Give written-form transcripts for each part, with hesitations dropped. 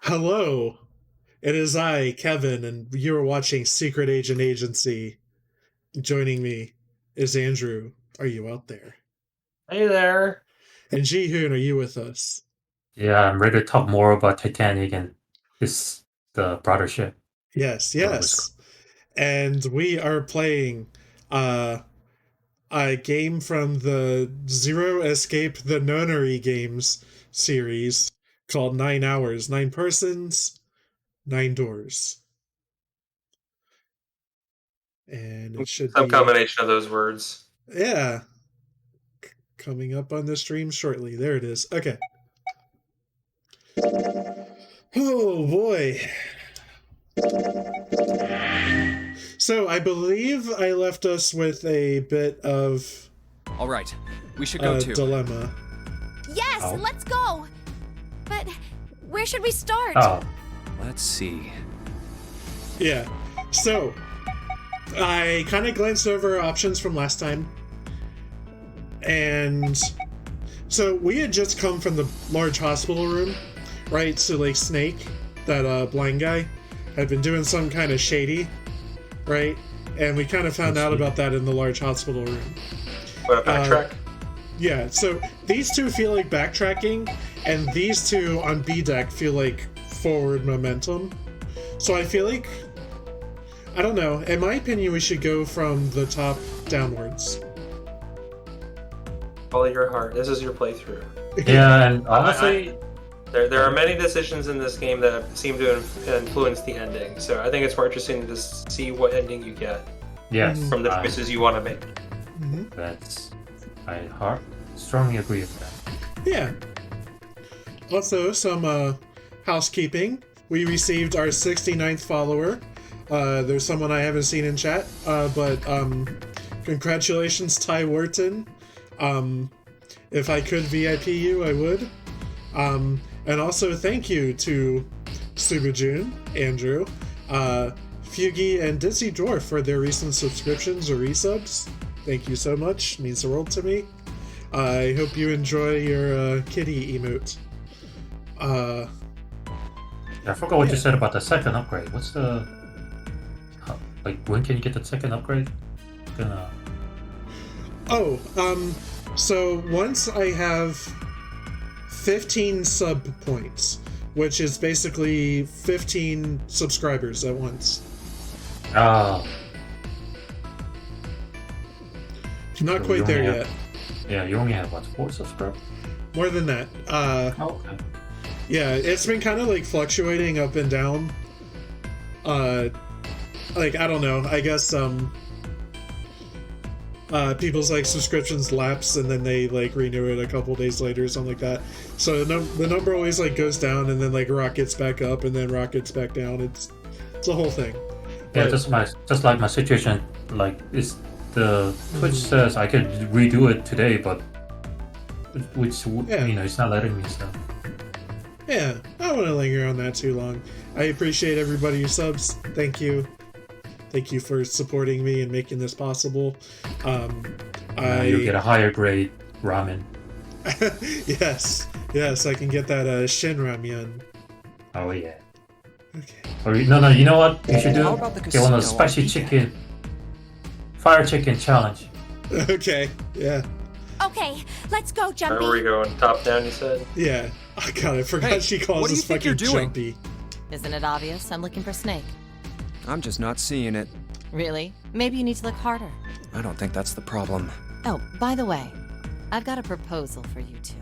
Hello, it is I, Kevin, and you are watching Secret Agent Agency. Joining me is Andrew. Are you out there? Hey there. And Jihun, are you with us? Yeah, I'm ready to talk more about Titanic and this the broader ship. Yes, Whatever it's yes. And we are playing uh, a game from the Zero Escape the Nonary Games series called 9 Hours, 9 Persons, 9 Doors. And it should Some be, combination of those words. yeah, coming up on the stream shortly. There it is. Okay. Oh boy. So I believe I left us with a bit of All right, we should go too. dilemma. Yes, Oh. let's go! But where should we start? Oh, Let's see. Yeah. So I kind of glanced over our options from last time. And so we had just come from the large hospital room, right? So like Snake, that blind guy, had been doing some kind of shady, right? And we kind of found out about that in the large hospital room. What a backtrack. Yeah, so these two feel like backtracking, and these two on B deck feel like forward momentum. So I feel like, I don't know, in my opinion, we should go from the top downwards. Follow your heart. This is your playthrough. yeah, and honestly, There are many decisions in this game that seem to influence the ending. So I think it's more interesting to see what ending you get yes, from the choices you want to make. I strongly agree with that. Yeah. Also, some housekeeping. We received our 69th follower. There's someone I haven't seen in chat, but congratulations, Ty Wharton. If I could VIP you, I would. And also thank you to Subajun, Andrew, Fugi, and Dizzy Dwarf for their recent subscriptions or resubs. Thank you so much. It means the world to me. I hope you enjoy your kitty emote. I forgot what you said about the second upgrade. What's the when can you get the second upgrade? Gonna So once I have 15 sub points, which is basically 15 subscribers at once. oh Not So quite you there only yet. yeah, you only have what 4 subscribers? More than that. Oh, okay. Yeah, it's been kind of like fluctuating up and down. Like I don't know. I guess people's like subscriptions lapse and then they like renew it a couple days later or something like that. So the number always like goes down and then like rockets back up and then rockets back down. It's a whole thing. Yeah, But- just like my situation. Like it's the Twitch says I could redo it today, but which Yeah. it's not letting me. So Yeah, I don't want to linger on that too long. I appreciate everybody who subs. Thank you. Thank you for supporting me and making this possible. you get a higher grade ramen. yes, I can get that Shin Ramyun. Oh yeah. Okay. Or no, you know what you should do? How about the Get one of those casino spicy on weekend? chicken, fire chicken challenge. Okay, yeah. Okay, let's go, Where were we Jumpy. going? Top down, you said? Yeah. Oh god, I forgot Hey, she calls what do you us think fucking you're doing? jumpy. Isn't it obvious? I'm looking for Snake. I'm just not seeing it. Really? Maybe you need to look harder. I don't think that's the problem. Oh, by the way, I've got a proposal for you two.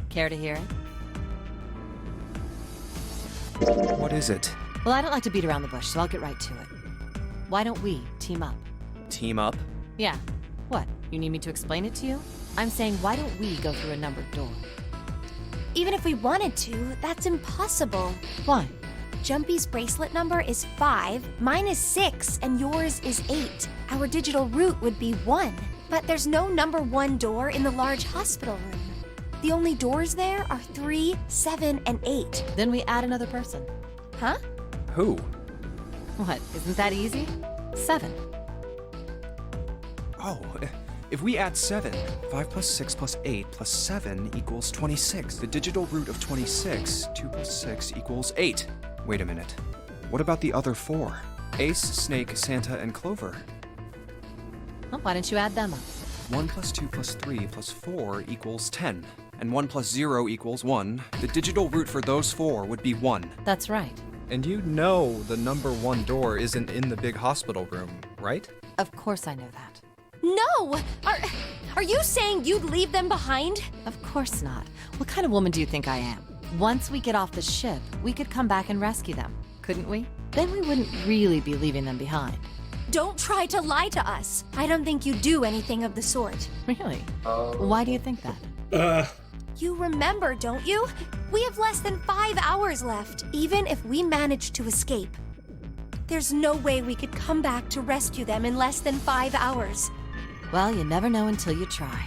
Care to hear it? What is it? Well, I don't like to beat around the bush, so I'll get right to it. Why don't we team up? Team up? Yeah. What? You need me to explain it to you? I'm saying, why don't we go through a numbered door? Even if we wanted to, that's impossible. Why? Jumpy's bracelet number is 5, mine is 6, and yours is 8. Our digital route would be 1. But there's no number 1 door in the large hospital room. The only doors there are 3, 7, and 8. Then we add another person. Huh? Who? What? Isn't that easy? 7. Oh, If we add 7, 5 plus 6 plus 8 plus 7 equals 26. The digital root of 26, 2 plus 6 equals 8. Wait a minute. What about the other 4? Ace, Snake, Santa, and Clover. Well, why don't you add them up? 1 plus 2 plus 3 plus 4 equals 10. And 1 plus 0 equals 1. The digital root for those 4 would be 1. That's right. And you know the number 1 door isn't in the big hospital room, right? Of course I know that. No! Are you saying you'd leave them behind? Of course not. What kind of woman do you think I am? Once we get off the ship, we could come back and rescue them, couldn't we? Then we wouldn't really be leaving them behind. Don't try to lie to us. I don't think you do anything of the sort. Really? Why do you think that? You remember, don't you? We have less than 5 hours left, even if we manage to escape. There's no way we could come back to rescue them in less than 5 hours. Well, you never know until you try.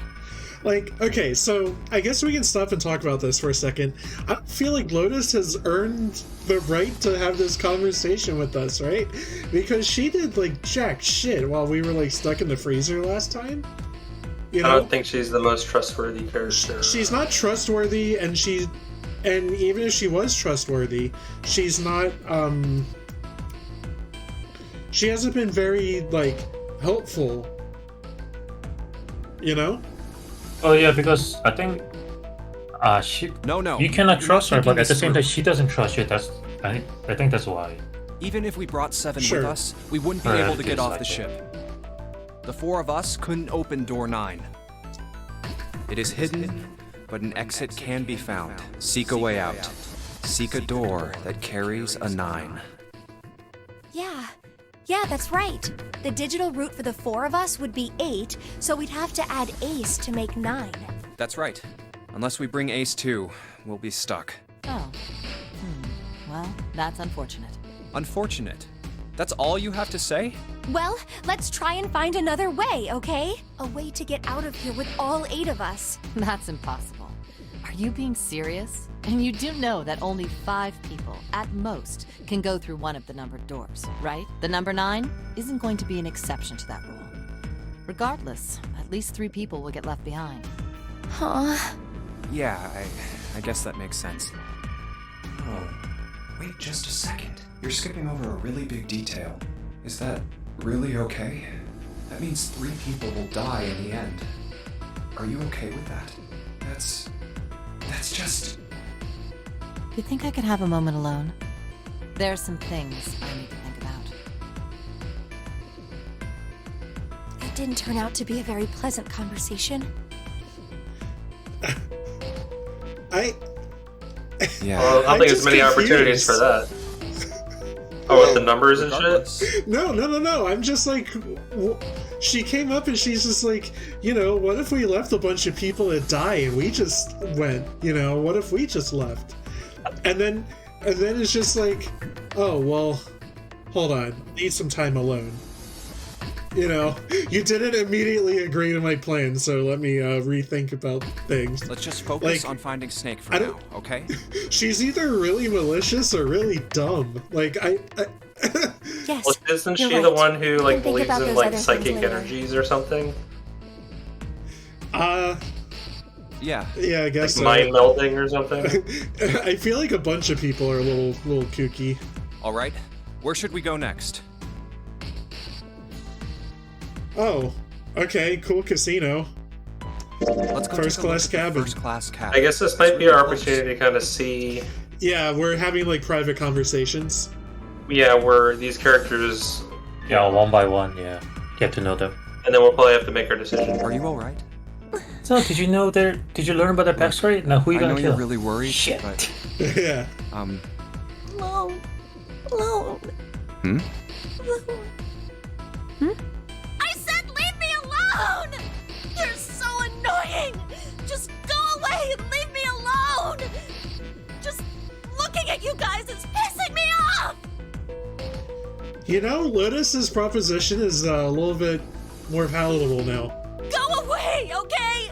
Like, okay, so I guess we can stop and talk about this for a second. I feel like Lotus has earned the right to have this conversation with us, right? Because she did, like, jack shit while we were, like, stuck in the freezer last time. You know? I don't think she's the most trustworthy character. She's not trustworthy, and even if she was trustworthy, she's not, she hasn't been very, like, helpful. You know? Oh yeah, because I think No. you cannot You're trust not her, but thinking at the this same through. time she doesn't trust you. I think that's why. Even if we brought 7 Sure. with us, we wouldn't be Right, able to get it's off like the that. ship. The 4 of us couldn't open door 9. It is hidden, but an exit can be found. Seek a way out. Seek a door that carries a 9. Yeah, that's right. The digital root for the 4 of us would be 8, so we'd have to add Ace to make 9. That's right. Unless we bring Ace too, we'll be stuck. Oh. Well, that's unfortunate. Unfortunate. That's all you have to say? Well, let's try and find another way, okay? A way to get out of here with all 8 of us. That's impossible. Are you being serious? And you do know that only 5 people, at most, can go through one of the numbered doors, right? The number 9 isn't going to be an exception to that rule. Regardless, at least 3 people will get left behind. Huh? Yeah, I guess that makes sense. Oh, wait just a second. You're skipping over a really big detail. Is that really okay? That means 3 people will die in the end. Are you okay with that? That's just... You think I could have a moment alone? There are some things I need to think about. It didn't turn out to be a very pleasant conversation. Yeah. Well, I don't I'm think there's just many opportunities confused. for that. Oh, with the numbers and shit? Regardless. No. I'm just like, she came up and she's just like, you know, what if we left a bunch of people to die and we just went, you know, what if we just left? And then it's just like, oh, well, hold on, need some time alone. You know, you didn't immediately agree to my plan, so let me rethink about things. Let's just focus Like, on finding Snake for I now, don't- okay? She's either really malicious or really dumb. Like, Yes. Well, isn't you're she right. the one who like Think believes about in those like other things psychic later. energies or something? Yeah. yeah, I Like guess so. mind melding or something? I feel like a bunch of people are a little kooky. All right. Where should we go next? Oh, okay, cool casino. Let's go First take a look class at the cabin. First class cabin. I guess this might be our opportunity to kind of see, Yeah, we're having like private conversations. yeah, where these characters, Yeah, one by one. Yeah, get to know them. and then we'll probably have to make our decision. Are you all right? So, did you learn about their backstory? Now, who are you I gonna know kill? you're really worried, Shit. but Yeah. Alone. Alone. Hmm? I said leave me alone! You're so annoying! Just go away and leave me alone! Just looking at you guys is pissing me off! You know, Lotus's proposition is a little bit more palatable now. Go away, okay?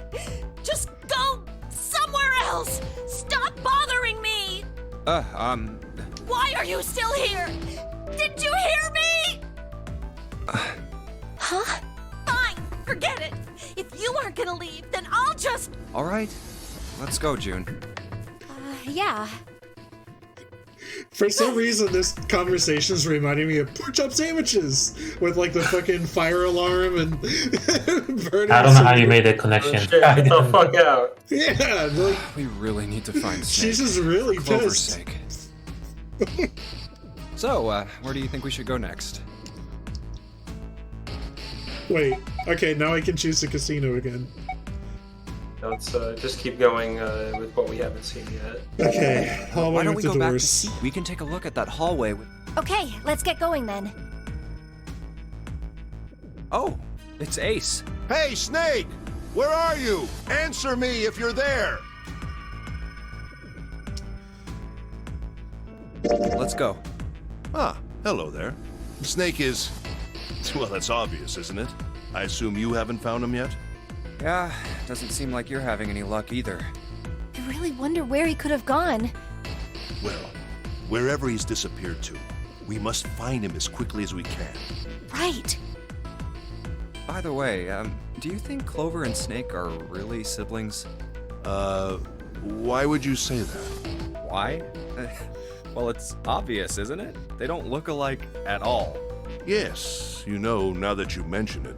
Just go somewhere else! Stop bothering me! Why are you still here? Did you hear me? Huh? Fine, forget it. If you aren't gonna leave, then I'll just... All right, let's go, June. Yeah. For some reason, this conversation's reminding me of pork chop sandwiches with like the fucking fire alarm and burning. I don't know how you made that Oh, connection. shit, get the fuck out. Yeah, like, We really need to find Snake. she's just really for Clover's pissed. sake. So, where do you think we should go next? Wait, okay, now I can choose the casino again. Let's just keep going with what we haven't seen yet. Okay, hallway Why don't with we the go back to doors. see? We can take a look at that hallway. Okay, let's get going then. Oh, it's Ace. Hey, Snake! Where are you? Answer me if you're there! Let's go. Ah, hello there. Snake is... Well, that's obvious, isn't it? I assume you haven't found him yet? Yeah, doesn't seem like you're having any luck either. I really wonder where he could have gone. Well, wherever he's disappeared to, we must find him as quickly as we can. Right. By the way, do you think Clover and Snake are really siblings? Why would you say that? Why? Well, it's obvious, isn't it? They don't look alike at all. Yes, you know, now that you mention it,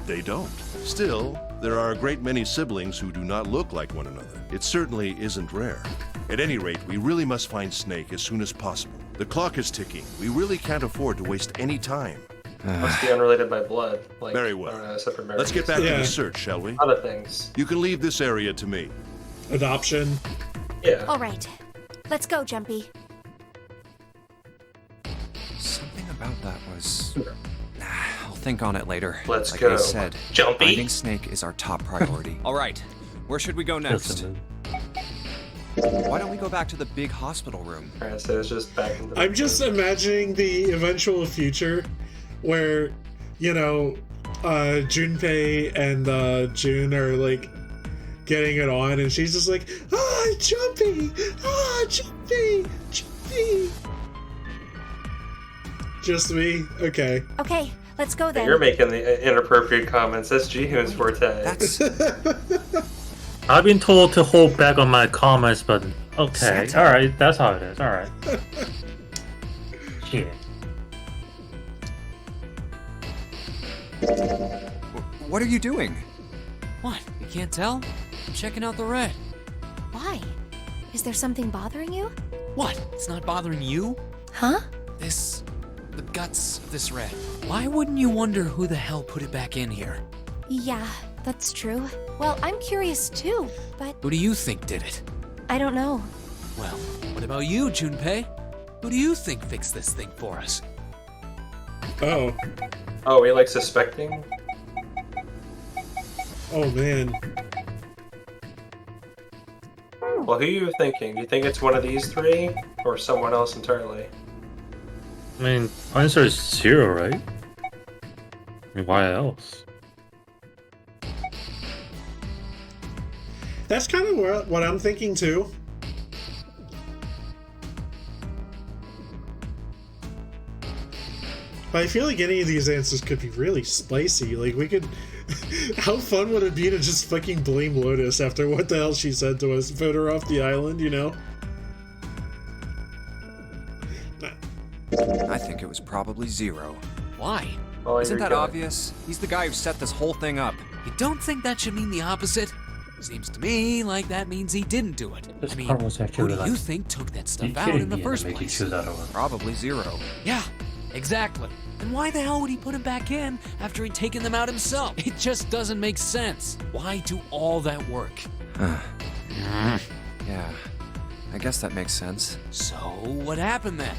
they don't. Still, there are a great many siblings who do not look like one another. It certainly isn't rare. At any rate, we really must find Snake as soon as possible. The clock is ticking. We really can't afford to waste any time. Must be unrelated by blood. Like, Very well. separate Let's get marriages. back to Yeah. the search, shall we? Other things. You can leave this area to me. Adoption. Yeah. All right. Let's go, Jumpy. Something about that was... I'll think on it later. Let's like go. I said, Jumpy. finding Snake is our top priority. All right, where should we go next? Listen, Why don't we go back to the big hospital room? Alright, so it's just back into the... I'm just imagining the eventual future where, you know, Junpei and June are like getting it on, and she's just like, Jumpy! Jumpy! Jumpy! Just me? Okay. Okay, let's go then. You're making the inappropriate comments. That's Jihun's forte. That's I've been told to hold back on my comments, but okay. Santa. Alright, that's how it is. Alright. Shit. what are you doing? What? You can't tell? I'm checking out the red. Why? Is there something bothering you? What? It's not bothering you? Huh? The guts of this red. Why wouldn't you wonder who the hell put it back in here? Yeah, that's true. Well, I'm curious too, but Who do you think did it? I don't know. Well, what about you, Junpei? Who do you think fixed this thing for us? Oh. Oh, we like suspecting? Oh, man. Well, who are you thinking? Do you think it's one of these three? Or someone else entirely? I mean, answer is 0, right? I mean, why else? That's kind of what I'm thinking too. But I feel like any of these answers could be really spicy. Like, we could... How fun would it be to just fucking blame Lotus after what the hell she said to us? Vote her off the island, you know? I think it was probably 0. Why? Oh, Isn't you're that good. obvious? He's the guy who set this whole thing up. You don't think that should mean the opposite? Seems to me like that means he didn't do it. This I mean, part was who actually do like, you think took that you stuff out kidding in the me first to make you place? choose out of one. Probably 0. Yeah, exactly. And why the hell would he put him back in after he'd taken them out himself? It just doesn't make sense. Why do all that work? Yeah, I guess that makes sense. So, what happened then?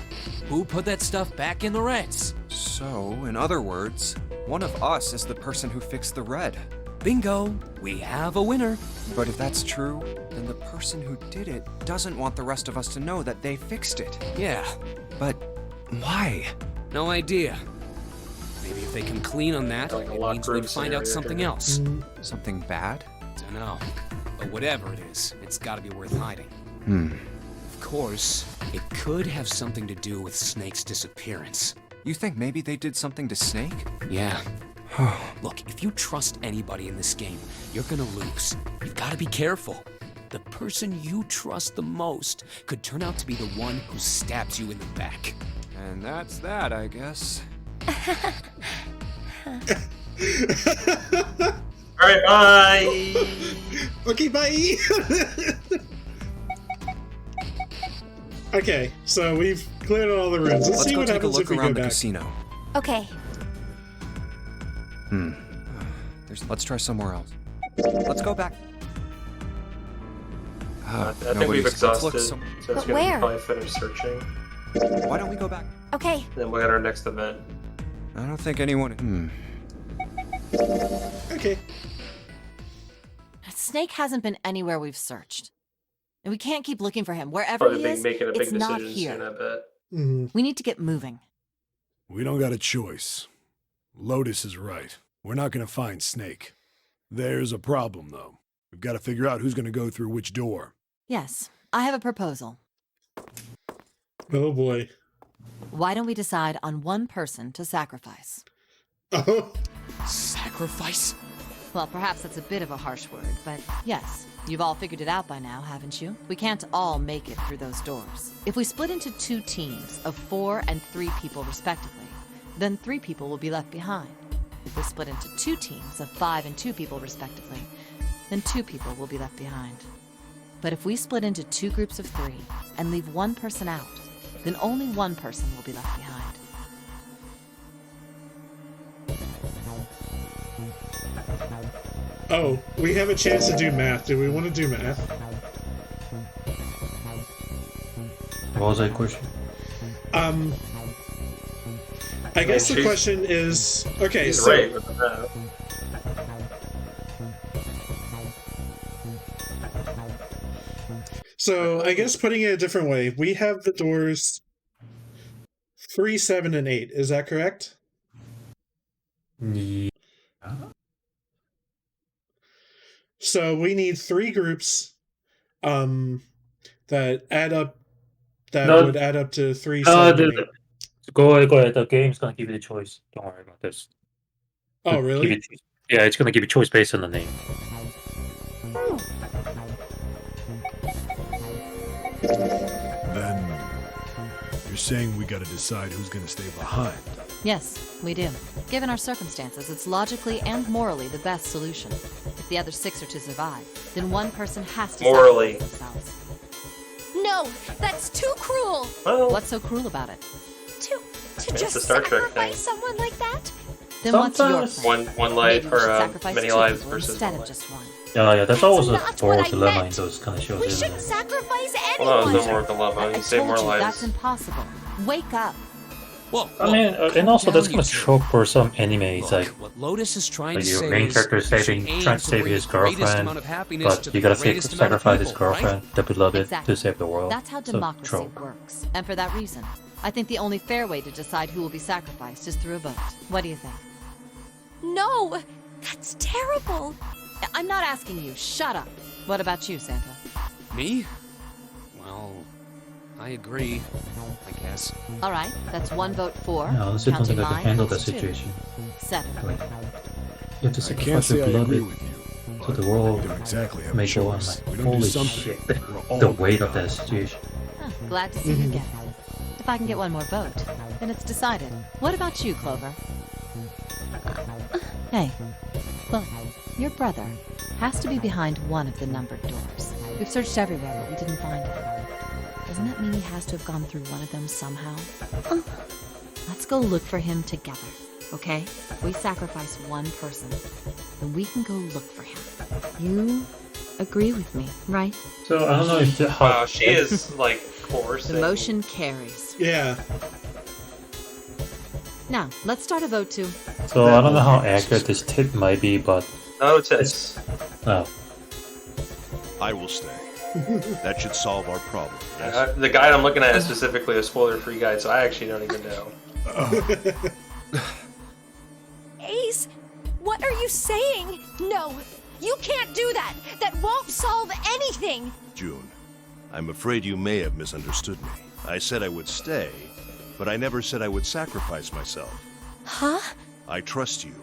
Who put that stuff back in the Reds? So, in other words, one of us is the person who fixed the red. Bingo! We have a winner. But if that's true, then the person who did it doesn't want the rest of us to know that they fixed it. Yeah, But why? no idea. Maybe if they come clean on that, Like a it locked means room we'd find out scenario something here. else. Something bad? Dunno. But whatever it is, it's gotta be worth hiding. Of course, it could have something to do with Snake's disappearance. You think maybe they did something to Snake? Yeah, Look, if you trust anybody in this game, you're gonna lose. You've gotta be careful. The person you trust the most could turn out to be the one who stabs you in the back. And that's that, I guess. Alright, bye! Okay, bye! Okay, so we've cleared all the rooms. Let's see go what take a happens look if we go around the back. casino. Okay. Let's try somewhere else. Let's go back. I think we've exhausted, so it's But gonna where? be probably finish searching. Why don't we go back? Okay. Then we'll get our next event. I don't think anyone. Okay. Snake hasn't been anywhere we've searched. And we can't keep looking for him. Wherever Probably he is, making a big it's not decision here. soon, I bet. Mm-hmm. We need to get moving. We don't got a choice. Lotus is right. We're not gonna find Snake. There's a problem, though. We've got to figure out who's gonna go through which door. Yes, I have a proposal. Oh boy. Why don't we decide on one person to sacrifice? Oh. Sacrifice? Well, perhaps that's a bit of a harsh word, but yes, you've all figured it out by now, haven't you? We can't all make it through those doors. If we split into 2 teams of 4 and 3 people respectively, then 3 people will be left behind. If we split into 2 teams of 5 and 2 people respectively, then 2 people will be left behind. But if we split into 2 groups of 3 and leave 1 person out, then only 1 person will be left behind. Oh, we have a chance to do math. Do we want to do math? What was that question? I guess the she's- question is... Okay, He's so... right with that. So, I guess putting it a different way, we have the doors 3, 7, and 8. Is that correct? Yeah. So we need 3 groups that add up would add up to 3, 7, and 8. Go ahead. The game's gonna give you the choice. Don't worry about this. Oh, really? Yeah, it's gonna give you choice based on the name. Then you're saying we got to decide who's gonna stay behind. Yes, we do. Given our circumstances, it's logically and morally the best solution. If the other 6 are to survive, then 1 person has to Morally. sacrifice themselves. No, that's too cruel. Well, What's so cruel about it? To It's just the Star Trek sacrifice thing. someone like that? Then what's your Sometimes- plan? one life Maybe we should or sacrifice many 2 lives people versus instead one of life. just 1. Yeah, that's always a not moral what I dilemma meant. in those kind of shows, We isn't shouldn't it? sacrifice Well, anyone. no more dilemma. I You save told more you lives. that's impossible. Wake up. Whoa, I mean, and also that's kind of trope for some animes, Look, like what Lotus is trying to your say main is character you should trying aim to save bring his the greatest girlfriend, amount of happiness but to you the gotta greatest amount of sacrifice his people, right? girlfriend, the beloved, Exactly. to save the world. That's how So, democracy trope. works. And for that reason, I think the only fair way to decide who will be sacrificed is through a vote. What do you think? No, that's terrible. I'm not asking you. Shut up. What about you, Santa? Me? Well, I agree, I guess. All right, that's 1 vote for. Yeah, honestly, I don't Counting think I can mine, handle that that's 2. situation. 7. Like, you have to I can't sacrifice say your I agree beloved with you. so but the world we don't exactly have a may go on. choice. Like, We don't do holy something. shit, We're all the gonna weight of die. that situation. Huh, glad to see you get it. If I can get 1 more vote, then it's decided. What about you, Clover? Hey, look, your brother has to be behind one of the numbered doors. We've searched everywhere, but we didn't find him. Doesn't that mean he has to have gone through one of them somehow? Let's go look for him together, okay? If we sacrifice 1 person, then we can go look for him. You agree with me, right? So I don't know if how. Wow, she is like coercing. The motion carries. Yeah. Now, let's start a vote too. So I don't know how accurate this tip might be, but No tits. oh, I will stay. That should solve our problem. Yes? The guide I'm looking at is specifically a spoiler-free guide, so I actually don't even know. Ace, what are you saying? No, you can't do that. That won't solve anything. June, I'm afraid you may have misunderstood me. I said I would stay, but I never said I would sacrifice myself. Huh? I trust you.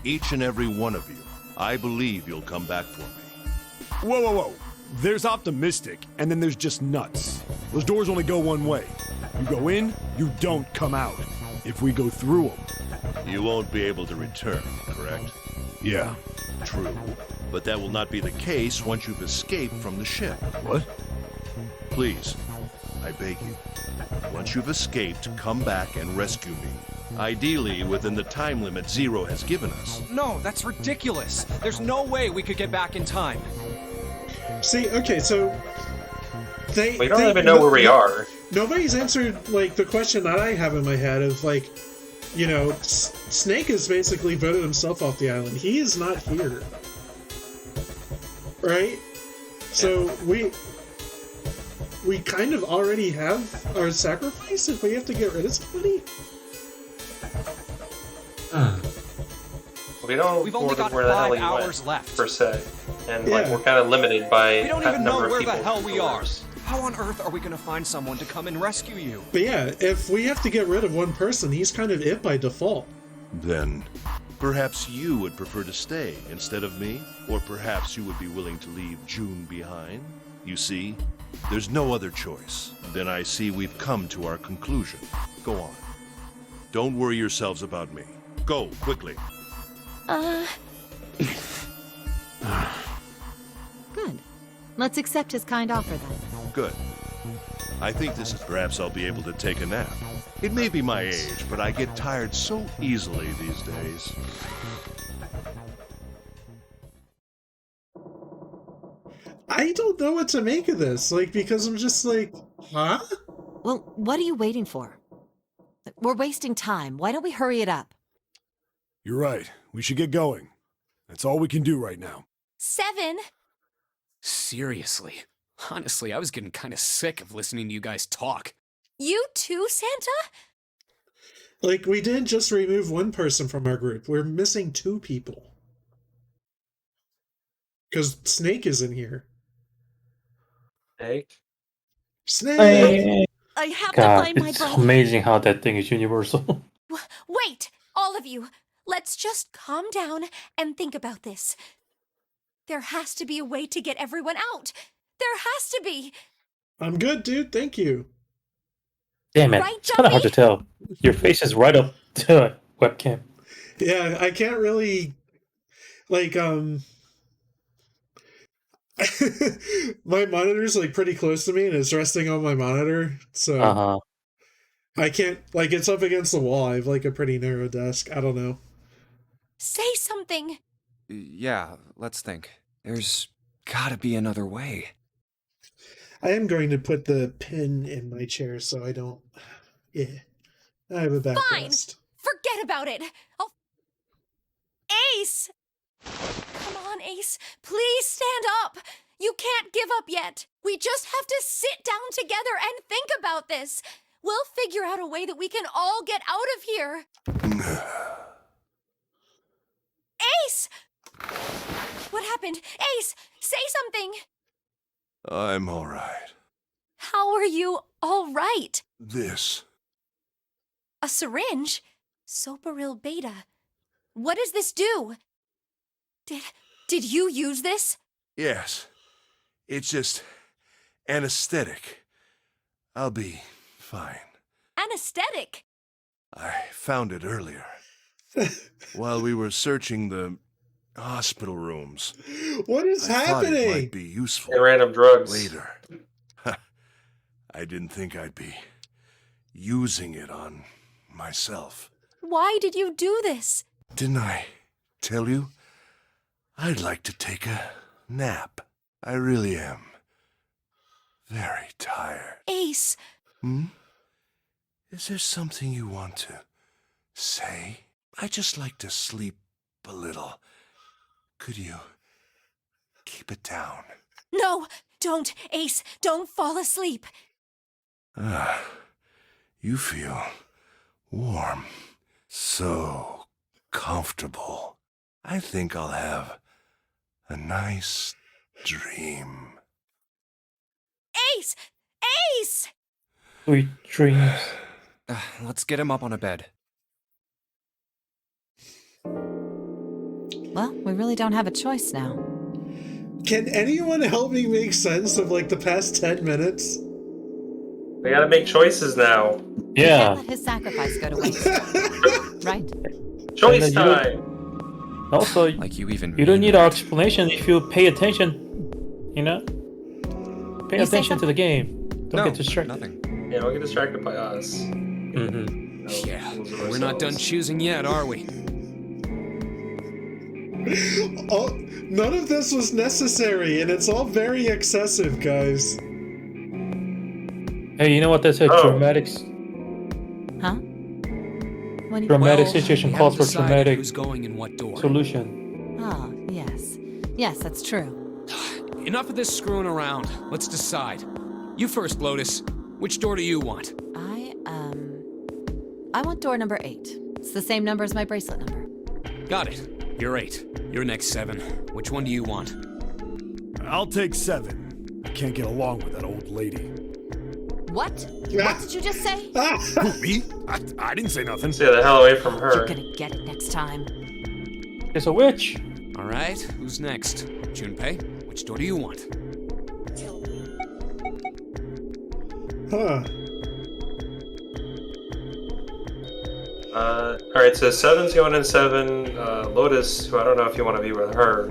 Each and every one of you. I believe you'll come back for me. Whoa, whoa, whoa. There's optimistic, and then there's just nuts. Those doors only go one way. You go in, you don't come out. If we go through them. You won't be able to return, correct? Yeah. True. But that will not be the case once you've escaped from the ship. What? Please, I beg you. Once you've escaped, come back and rescue me. Ideally, within the time limit Zero has given us. No, that's ridiculous. There's no way we could get back in time. See, okay, so We don't even know where we are. Nobody's answered like the question that I have in my head of like, you know, Snake has basically voted himself off the island. He is not here, right? So we kind of already have our sacrifice if we have to get rid of somebody. We don't We've know only got where the hell 5 he hours went, left. per se. And like Yeah. we're kind of limited by We don't the even know number of where the people hell who we are. doors. How on earth are we gonna find someone to come and rescue you? But yeah, if we have to get rid of one person, he's kind of it by default. Then, perhaps you would prefer to stay instead of me? Or perhaps you would be willing to leave June behind? You see, there's no other choice. Then I see we've come to our conclusion. Go on. Don't worry yourselves about me. Go, quickly. Good. Let's accept his kind offer then. Good. I think this is perhaps I'll be able to take a nap. It may be my age, but I get tired so easily these days. I don't know what to make of this, like, because I'm just like, huh? Well, what are you waiting for? We're wasting time. Why don't we hurry it up? You're right. We should get going. That's all we can do right now. 7. Seriously. Honestly, I was getting kind of sick of listening to you guys talk. You too, Santa? Like, we didn't just remove one person from our group. We're missing 2 people. Because Snake is in here. Snake? Snake! I have to God, find my it's brother. amazing how that thing is universal. Wait, all of you. Let's just calm down and think about this. There has to be a way to get everyone out. There has to be. I'm good, dude. Thank you. Damn it. Right, It's kind of hard to Jumpy? tell. Your face is right up to webcam. Yeah, I can't really, like, my monitor's, like, pretty close to me, and it's resting on my monitor, so Uh-huh. I can't, like, it's up against the wall. I have, like, a pretty narrow desk. I don't know. Say something. Yeah, let's think. There's gotta be another way. I am going to put the pin in my chair so I don't, yeah. I have a Fine. backrest. Forget about it. Ace! Come on, Ace. Please stand up. You can't give up yet. We just have to sit down together and think about this. We'll figure out a way that we can all get out of here. Ace! What happened? Ace, say something. I'm all right. How are you all right? This. A syringe? Soparil beta. What does this do? Did you use this? Yes. It's just anesthetic. I'll be fine. Anesthetic? I found it earlier. While we were searching the hospital rooms. What is I thought it happening? might be useful And random drugs. later. I didn't think I'd be using it on myself. Why did you do this? Didn't I tell you? I'd like to take a nap. I really am. Very tired. Ace, Is there something you want to say? I just like to sleep a little. Could you keep it down? no, don't, Ace, don't fall asleep. You feel warm. So comfortable. I think I'll have a nice dream. Ace! Ace! Sweet dreams. Let's get him up on a bed. Well, we really don't have a choice now. Can anyone help me make sense of like the past 10 minutes? We gotta make choices now. He can't Yeah. let his sacrifice go to waste. Right? Choice And, you don't- time. Also, Like you even you don't mean need that. our explanation if you pay attention. You know? Pay You say attention to the game. Don't No, get distracted. nothing. Yeah, don't get distracted by us. Mm-hmm. No, Yeah, rules of we're not done ourselves. choosing yet, are we? Oh, none of this was necessary, and it's all very excessive, guys. Hey, you know what they said? Oh. Dramatic Huh? What do you... Dramatic Well, situation we calls haven't for decided dramatic who's going in what door. solution. Oh, yes. Yes, that's true. Enough of this screwing around. Let's decide. You first, Lotus. Which door do you want? I want door number 8. It's the same number as my bracelet number. Got it. You're 8. You're next 7. Which one do you want? I'll take 7. I can't get along with that old lady. What? What did you just say? Who, me? I didn't say nothing. Stay the hell away from her. You're gonna get it next time. It's a witch. All right. Who's next? Junpei, which door do you want? Huh. Alright, so 7's going in 7. Lotus, who I don't know if you want to be with her,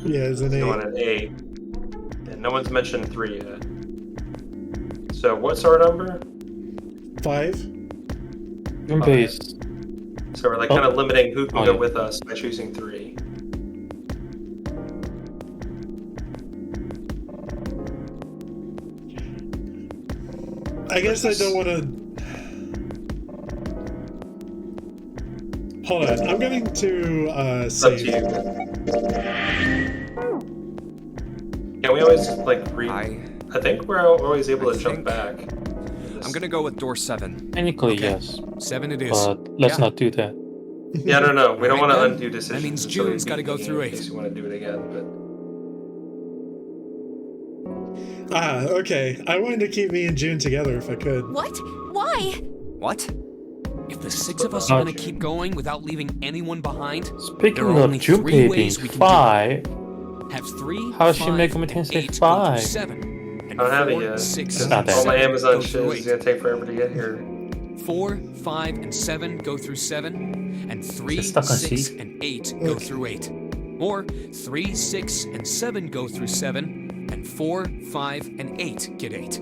Yeah, it's an is going 8. in 8. And no one's mentioned 3 yet. So what's our number? 5? Junpei is So we're like kind of limiting who can Oh, go yeah. with us by choosing 3. I guess I don't want to. Hold on, I'm going to It's up to save. you. Can we always like read? I I think we're always able I to jump think- back. I'm gonna go with door 7. technically Okay. yes, 7 it is. but let's Yeah. not do that. Yeah, no. We don't Alright, want to then. undo decisions. That means until we June's beat gotta go the through game, in 8. case you want to do it again, but Okay. I wanted to keep me and June together if I could. What? Why? What? If the 6 of us are gonna keep going without leaving anyone behind, Speaking There are of only 3 Junpei being ways we can do it. 5, have 3, How does she 5, make him and say 8 go through 5? 7. And I don't have it 4, yet. 6, It's and not that. all my 7 Amazon go shit through is 8. gonna take forever to get here. 4, 5, and 7 go through 7, and 3, Is it stuck on 6, C? and 8 go through 8. Or 3, 6, and 7 go through 7, and 4, 5, and 8 get 8.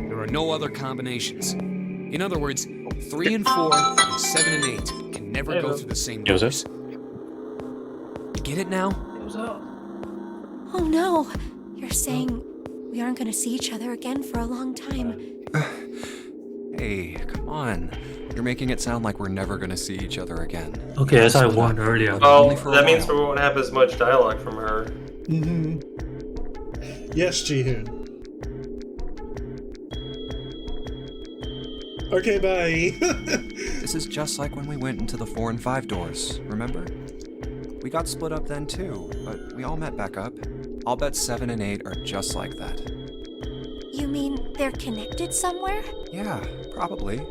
There are no other combinations. In other words, 3 and 4, and 7 and 8 can never go through the same Yes, sir. doors. You get it now? Oh no. You're saying we aren't gonna see each other again for a long time. Hey, come on. You're making it sound like we're never gonna see each other again. Okay, as I warned earlier. Well, Only for a that means we while. won't have as much dialogue from her. Mm-hmm. Yes, Jihun. Okay, bye. This is just like when we went into the 4 and 5 doors, remember? We got split up then too, but we all met back up. I'll bet 7 and 8 are just like that. You mean they're connected somewhere? Yeah, probably.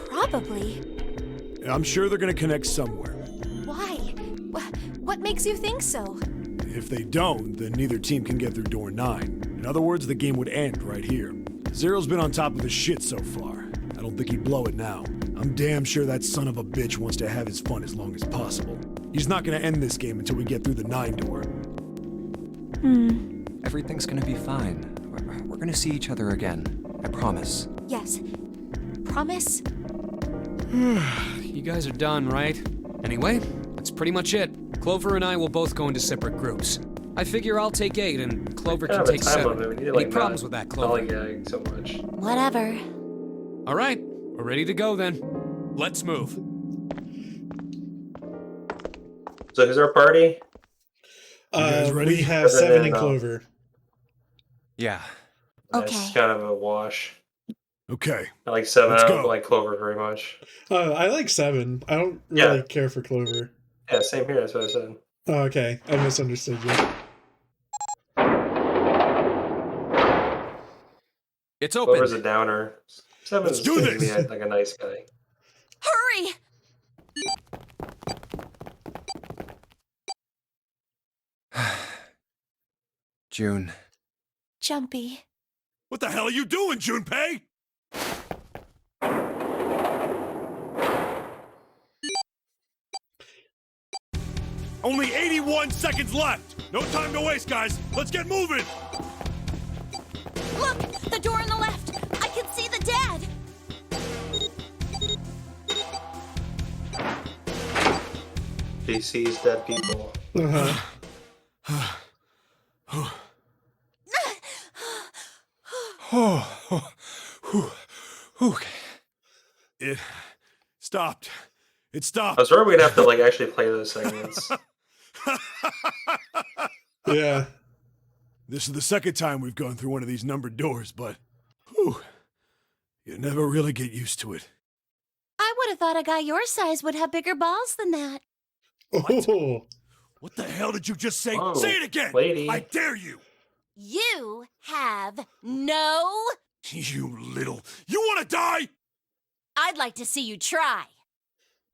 Probably. I'm sure they're gonna connect somewhere. Why? What makes you think so? If they don't, then neither team can get through door 9. In other words, the game would end right here. Zero's been on top of his shit so far. I don't think he'd blow it now. I'm damn sure that son of a bitch wants to have his fun as long as possible. He's not gonna end this game until we get through the 9 door. Everything's gonna be fine. We're gonna see each other again. I promise. Yes. Promise? You guys are done, right? Anyway, that's pretty much it. Clover and I will both go into separate groups. I figure I'll take 8 and Clover Kind can of a take time 7. limit. We need to, Any like, problems not with that, Clover? lollygag so much. Whatever. All right, we're ready to go then. Let's move. So who's our party? guys ready? We have Seven 7 and and up. Clover. Yeah. That's Okay. kind of a wash. Okay. I like 7. Let's I don't go. like Clover very much. I like 7. I don't really Yeah. care for Clover. Yeah, same here. That's what I said. Oh, okay. I misunderstood you. It's open. Clover's a downer. 7 Let's is do supposed to be this. like a nice guy. Hurry! June. Jumpy. What the hell are you doing, Junpei? Only 81 seconds left! No time to waste, guys! Let's get moving! Look! The door on the left! I can see the dead! He sees dead people. It stopped. It stopped. I was worried we'd have to like actually play those segments. Yeah. This is the second time we've gone through one of these numbered doors, but whew, you never really get used to it. I would have thought a guy your size would have bigger balls than that. Oh. What the hell did you just say? Whoa, Say it again! lady. I dare you! You have no... You little... You want to die? I'd like to see you try.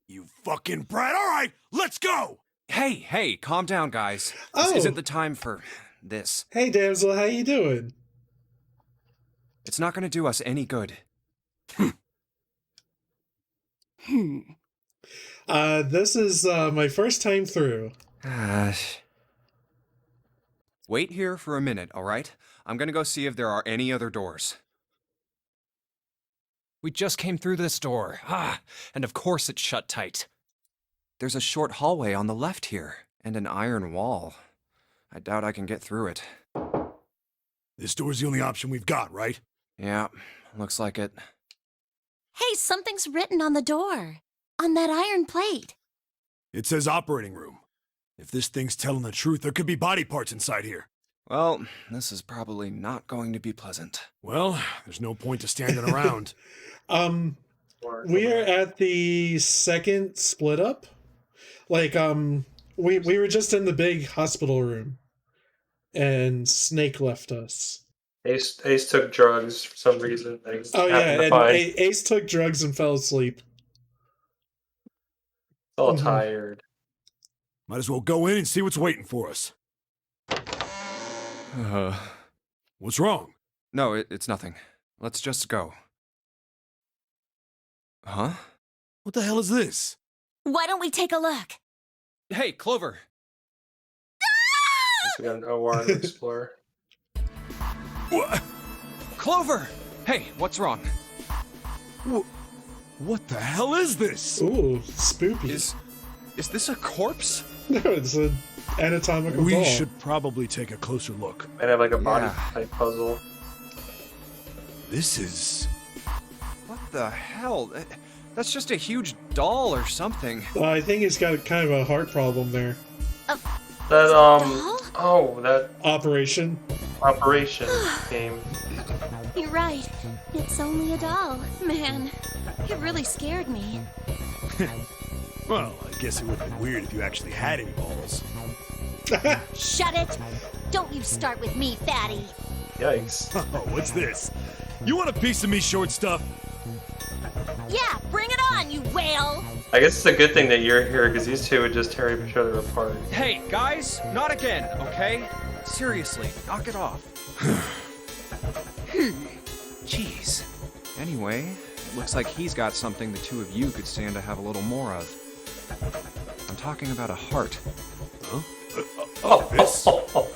You fucking brat. All right, let's go! Hey, calm down, guys. This Oh. isn't the time for this. Hey, damsel, how you doing? It's not gonna do us any good. This is my first time through. Wait here for a minute, all right? I'm gonna go see if there are any other doors. We just came through this door. And of course it's shut tight. There's a short hallway on the left here, and an iron wall. I doubt I can get through it. This door's the only option we've got, right? Yeah, looks like it. Hey, something's written on the door. On that iron plate. It says operating room. If this thing's telling the truth, there could be body parts inside here. Well, this is probably not going to be pleasant. Well, there's no point to standing around. We are at the second split up. Like, we were just in the big hospital room, and Snake left us. Ace took drugs for some reason. Oh yeah, and Ace took drugs and fell asleep. All tired. Might as well go in and see what's waiting for us. What's wrong? No, it's nothing. Let's just go. Huh? What the hell is this? Why don't we take a look? Hey, Clover! We got an OR to explore. What? Clover! Hey, what's wrong? What the hell is this? Ooh, spooky. Is this a corpse? No, it's an anatomical We doll. should probably take a closer look. Might have like a body Yeah. type puzzle. This is... What the hell? That's just a huge doll or something. I think he's got kind of a heart problem there. That Doll? oh, that Operation. operation game. You're right. It's only a doll. Man, it really scared me. Well, I guess it would have been weird if you actually had any balls. Shut it! Don't you start with me, fatty. Yikes. Oh, what's this? You want a piece of me, short stuff? Yeah, bring it on, you whale! I guess it's a good thing that you're here because these two would just tear each other apart. Hey, guys, not again, okay? Seriously, knock it off. Jeez. Anyway, it looks like he's got something the two of you could stand to have a little more of. I'm talking about a heart. Huh? This?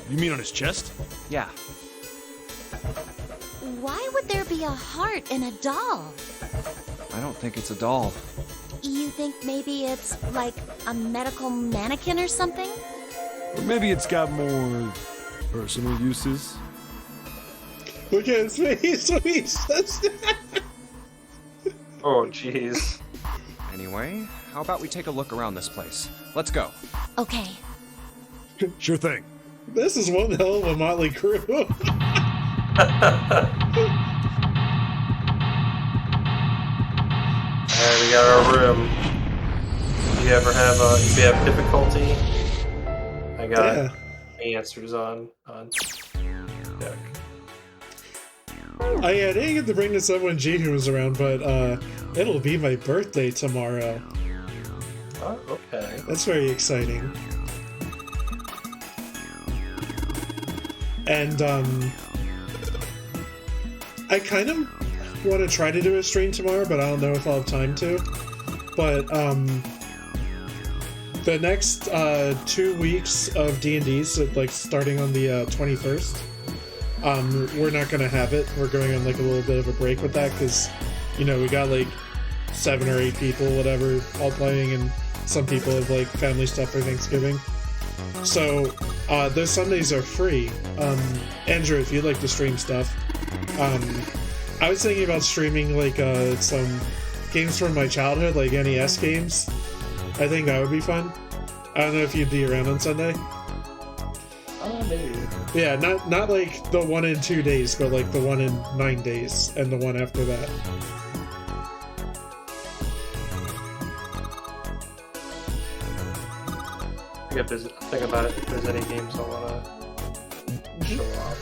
You mean on his chest? Yeah. Why would there be a heart in a doll? I don't think it's a doll. You think maybe it's like a medical mannequin or something? Or maybe it's got more personal uses? Look at his face when he says that. Oh, jeez. Anyway, how about we take a look around this place? Let's go. Okay. Sure thing. This is one hell of a motley crew. Alright, we got our room. You ever have if you have difficulty? I got answers on deck. I didn't get to bring this up when Jihun was around, but it'll be my birthday tomorrow. Oh, okay. That's very exciting. And I kind of want to try to do a stream tomorrow, but I don't know if I'll have time to. But the next 2 weeks of D&D, so like starting on the 21st, we're not gonna have it. We're going on like a little bit of a break with that because, you know, we got like 7 or 8 people, whatever, all playing, and some people have like family stuff for Thanksgiving. So those Sundays are free. Andrew, if you'd like to stream stuff, I was thinking about streaming like some games from my childhood, like NES games. I think that would be fun. I don't know if you'd be around on Sunday. Maybe. Yeah, not like the 1 in 2 days, but like the 1 in 9 days and the one after that. Think about it if there's any games I want to show off.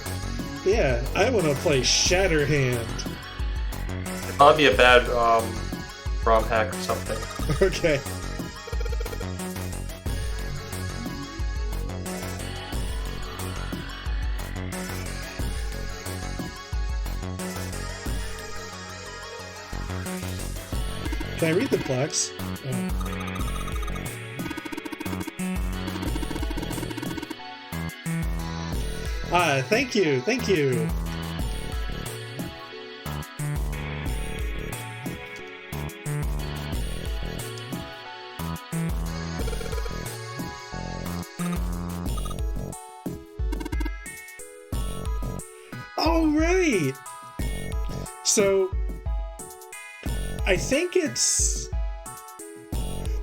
Yeah, I want to play Shatterhand. It'd probably be a bad ROM hack or something. Okay. Can I read the plaques? Thank you, thank you. All right. So, I think it's...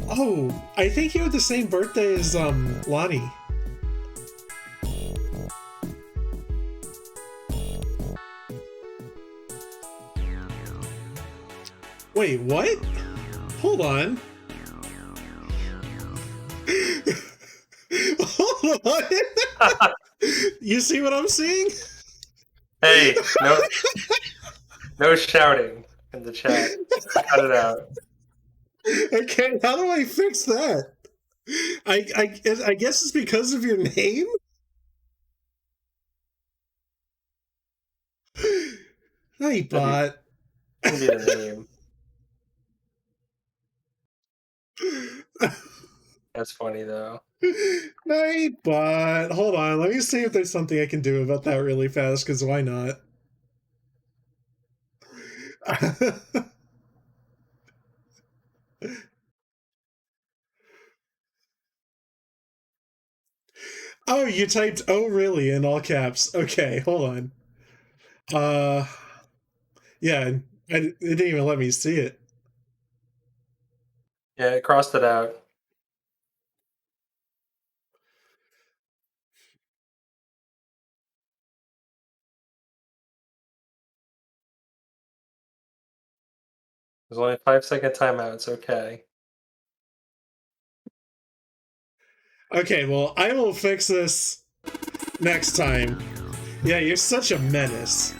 Oh, I think you had the same birthday as, Lonnie. Wait, what? Hold on. Hold on. You see what I'm seeing? Hey, no shouting in the chat. Cut it out. Okay, how do I fix that? I guess it's because of your name? Hey, bot. That'd be the name. That's funny though. Night bot. Hold on, let me see if there's something I can do about that really fast, because why not? Oh, you typed "oh really" in all caps. Okay, hold on. Yeah, it didn't even let me see it. Yeah, it crossed it out. There's only a 5-second timeout. It's okay. Okay, well, I will fix this next time. Yeah, you're such a menace.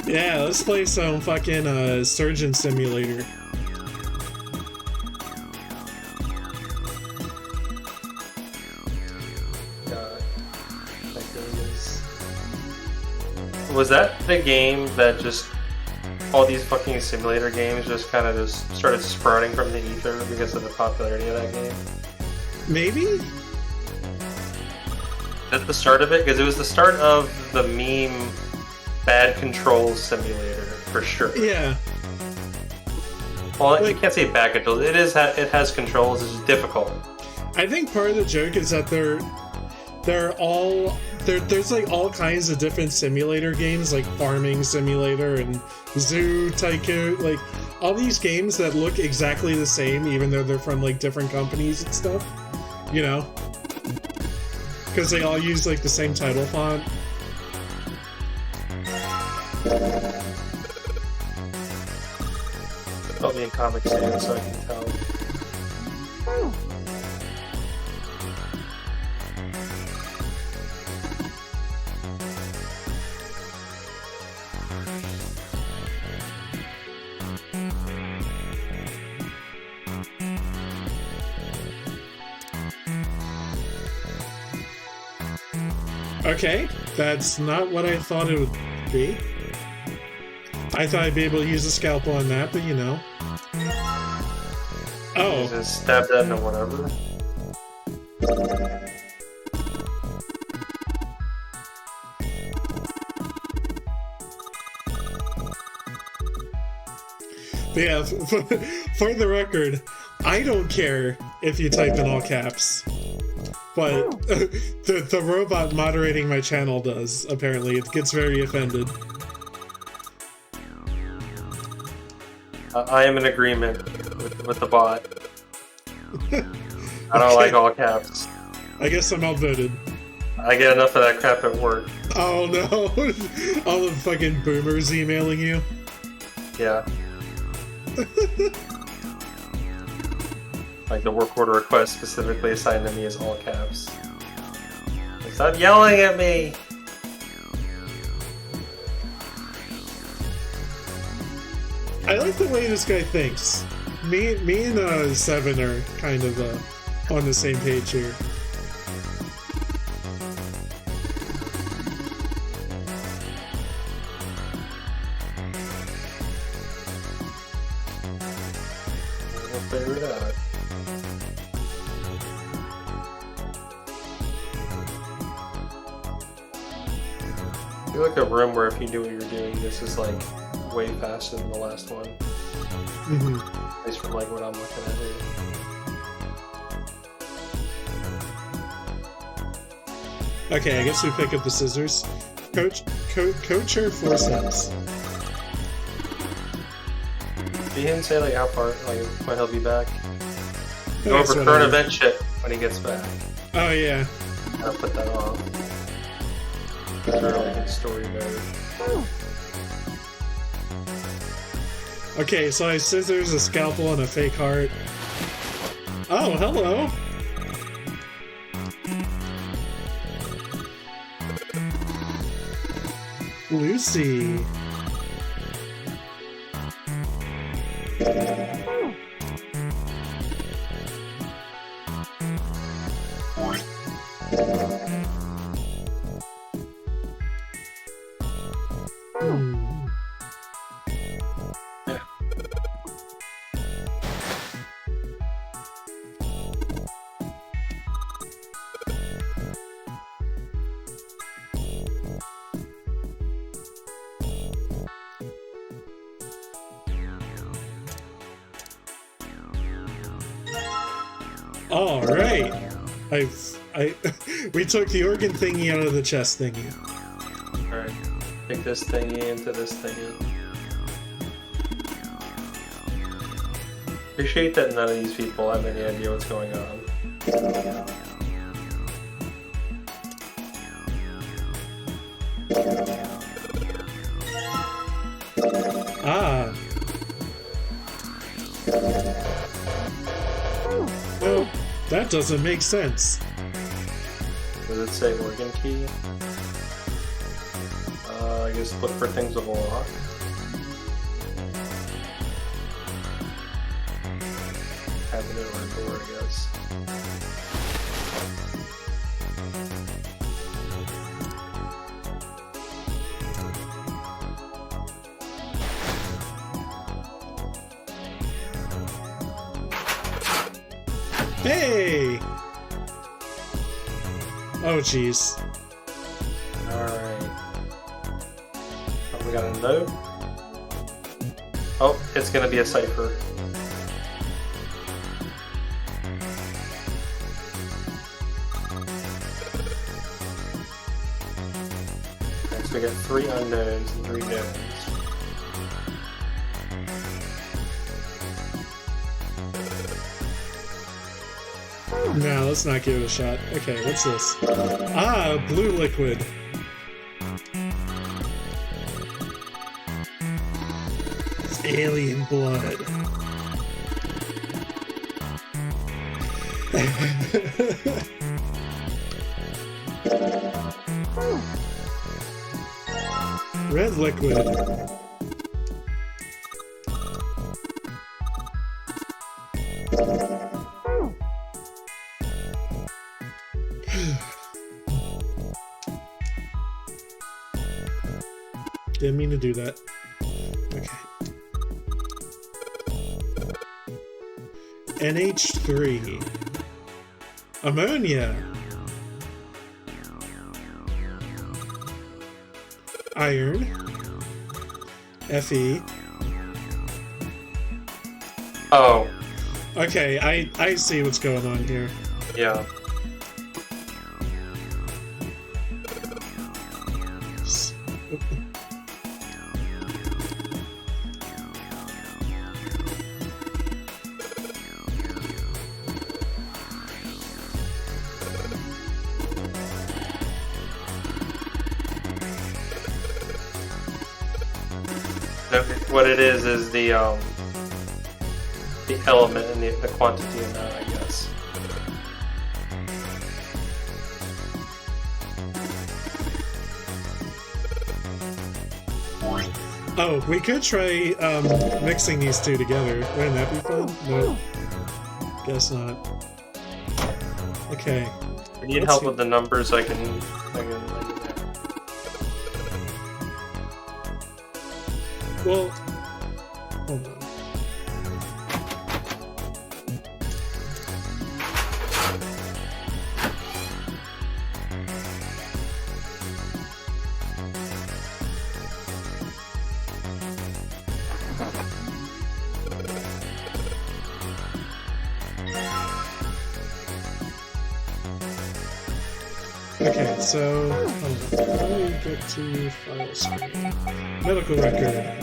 Yeah, let's play some fucking Surgeon Simulator. Was that the game that just all these fucking simulator games just kind of just started sprouting from the ether because of the popularity of that game? Maybe? Is that the start of it? Because it was the start of the meme Bad Controls Simulator, for sure. Yeah. Well, you can't say bad controls. It has controls. It's just difficult. I think part of the joke is that there's like all kinds of different simulator games, like Farming Simulator and Zoo Tycoon, like all these games that look exactly the same even though they're from like different companies and stuff, you know, because they all use like the same title font. I'll be in Comic Sans so I can tell. Okay, that's not what I thought it would be. I thought I'd be able to use a scalpel on that, but you know. Oh. Just stab that into whatever. But yeah, for the record, I don't care if you type in all caps. But the robot moderating my channel does, apparently. It gets very offended. I am in agreement with the bot. I don't like all caps. I guess I'm outvoted. I get enough of that crap at work. Oh no! All the fucking boomers emailing you. Yeah. Like the work order request specifically assigned to me is all caps. Like, stop yelling at me! I like the way this guy thinks. Me and Seven are kind of on the same page here. We'll figure it out. I feel like a room where if you knew what you're doing, this is like way faster than the last one. At least from like what I'm looking at here. Okay, I guess we pick up the scissors. Coach or forceps? He didn't say like how far, like when he'll be back. Go That's over what current I- event shit when he gets back. Oh yeah. I'll put that off. We're like in story mode. Okay, so I have scissors, a scalpel, and a fake heart. Oh, hello! Lucy. All right. We took the organ thingy out of the chest thingy. Alright. Take this thingy into this thingy. Appreciate that none of these people have any idea what's going on. Ah. Well, that doesn't make sense. Does it say organ key? I guess look for things with a lock. Cabinet or a door, I guess. Hey! Oh, jeez. Alright. Oh, we got a note. Oh, it's gonna be a cipher. Okay, so we got 3 unknowns and 3 knowns. No, let's not give it a shot. Okay, what's this? Ah, blue liquid. It's alien blood. Red liquid. Didn't mean to do that. Okay. NH3. Ammonia. Iron. Fe. Oh. Okay, I see what's going on here. Yeah. What it is the element and the quantity in that, I guess. Oh, we could try mixing these two together. Wouldn't that be fun? No. Guess not. Okay. I need help with the numbers. I can let you know. Well, hold on. Okay, so hold on. How do we get to file screen? Medical record.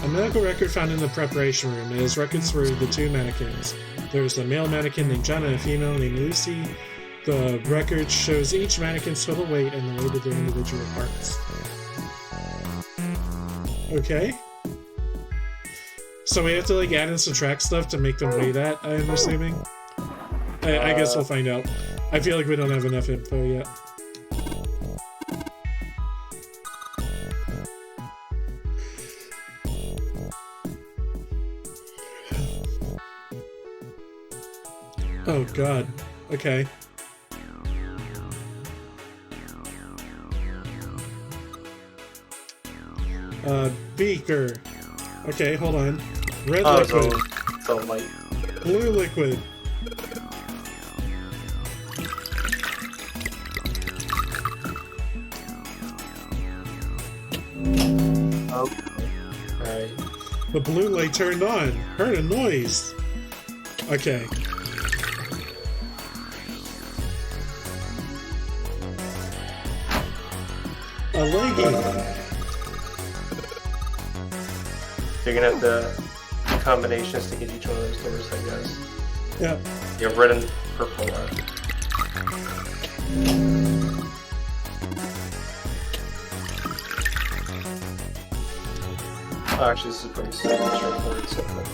A medical record found in the preparation room. It is records for the two mannequins. There's a male mannequin named John and a female named Lucy. The record shows each mannequin's total weight and the weight of their individual parts. Okay. So we have to like add and subtract stuff to make them weigh that, I'm assuming? I guess we'll find out. I feel like we don't have enough info yet. Oh god. Okay. Beaker. Okay, hold on. Red liquid. So light. Blue liquid. Alright. The blue light turned on. Heard a noise. Okay. A leggy. You're gonna have the combinations to get each one of those doors, I guess. Yeah. You have red and purple left. Oh, actually, this is pretty straightforward. Simple.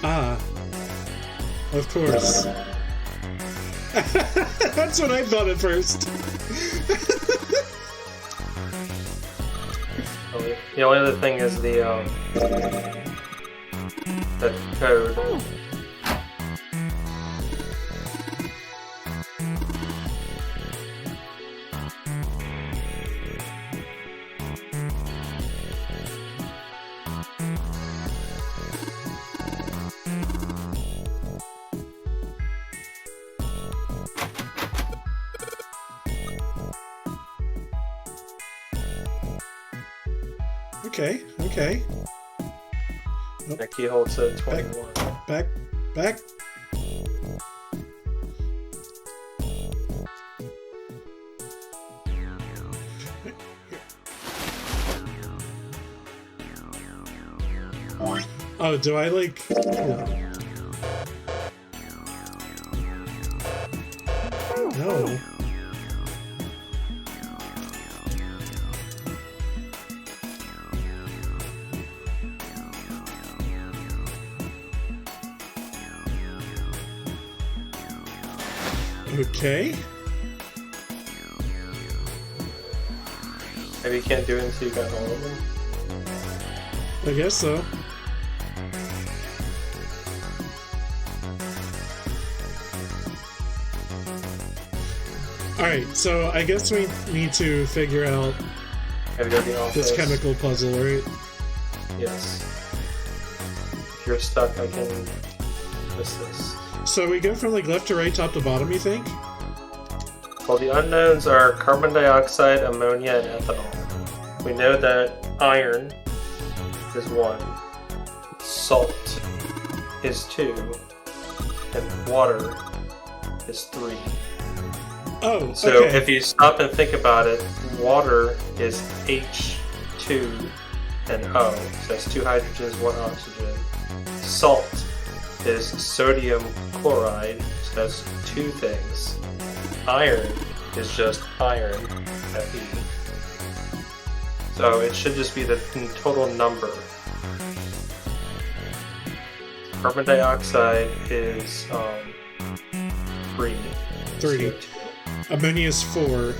Ah. Of course. That's what I thought at first. The only other thing is the code. Okay, okay. Nope. The keyhole to 21. Back. Oh, do I like... No. Okay. Maybe you can't do it until you got all of them. I guess so. Alright, so I guess we need to figure out Gotta go to the office. this chemical puzzle, right? Yes. If you're stuck, I can miss this. So we go from like left to right, top to bottom, you think? Well, the unknowns are carbon dioxide, ammonia, and ethanol. We know that iron is 1, salt is 2, and water is 3. Oh, So okay. if you stop and think about it, water is H2 and O. So that's 2 hydrogens, 1 oxygen. Salt is sodium chloride. So that's 2 things. Iron is just iron, Fe. So it should just be the total number. Carbon dioxide is 3. 3. CO2. Ammonia is 4.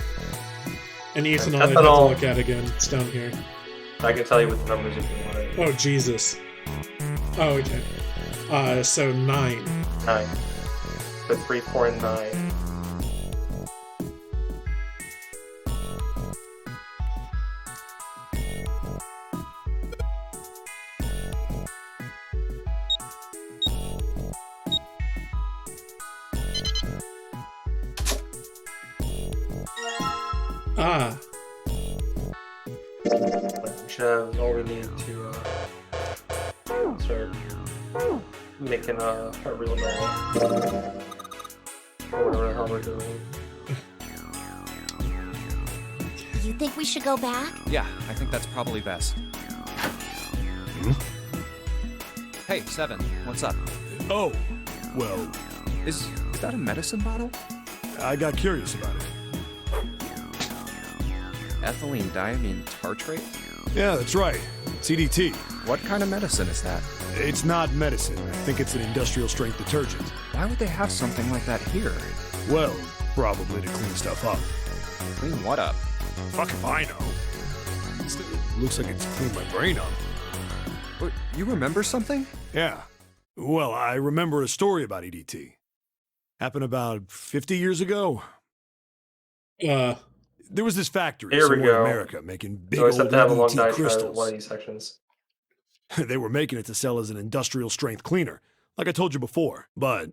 And ethanol, I'd have to ethanol- look at again. It's down here. I can tell you what the numbers if you want it. Oh, Jesus. Oh, okay. So 9. 9. So 3, 4, and 9. Ah. We should have all we need to start making a real dial. Or whatever the hell we're doing. You think we should go back? Yeah, I think that's probably best. Hey, Seven, what's up? Oh, well, Is that a medicine bottle? I got curious about it. Ethylene diamine tartrate? Yeah, that's right. CDT. What kind of medicine is that? It's not medicine. I think it's an industrial strength detergent. Why would they have something like that here? Well, probably to clean stuff up. Clean what up? Fuck if I know. It looks like it's cleaned my brain up. You remember something? Yeah. Well, I remember a story about EDT. Happened about 50 years ago. There was this factory Here we somewhere in go. America making big You always old have to have a long EDT diatribe in crystals. one of these sections. They were making it to sell as an industrial strength cleaner, like I told you before. But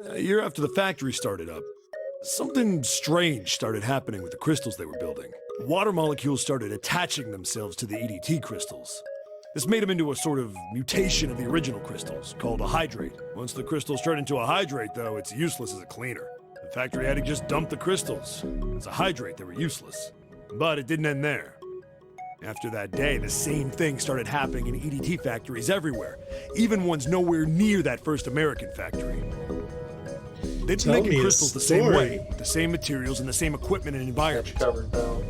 a year after the factory started up, something strange started happening with the crystals they were building. Water molecules started attaching themselves to the EDT crystals. This made them into a sort of mutation of the original crystals, called a hydrate. Once the crystals turn into a hydrate, though, it's useless as a cleaner. The factory had to just dump the crystals. As a hydrate, they were useless. But it didn't end there. After that day, the same thing started happening in EDT factories everywhere, even ones nowhere near that first American factory. They'd Tell been me making a crystals the same story. way, with the same materials and the same equipment and environment. Covered, pal.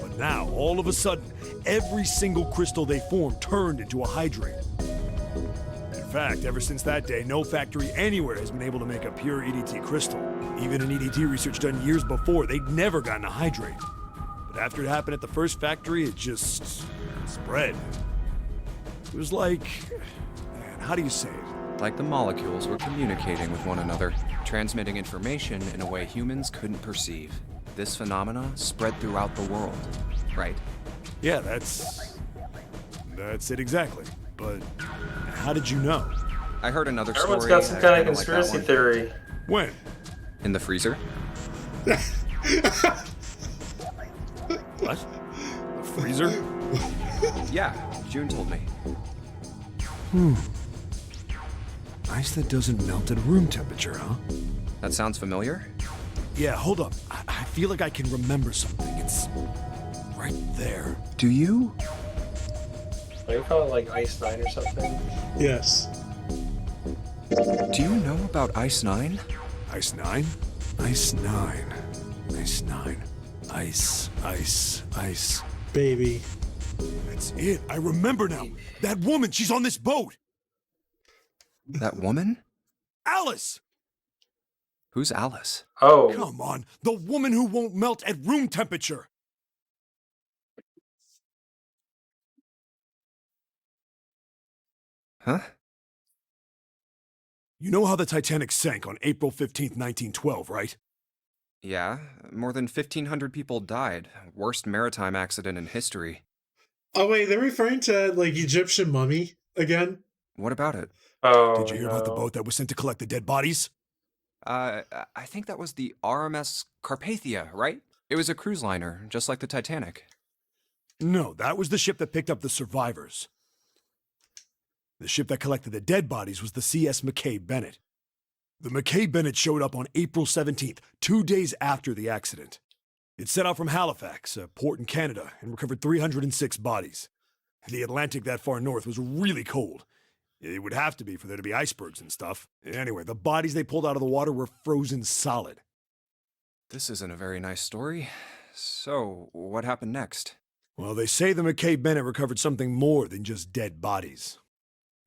But now, all of a sudden, every single crystal they formed turned into a hydrate. In fact, ever since that day, no factory anywhere has been able to make a pure EDT crystal. Even in EDT research done years before, they'd never gotten a hydrate. But after it happened at the first factory, it just spread. It was like, man, how do you say it? Like the molecules were communicating with one another, transmitting information in a way humans couldn't perceive. This phenomena spread throughout the world, right? Yeah, that's it exactly. But how did you know? I heard another Everyone's story. got some kind of kinda like that conspiracy one. theory. When? In the freezer? What? A freezer? Yeah, June told me. Ice that doesn't melt at room temperature, huh? That sounds familiar? Yeah, hold up. I feel like I can remember something. It's right there. Do you? What do you call it, like Ice 9 or something? Yes. Do you know about Ice 9? Ice 9? Ice 9. Ice 9. Ice. Baby. That's it. I remember now. That woman, she's on this boat. That woman? Alice! Who's Alice? Oh, Come on, the woman who won't melt at room temperature. Huh? You know how the Titanic sank on April 15th, 1912, right? Yeah, more than 1,500 people died. Worst maritime accident in history. Oh wait, they're referring to like Egyptian mummy again? What about it? oh, Did you hear about the no. boat that was sent to collect the dead bodies? I think that was the RMS Carpathia, right? It was a cruise liner, just like the Titanic. No, that was the ship that picked up the survivors. The ship that collected the dead bodies was the CS McKay Bennett. The McKay Bennett showed up on April 17th, 2 days after the accident. It set out from Halifax, a port in Canada, and recovered 306 bodies. The Atlantic that far north was really cold. It would have to be for there to be icebergs and stuff. Anyway, the bodies they pulled out of the water were frozen solid. This isn't a very nice story. So, what happened next? Well, they say the McKay Bennett recovered something more than just dead bodies.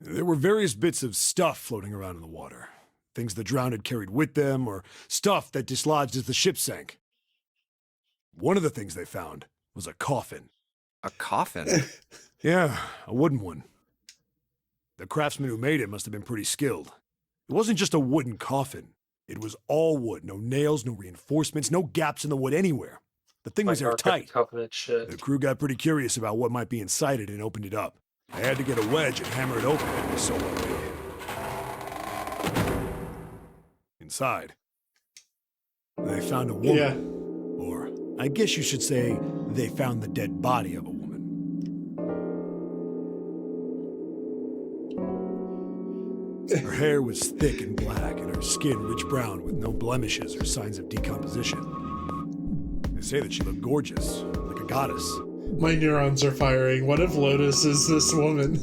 There were various bits of stuff floating around in the water. Things the drowned had carried with them, or stuff that dislodged as the ship sank. One of the things they found was a coffin. A coffin? Yeah, a wooden one. The craftsman who made it must have been pretty skilled. It wasn't just a wooden coffin. It was all wood, no nails, no reinforcements, no gaps in the wood anywhere. The thing was Like airtight. Covenant shit. The crew got pretty curious about what might be inside it and opened it up. They had to get a wedge and hammer it open. It was so well made. Inside, they found a woman. Yeah. Or, I guess you should say, they found the dead body of a woman. Her hair was thick and black, and her skin rich brown with no blemishes or signs of decomposition. They say that she looked gorgeous, like a goddess. My neurons are firing. What if Lotus is this woman?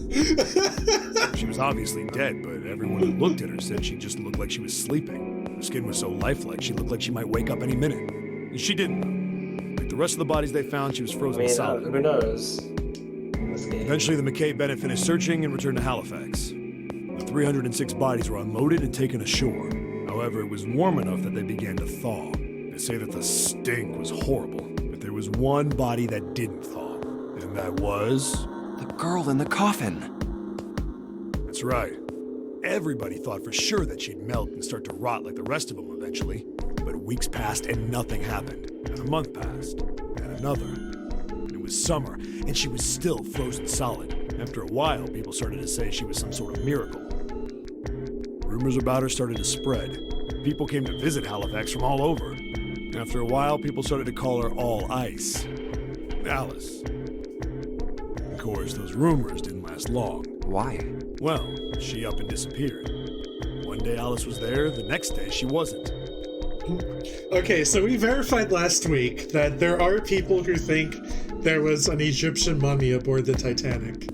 She was obviously dead, but everyone who looked at her said she just looked like she was sleeping. Her skin was so lifelike, she looked like she might wake up any minute. And she didn't. Like the rest of the bodies they found, she was I frozen mean, solid. who knows? This game. Eventually, the McKay Bennett finished searching and returned to Halifax. The 306 bodies were unloaded and taken ashore. However, it was warm enough that they began to thaw. They say that the stink was horrible, but there was one body that didn't thaw, and that was... The girl in the coffin! That's right. Everybody thought for sure that she'd melt and start to rot like the rest of them eventually. But weeks passed and nothing happened. And a month passed, and another. It was summer, and she was still frozen solid. After a while, people started to say she was some sort of miracle. Rumors about her started to spread. People came to visit Halifax from all over. After a while, people started to call her All Ice. Alice. Of course, those rumors didn't last long. Why? Well, she up and disappeared. One day Alice was there, the next day she wasn't. Okay, so we verified last week that there are people who think there was an Egyptian mummy aboard the Titanic.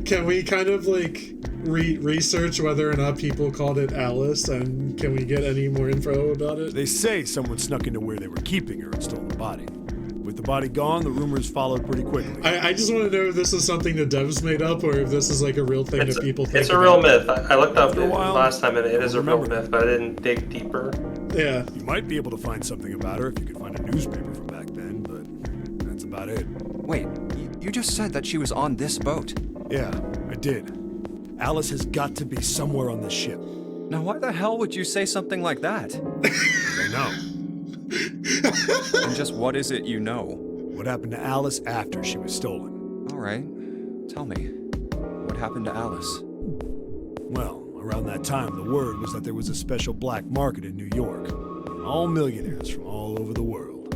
Can we kind of like research whether or not people called it Alice, and can we get any more info about it? They say someone snuck into where they were keeping her and stole the body. With the body gone, the rumors followed pretty quickly. I just want to know if this is something the devs made up or if this is like a real thing that people think It's a real about. myth. I looked up After a it while, last time, and it is a real remember. myth, but I didn't dig deeper. Yeah. You might be able to find something about her if you could find a newspaper from back then, but that's about it. Wait, you just said that she was on this boat. Yeah, I did. Alice has got to be somewhere on this ship. Now why the hell would you say something like that? I know. And just what is it you know? What happened to Alice after she was stolen? All right, tell me. What happened to Alice? Well, around that time, the word was that there was a special black market in New York. All millionaires from all over the world.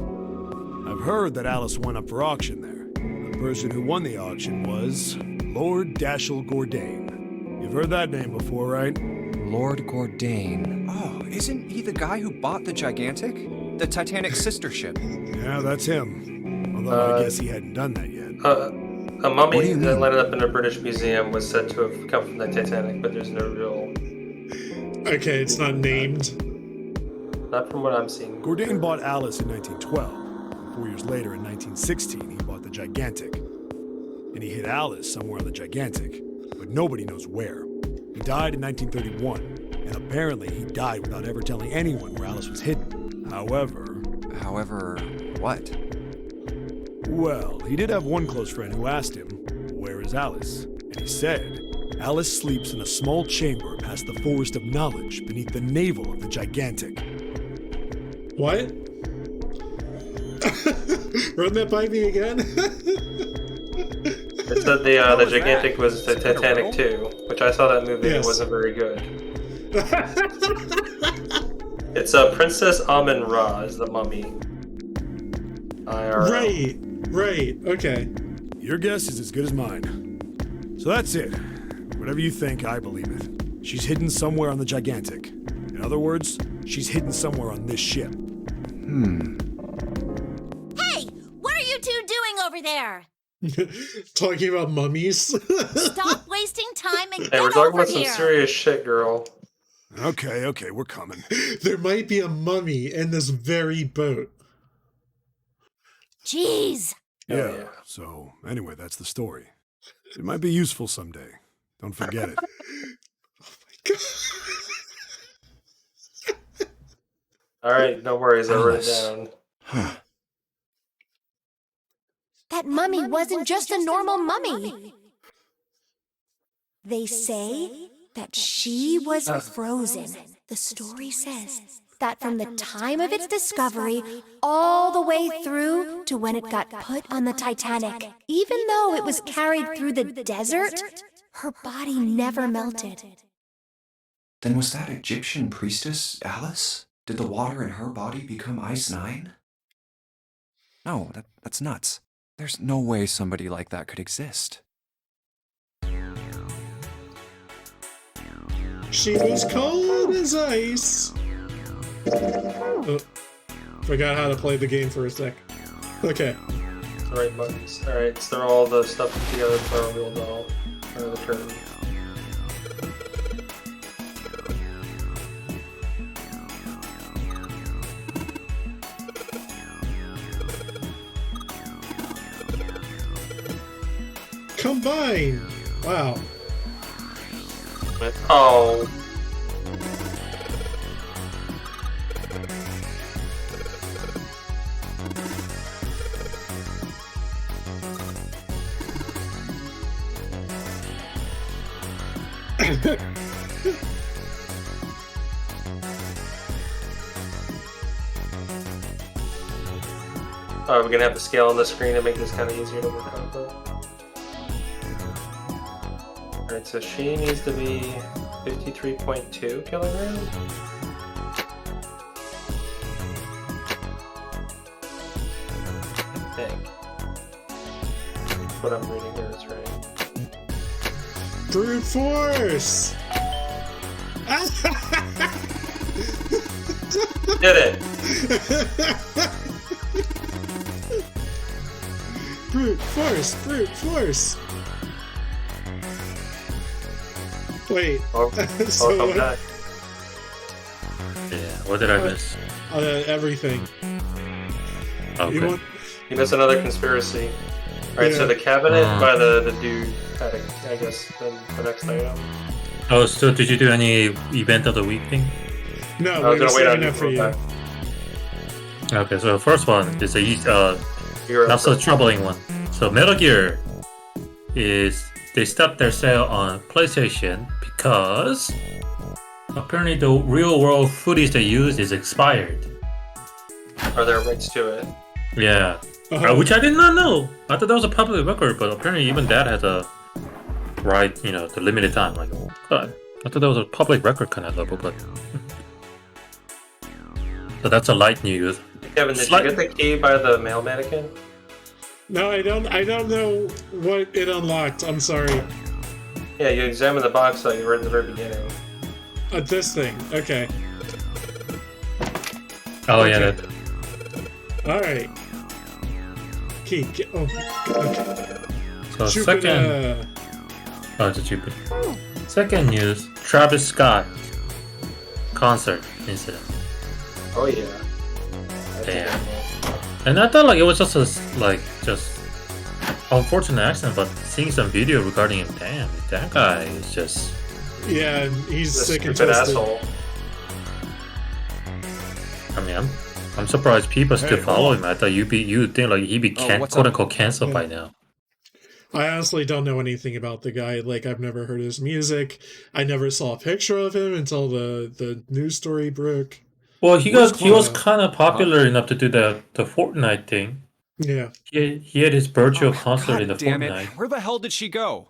I've heard that Alice went up for auction there. The person who won the auction was Lord Dashiell Gordain. You've heard that name before, right? Lord Gordain. Oh, isn't he the guy who bought the Gigantic? The Titanic's sister ship? Yeah, that's him. Although I guess he hadn't done that yet. A mummy that landed up in a British museum was said to have come from the Titanic, but there's no real... Okay, it's not named. Not from what I'm seeing. Gordain bought Alice in 1912. 4 years later, in 1916, he bought the Gigantic. And he hid Alice somewhere on the Gigantic, but nobody knows where. He died in 1931. and apparently he died without ever telling anyone where Alice was hidden. However, what? Well, he did have one close friend who asked him, "Where is Alice?" And he said, "Alice sleeps in a small chamber past the Forest of Knowledge beneath the navel of the Gigantic." What? Run that by me again? It said the Gigantic was the Titanic too, which I saw that movie and it wasn't very good. It's Princess Amun-Ra is the mummy. IRL. Right, okay. Your guess is as good as mine. So that's it. Whatever you think, I believe it. She's hidden somewhere on the Gigantic. In other words, she's hidden somewhere on this ship. Hey, what are you two doing over there? Talking about mummies. Stop wasting time and Hey, get we're talking over about some here. serious shit, girl. Okay, we're coming. There might be a mummy in this very boat. Jeez. Yeah, so anyway, that's the story. It might be useful someday. Don't forget it. Alright, no worries, I wrote it down. That mummy wasn't just a normal mummy. They say that she was frozen. The story says that from the time of its discovery all the way through to when it got put on the Titanic, even though it was carried through the desert, her body never melted. Then was that Egyptian priestess Alice? Did the water in her body become Ice 9? No, that's nuts. There's no way somebody like that could exist. She was cold as ice. Oh, forgot how to play the game for a sec. Okay. The right buttons. Alright, let's throw all the stuff together for our wheel doll. Or the turn. Combine! Wow. Oh. Are we gonna have to scale on the screen to make this kind of easier to work out with? Alright, so she needs to be 53.2 kilograms? I think. What I'm reading here is right. Brute force! Did it! Brute force! Brute force! Wait. So Welcome back. Yeah, what did I miss? Everything. Okay. You missed another conspiracy. Alright, so the cabinet by the dude had I guess, the next item. Oh, so did you do any event of the week thing? No, I was we're gonna wait on saving you that for you. back. Okay, so the first one is a not so troubling one. So Metal Gear they stopped their sale on PlayStation because apparently the real world footage they used is expired. Are there rights to it? Yeah. Which I did not know. I thought that was a public record, but apparently even that has a right, the limited time. Like, God, I thought that was a public record kind of level, but so that's a light news. Kevin, did you get the key by the mail mannequin? No, I don't know what it unlocked. I'm sorry. Yeah, you examined the box like you were at the very beginning. This thing. Okay. Oh yeah. That. All right. Key. Okay. So second. Oh, it's a Jupiter. Second news: Travis Scott concert incident. Oh yeah. Damn. And I thought it was just unfortunate accident, but seeing some video regarding him, damn, that guy is just Yeah, he's This sick and stupid twisted. asshole. I mean, I'm surprised people still Hey, follow hold him. I thought you'd think like he'd be what's quote up? unquote canceled by Yeah. now. I honestly don't know anything about the guy. Like, I've never heard his music. I never saw a picture of him until the news story broke. Well, he Where's was Quana? kind of popular enough to do the Fortnite thing. Yeah. He had his virtual Oh, concert in the God damn it. Fortnite. Where the hell did she go?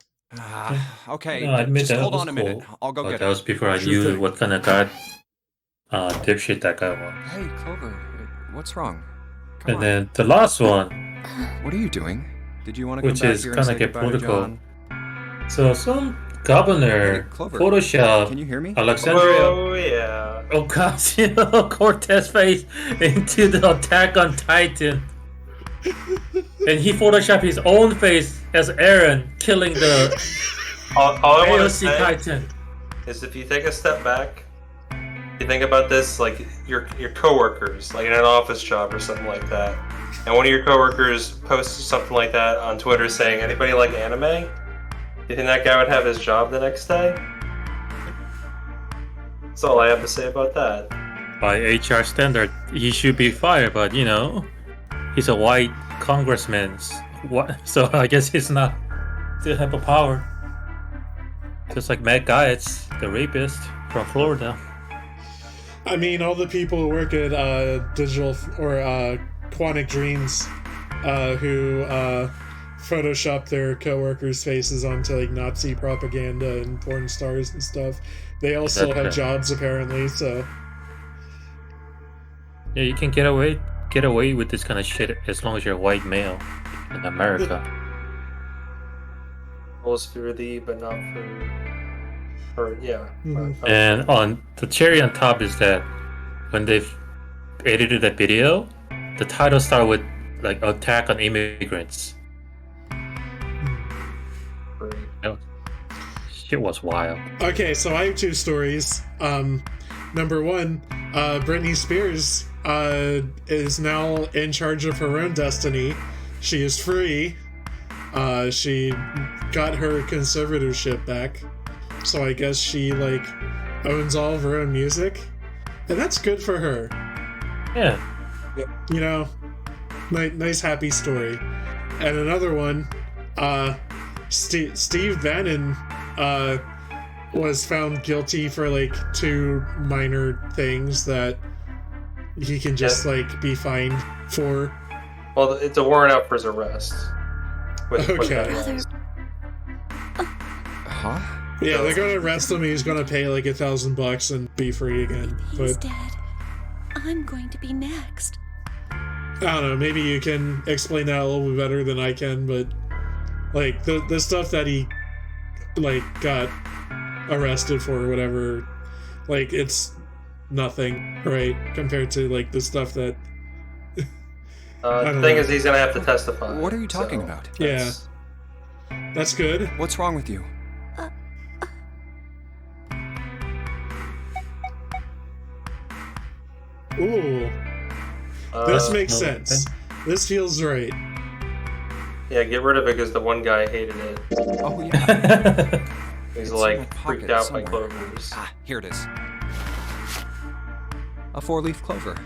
Okay, No, I admit just that hold was on a cool. minute. I'll go But get that her. was before I Sure knew thing. what kind of dipshit that guy was. Hey, Clover, what's wrong? Come And on. then the last one, What are you doing? Did you want to come which back is here and kind say of get goodbye to political. John? So some governor Hey, Clover, Photoshop can you hear me? Alexandria Oh yeah. Ocasio-Cortez into the Attack on Titan. And he photoshopped his own face as Aaron killing the All I want to AOC say Titan. is if you take a step back, you think about this like your coworkers, like in an office job or something like that, and one of your coworkers posts something like that on Twitter saying, "Anybody like anime?" You think that guy would have his job the next day? That's all I have to say about that. By HR standard, he should be fired, but you know, he's a white congressman. So I guess he's not still have a power. Just like Matt Gaetz, the rapist from Florida. I mean, all the people who work at Digital or Quantic Dreams who Photoshop their coworkers' faces onto like Nazi propaganda and porn stars and stuff. They also have jobs apparently, so Yeah, you can get away with this kind of shit as long as you're a white male in America. Rules for thee, but not for yeah. And on the cherry on top is that when they've edited that video, the title started with like attack on immigrants. Shit was wild. okay, so I have two stories. Number one, Britney Spears is now in charge of her own destiny. She is free. She got her conservatorship back, so I guess she like owns all of her own music, and that's good for her. Yeah. You know, nice happy story. And another one, Steve Bannon was found guilty for like two minor things that he can just like be fined for. Well, it's a warrant out for his arrest. Okay. Huh? Yeah, they're gonna arrest him. He's gonna pay like $1,000 and be free again. He's But dead. I'm going to be next. I don't know. Maybe you can explain that a little bit better than I can. But like the stuff that he like got arrested for or whatever, like it's nothing, right? Compared to like the stuff that. The thing is, he's gonna have to testify. What are you talking so about? Yeah, that's good. What's wrong with you? Ooh, this Uh, makes sense. This feels right. yeah, get rid of it because the one guy hated it. Oh, yeah. He's It's in like my freaked pocket out by somewhere. clovers. Ah, here it is. A four-leaf clover.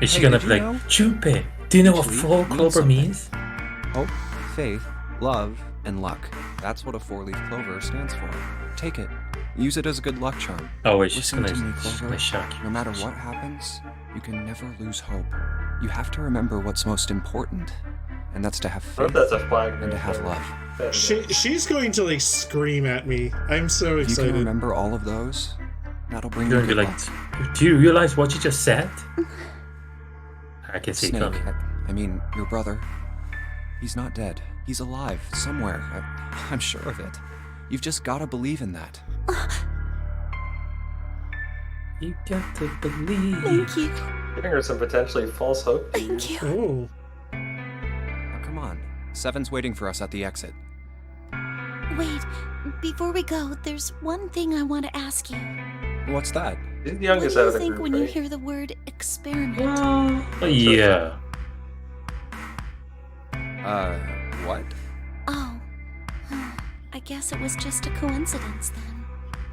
Is she Hey, gonna did be you like, know? Chupe, do you know what Each leaf full means clover something. means? Hope, faith, love, and luck. That's what a four-leaf clover stands for. Take it. Use it as a good luck charm. Oh wait, she's Listen gonna, to me, she's Clover. gonna shock you. No matter what happens, you can never lose hope. You have to remember what's most important, and that's to have I wonder faith if that's a flag. and to have love. love. She's going to like scream at me. I'm so If you can excited. remember all of those, that'll bring You're you gonna be good like, luck. do you realize what you just said? I can see it Snake, coming. I mean, your brother. He's not dead. He's alive, somewhere. I'm sure of it. You've just gotta believe in that. You got to believe. Thank you. Giving her some potentially false hope. Thank you. Oh, Now come on. Seven's waiting for us at the exit. Wait, before we go, there's one thing I want to ask you. What's that? He's the What youngest do out you of the think group, when you right? hear the word experiment? Oh, yeah. What? Oh, I guess it was just a coincidence then.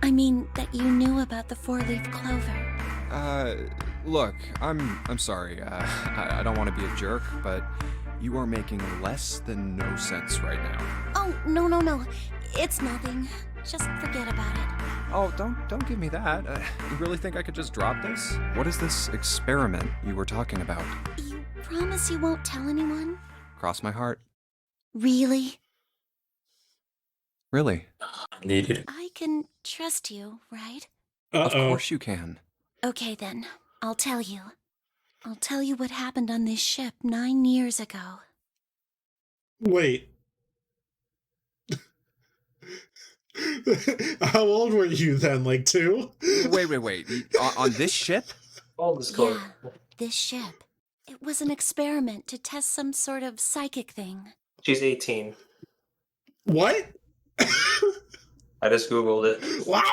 I mean, that you knew about the four-leaf clover. Look, I'm sorry. I don't want to be a jerk, but you are making less than no sense right now. Oh, no. It's nothing. Just forget about it. Oh, don't give me that. You really think I could just drop this? What is this experiment you were talking about? You promise you won't tell anyone? Cross my heart. Really? Really? Needed. I can trust you, right? Of course you can. Okay then, I'll tell you. I'll tell you what happened on this ship 9 years ago. Wait. How old were you then? Like 2? Wait. On this ship? All this gold. Yeah, this ship. It was an experiment to test some sort of psychic thing. She's 18. What? I just Googled it. What?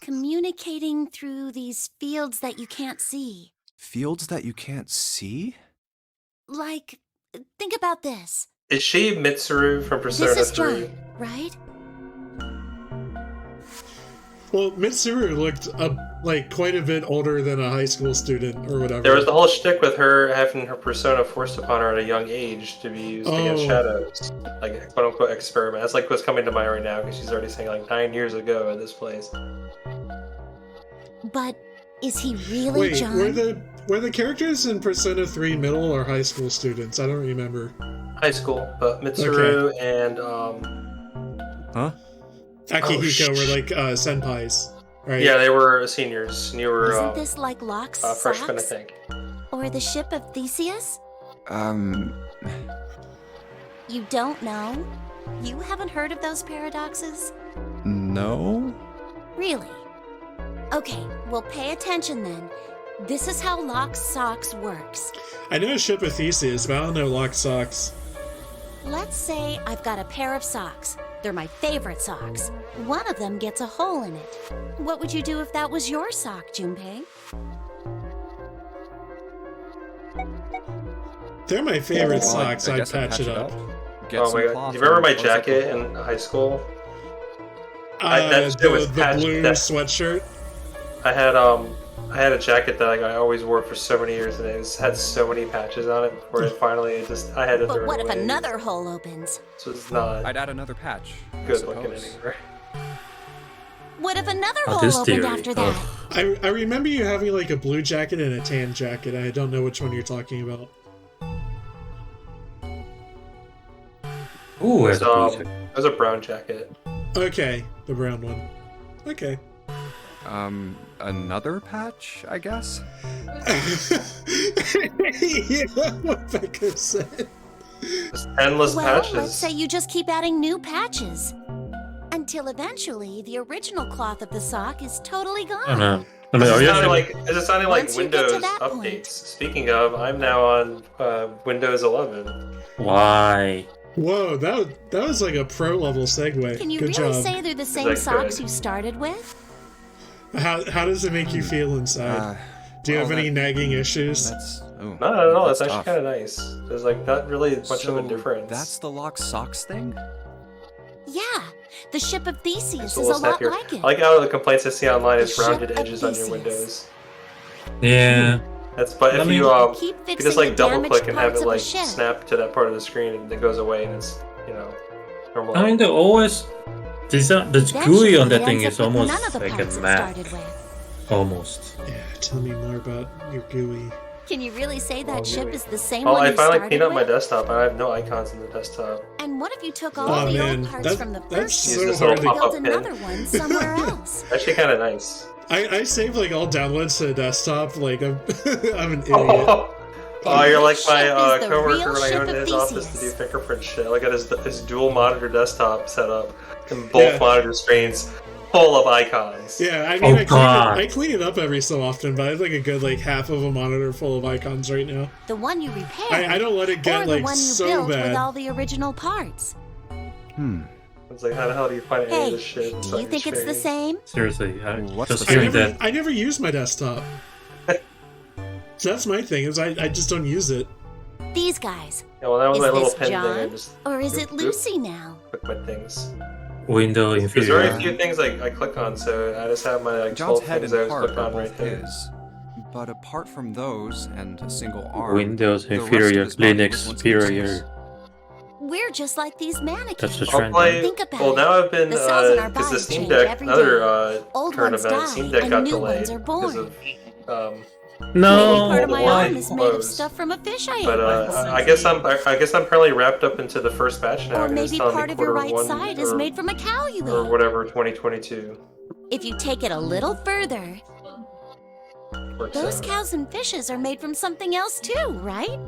Communicating through these fields that you can't see. Fields that you can't see? Like, think about this. Is she Mitsuru from Persona This is 3? John, right? Well, Mitsuru looked like quite a bit older than a high school student or whatever. There was the whole shtick with her having her persona forced upon her at a young age to be used against shadows. Like a quote-unquote experiment. That's like what's coming to mind right now because she's already saying like 9 years ago at this place. But is he really Wait, John? were the characters in Persona 3 middle or high school students? I don't remember. High school, but Mitsuru and Huh? Akihiko were like senpais, right? Yeah, they were seniors. And you were Isn't this like Locke's freshman, I socks? think. Or the ship of Theseus? You don't know? You haven't heard of those paradoxes? No? Really? Okay, well pay attention then. This is how Locke's socks works. I know Ship of Theseus, but I don't know Lock Socks. Let's say I've got a pair of socks. They're my favorite socks. One of them gets a hole in it. What would you do if that was your sock, Junpei? They're my favorite socks. I I'd guess patch it up. Get Oh some my god. cloth Do you remember my and close up the jacket hole. in high school? That shit was The patched blue down. sweatshirt. I had a jacket that I always wore for so many years, and it had so many patches on it before I had to throw But it what if away. another hole opens? So it's not I'd add another patch. I good looking suppose. anymore. What if another Oh, hole this opened theory. after that? Oh. I remember you having like a blue jacket and a tan jacket. I don't know which one you're talking about. Ooh, It there's a blue jacket. was a brown jacket. Okay, the brown one. Okay. Another patch, I guess? Yeah, what Becca said. Just endless Well, patches. let's say you just keep adding new patches. Until eventually, the original cloth of the sock is totally gone. I don't know. I mean, This are is you sounding actually- like, is it sounding like Once you get to Windows that updates? point. Speaking of, I'm now on Windows 11. Why? Whoa, that was like a pro level segue. Can you Good really job. say they're the same I socks could. you started with? How does it make you feel inside? Do you have any nagging issues? Not at all. That's actually tough. kind of nice. There's like not really much of a So difference. That's the Lock Socks thing? Yeah, the ship of Theseus It's is a little lot snappier. like it. I like how the complaints I see online is The ship rounded of edges on your Theseus. windows. Yeah. That's but I if mean- you Keep you fixing just like the double damaged click and have parts it of the like ship. snap to that part of the screen and it goes away and it's normal. I mean, they're always. The Eventually, GUI on that it thing ends is up with almost none of the like a parts it map. started with. Almost. Yeah, tell me more about your GUI. Can you really say that Oh, ship really? is the same Oh, one I you finally started cleaned up my with? desktop and I have no icons in the desktop. And what if you took all Oh, the man, old parts from the that's first so ship Use this hard and little to- built pop-up pin. another one somewhere else? Actually kind of nice. I save like all downloads to the desktop. Like I'm I'm an idiot. Oh, you're like This my ship is the coworker real when I ship go into of his office to do Theseus. fingerprint shit. Look at his dual monitor desktop setup and both Yeah. monitor screens full of icons. Yeah, I mean, Oh, God. I clean it up every so often, but I have like a good like half of a monitor full of icons right now. The one you repaired, I don't let it or get the like one you so built with bad. all the original parts? It's like, how the hell do you find any of Hey, this shit? do inside you your think it's the screen? same? Seriously, What's just the hearing that. I never use my desktop. So that's my thing is I just don't use it. These guys. Yeah, well, that was Is my little this pen thing. I John? just Or is Oop, it oop. Lucy now? click my things. window There's very inferior. few things I click on, so I just have my like John's 12 head things and I was heart clicked are on both right here. his. But apart from those and a single arm, Windows the rest of inferior, his body Linux was once superior. useless. We're just like these mannequins. That's the I'll trend. play. Think about Well, it. now I've been The cells in our because the body Steam change Deck, every another day. Old current ones event, die, Steam Deck and got new delayed ones are because born. of Maybe No. part of the my wine arm is made of closed. stuff from a fish I ate But once. I guess I'm probably wrapped up into the first batch now. Or 'Cause it's maybe telling me part of your quarter right one side is or- made from a cow you or ate. whatever 2022. If you take it a little further, works those out. cows and fishes are made from something else too, right?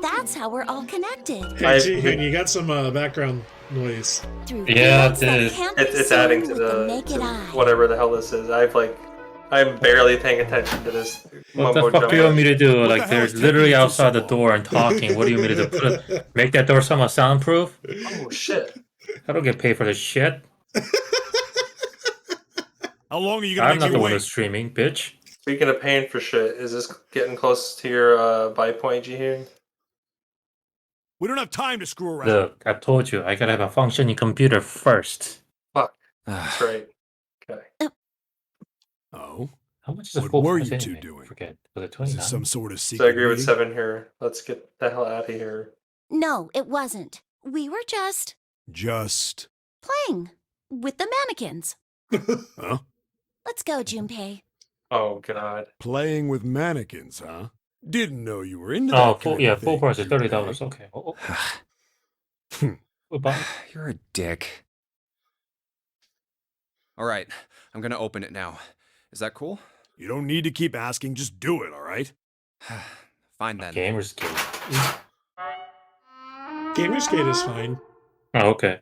That's how we're all connected. Hey, Jihun, you got some background noise. Through Yeah, fields that it is. can't be It's seen adding to with the the naked to eye. whatever the hell this is. I'm barely paying attention to this What the mumbo fuck do you want me jumbo. to do? What the Like hell they're is taking literally you so outside the long? door and talking. What do you want me to do? Make that door somehow soundproof? Oh shit! I don't get paid for this shit. How long are you gonna I'm make not me the one wait? who's streaming, bitch. Speaking of paying for shit, is this getting close to your buy point, Jihun? We don't have time to screw around. Look, I told you, I gotta have a functioning computer first. Fuck. That's right. Okay. Oh, How much is a what full were price you two anyway? doing? Forget. Was it Is 29? this some sort of So secret I agree with meeting? 7 here. Let's get the hell out of here. No, it wasn't. We were just Just playing with the mannequins. huh? Let's go, Junpei. Oh god. Playing with mannequins, huh? Didn't know you were into Oh, that full, kind yeah, of full thing, price is Junpei. $30. Okay. Goodbye. You're a dick. All right, I'm gonna open it now. Is that cool? You don't need to keep asking, just do it, all right? Fine then. Gamersgate. Gamersgate is fine. Oh, okay.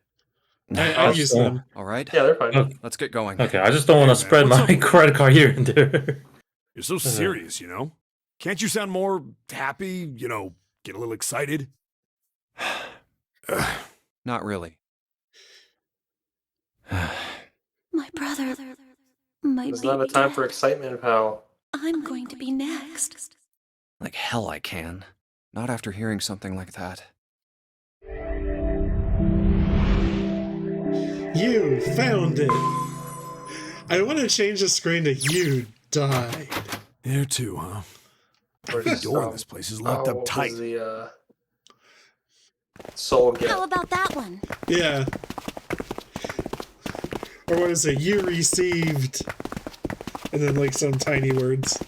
I've used them. All right, Yeah, they're fine. Okay. let's get going. Okay, I just don't want Hey, to man, spread what's my up with credit card here and there. You're so serious, you know? Can't you sound more happy, get a little excited? Not really. My brother. My There's baby not a time dad. for excitement, pal. I'm going to be next. Like hell I can. Not after hearing something like that. You found it. I want to change the screen to you died. There too, huh? Where's The this door in from? this place is locked Oh, up tight. was the soul get? How about that one? Yeah. Or what is it? You received. And then like some tiny words.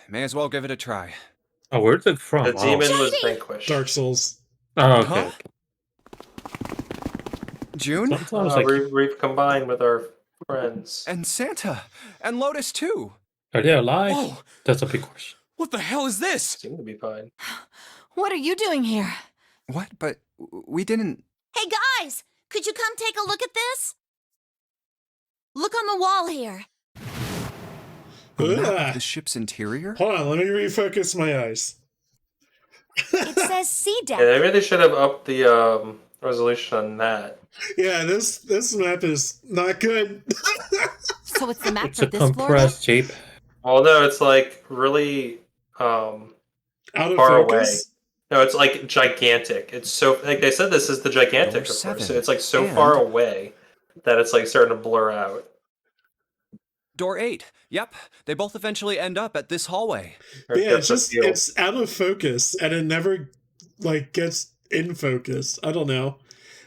May as well give it a try. Oh, where's it from? The Oh. demon was Shady! vanquished. Dark Souls. Oh, okay. Huh? June? Sometimes like, We've combined with our friends. And Santa! And Lotus too! are they alive? Whoa! That's a big question. What the hell is this? Seem to be fine. What are you doing here? What? But we didn't... Hey guys, could you come take a look at this? Look on the wall here. A map Ugh. of the ship's interior? Hold on, let me refocus my eyes. It says sea deck. Yeah, maybe they should have upped the resolution on that. Yeah, this map is not good. So it's the map It's for a this floor? compressed shape. Although it's like really Out of far away. focus. No, it's like gigantic. It's so like they said this is the gigantic Door of course. 7. So it's like so And- far away that it's like starting to blur out. Door 8. Yep, they both eventually end up at this hallway. Or But yeah, depth of field. it's out of focus and it never like gets in focus. I don't know.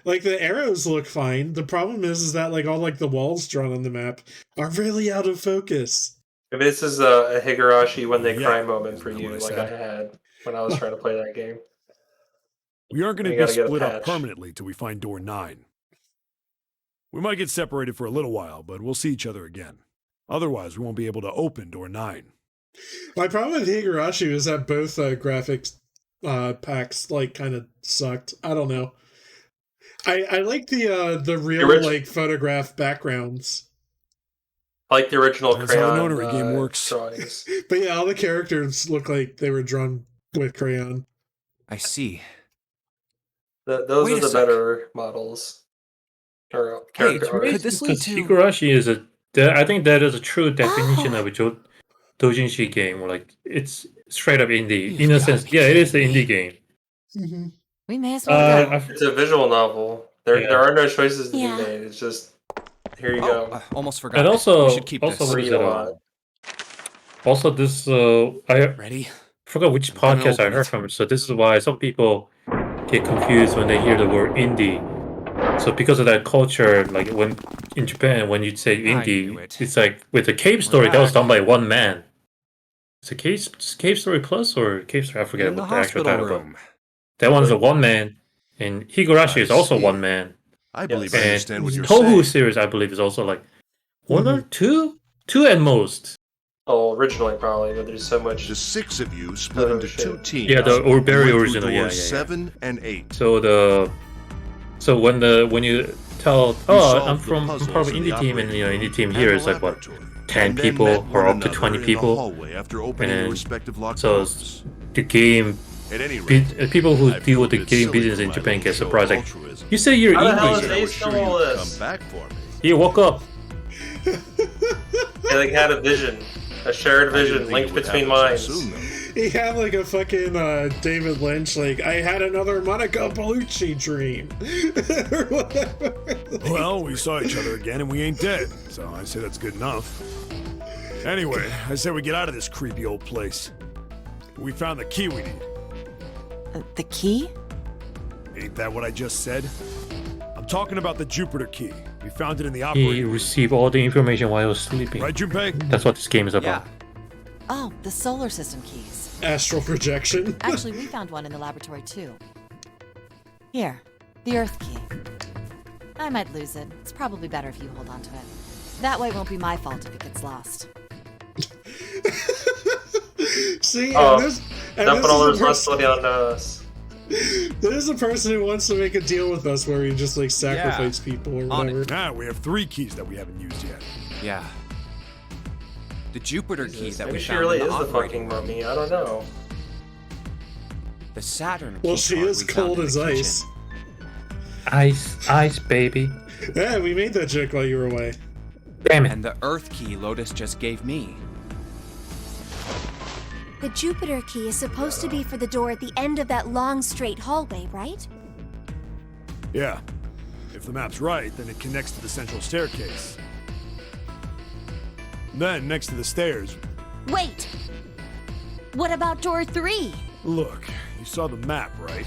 Like the arrows look fine. The problem is that like all like the walls drawn on the map are really out of focus. Maybe this is a Higurashi when they Yeah, cry moment for isn't that you, what I like said? I had when I was trying to play that game. We aren't going We to be gotta get a split up patch. permanently till we find door 9. We might get separated for a little while, but we'll see each other again. Otherwise, we won't be able to open door 9. My problem with Higurashi was that both graphics packs like kind of sucked. I don't know. I like the real like photograph backgrounds. I like the original That's how the crayon Nonary game works. drawings. But yeah, all the characters look like they were drawn with crayon. I see. Those Wait are a the sec. better models. Or Hey, character could art. this lead Because to... Higurashi is I think that is a true definition of a doujinshi game. Like it's straight up indie. You've In a gotta sense, be yeah, it is the kidding indie me. game. Mm-hmm. We may as well go. I It's a visual novel. There are no choices to Yeah. be made. It's just here you Oh, go. almost forgot. And also, we should keep also this. what is Read it? a lot. Also, this I Ready? forgot which I'm gonna podcast I open heard it. from. So this is why some people get confused when they hear the word indie. So because of that culture, like when in Japan, when you say knew indie, it. it's like with the cave story that was back. done by one man. It's a cave story plus or cave story. I forget In the what the actual hospital title. room. But that one's a one man, and Higurashi I is also see. one man. I believe Yes. I And understand what you're Tohu saying. series, I believe, is also like one or two at most. Oh, originally probably, but there's so much. The 6 of you split Oh, into shit. 2 teams. Yeah, the and very went through original. Yeah, doors yeah, yeah. 7 and 8. So when you tell, solved I'm the part puzzles of in the indie team, and operating indie team room here and is the like what, laboratory. 10 And then people met or one up to 20 another in the people. hallway after opening your And respective locked so doors. the game, At any rate, people who I deal feel with a the bit game silly business for in my Japan little get show of surprised. Like, altruism. you say you're How the hell indie. is I was Ace sure know all you would this? come back for me. He woke up. They like had a vision, a shared I didn't vision think linked it would between happen minds. so soon, though. He had like a fucking David Lynch, like, I had another Monica Bellucci dream. Or whatever. Well, we saw each other again and we ain't dead, so I say that's good enough. Anyway, I say we get out of this creepy old place. We found the key we need. The key? Ain't that what I just said? I'm talking about the Jupiter key. We found it in the He operating room. received all the information while he was sleeping. Right, Junpei? That's what this game is about. Yeah. Oh, the solar system keys. Astral projection. Actually, we found one in the laboratory too. Here, the Earth key. I might lose it. It's probably better if you hold on to it. That way it won't be my fault if it gets lost. See, Oh, and this dumping all the is a person, responsibility on us. there's a person who wants to make a deal with us where he just like sacrifice people or On it. whatever. Ah, we have 3 keys that we haven't used yet. Yeah. The Jupiter key Jesus, that maybe we she found really in is the the operating fucking room. mummy. I don't know. The Saturn Well, key she card is we found cold in as the kitchen. ice. Ice, baby. Yeah, we made that joke while you were away. Damn it. And the Earth key Lotus just gave me. The Jupiter key is supposed to be for the door at the end of that long straight hallway, right? Yeah. If the map's right, then it connects to the central staircase. Then, next to the stairs, Wait! What about door 3? look, you saw the map, right?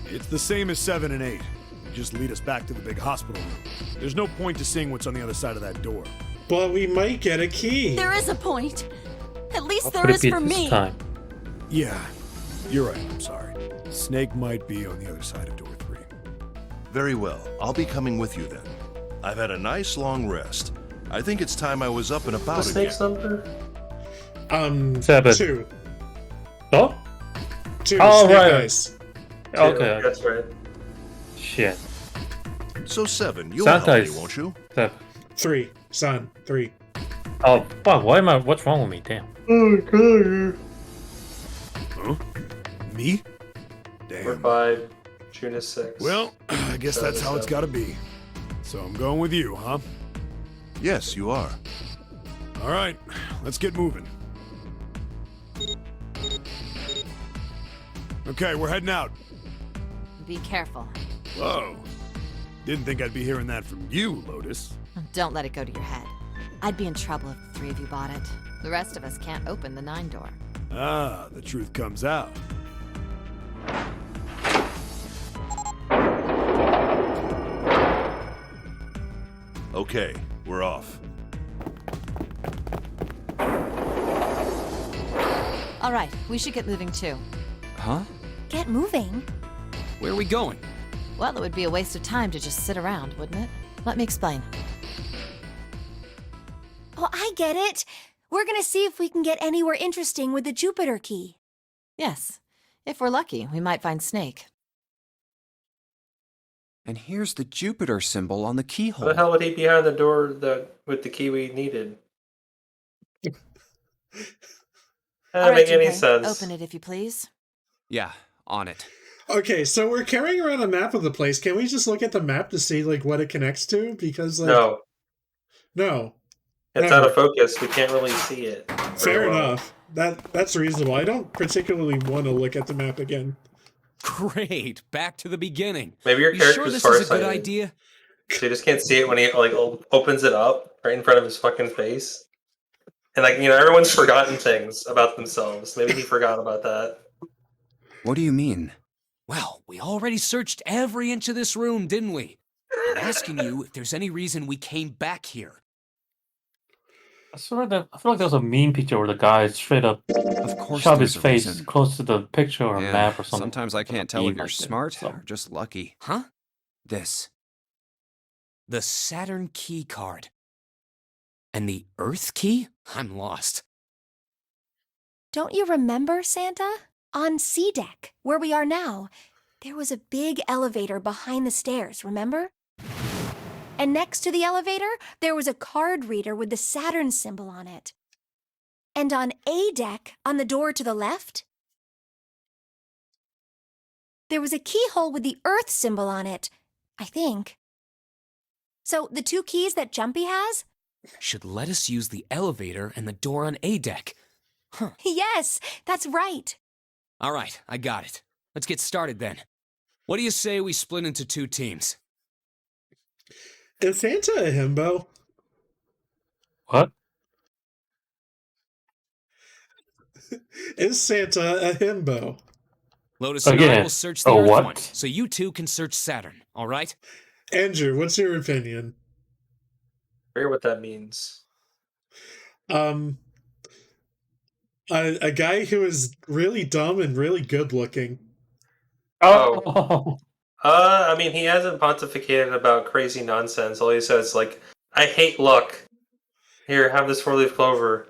It's the same as 7 and 8. You just lead us back to the big hospital room. There's no point to seeing what's on the other side of that door. But we might get a key. There is a point. At least What there could it is be for this me. time? Yeah, you're right, I'm sorry. Snake might be on the other side of door 3. Very well. I'll be coming with you then. I've had a nice long rest. I think it's time I was up and about What's again. Snake's number? 7. 2. Oh? 2. Oh, Snake right. Eyes. Okay. That's right. Shit. So 7, you'll Santa help me, is- won't you? 7. 3. Son. 3. Oh, fuck. What's wrong with me? Damn. Huh? Me? We're Damn. 5. June is 6. Well, I guess that's how it's gotta be. So I'm going with you, huh? Yes, you are. All right, let's get moving. Okay, we're heading out. Be careful. Whoa. Didn't think I'd be hearing that from you, Lotus. Don't let it go to your head. I'd be in trouble if the 3 of you bought it. The rest of us can't open the 9 door. Ah, the truth comes out. Okay, we're off. All right, we should get moving too. Huh? Get moving. Where are we going? Well, it would be a waste of time to just sit around, wouldn't it? Let me explain. Oh, I get it. We're gonna see if we can get anywhere interesting with the Jupiter key. Yes. If we're lucky, we might find Snake. And here's the Jupiter symbol on the How keyhole. the hell would he be behind the door with the key we needed? That All doesn't make any Junpei, sense. Open it if you please. Yeah, on it. Okay, so we're carrying around a map of the place. Can we just look at the map to see like what it connects to? Because like No, no. it's Never. out of focus. We can't really see it. very Fair well. enough. That's reasonable. I don't particularly want to look at the map again. Great, back to the beginning. Maybe your You character's sure this is a farsighted. good idea? So you just can't see it when he like opens it up right in front of his fucking face. And like, you know, everyone's forgotten things about themselves. Maybe he forgot about that. What do you mean? Well, we already searched every inch of this room, didn't we? I'm asking you if there's any reason we came back here. I feel like there's a meme picture where the guy straight up Of course shoved there's his a face reason. close to the picture or Yeah, map or something. sometimes I can't tell if you're smart or just lucky. Huh? This. The Saturn key card. And the Earth key? I'm lost. Don't you remember, Santa? On C deck, where we are now, there was a big elevator behind the stairs, remember? And next to the elevator, there was a card reader with the Saturn symbol on it. And on A deck, on the door to the left, there was a keyhole with the Earth symbol on it, I think. So the 2 keys that Jumpy has? Should let us use the elevator and the door on A deck. Huh. Yes, that's right. All right, I got it. Let's get started then. What do you say we split into 2 teams? Is Santa a himbo? What? Is Santa a himbo? Lotus and I Again, will search the a Earth what? one, so you 2 can search Saturn, all right? Andrew, what's your opinion? I forget what that means. A guy who is really dumb and really good looking. Oh. I mean, he hasn't pontificated about crazy nonsense. All he says, like, I hate luck. Here, have this 4-leaf clover.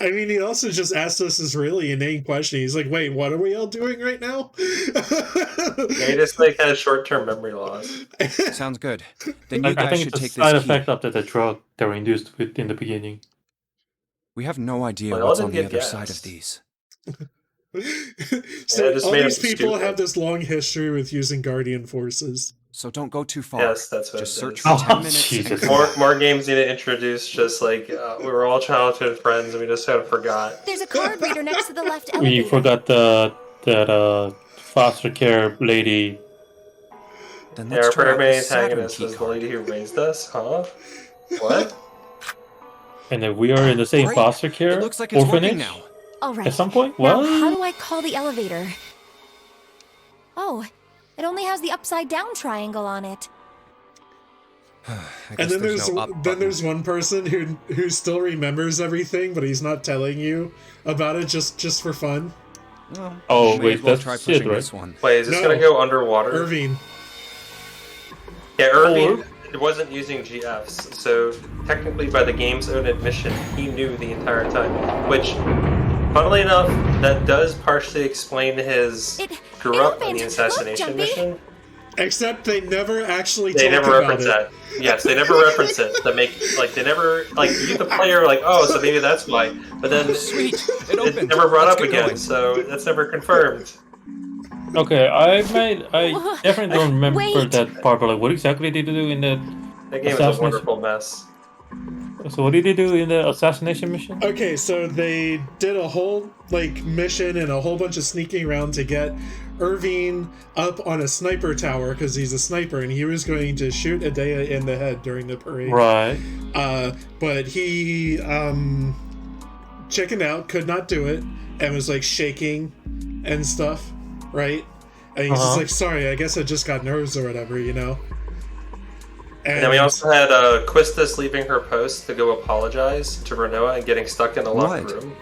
I mean, he also just asked us this really inane question. He's like, wait, what are we all doing right now? Yeah, he just like has short-term memory loss. Sounds good. Then you I guys think should it's a take side this key. effect of the drug they were induced with in the beginning. We have no idea Well, what's y'all on the didn't other get side gassed. of these. So just all made these him people stupid. have this long history with using Guardian forces. So don't go too far. Yes, that's what Just it search is. for Oh, 10 minutes Jesus. and come More, back. more games need to introduce just like, we were all childhood friends and we just kind of forgot. There's a card reader next to the left We elevator. forgot that foster care lady. Then Yeah, our let's try out primary this Saturn antagonist key was the card. lady who raised us, huh? What? And then we are in the same Great. foster care It looks like it's orphanage working now. All right. at some point. Now, What? how do I call the elevator? Oh, it only has the upside down triangle on it. I And guess then there's no up button. one person who still remembers everything, but he's not telling you about it just for fun. Well, Oh, may wait, as well that's try shit, pushing right? this one. Wait, is this No. gonna go underwater? Irving. Yeah, Irving Or- wasn't using GFs, so technically by the game's own admission, he knew the entire time. Which, funnily enough, that does partially explain his It grew up in opened. the Look, assassination Jumpy. mission. Except they never actually They talk never about reference it. that. Yes, they never reference it. They make they never you the player like, oh, so maybe that's why. But then Sweet, it it's opened. never brought Let's up get again, going. so that's never confirmed. Okay, I definitely don't remember Wait. that part. But like, what exactly did they do in the? That game is a Assassination. wonderful mess. So what did they do in the assassination mission? Okay, so they did a whole mission and a whole bunch of sneaking around to get Irving up on a sniper tower because he's a sniper and he was going to shoot Adea in the head during the parade. Right. But he chickened out, could not do it, and was like shaking and stuff, right? And he's just like, sorry, I guess I just got nerves or whatever, you know? And then we also had Quistis leaving her post to go apologize to Renoa and getting stuck in the locked What? room.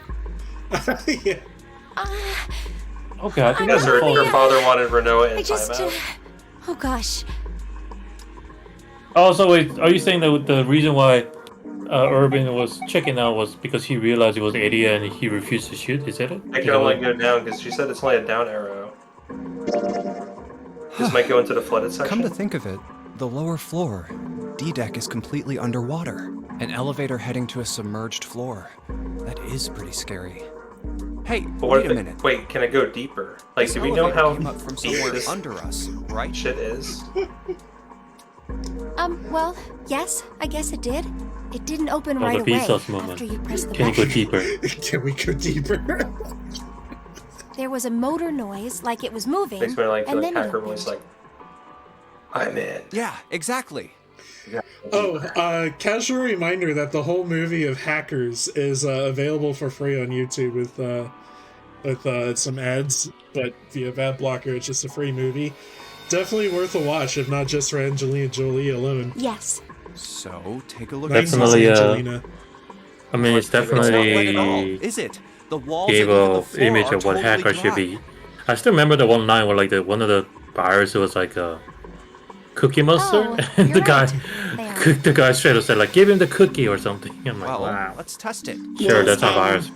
Yeah. Okay, I think Because that's her father wanted Renoa in I just. timeout. Oh gosh. Oh, so wait, are you saying that the reason why Urban was checking out was because he realized it was Adia and he refused to shoot? Is that it? It can only go down because she said it's only a down arrow. This might go into the flooded section. Come to think of it, the lower floor, D-deck is completely underwater. An elevator heading to a submerged floor. That is pretty scary. Hey, But what wait if a it- minute. Wait, can it go deeper? Like, This do we know elevator how came up from deep somewhere this under us, right? shit is? Well, yes, I guess it did. It didn't open Oh, the right away Vsauce moment. after you pressed the Can you go button. deeper? Can we go deeper? there was a motor noise, like it was moving. Makes me like feel and like then it hacker opened. voice, like I'm in. Yeah, exactly. Casual reminder that the whole movie of Hackers is available for free on YouTube with some ads, but via ad blocker. It's just a free movie. Definitely worth a watch, if not just for Angelina Jolie alone. Yes. So, take a look Nice at Definitely, Angelina. I mean, it's It's not wet at all, definitely is it? The walls gave and even a the floor image are of what totally hacker should dry. be. I still remember the one line where like one of the buyers was like a Cookie Monster, Oh, and you're the guy, right. They are. the guy straight up said like, "Give him the cookie" or something. I'm like, Well, wow, let's test it. sure, Well, that's not virus.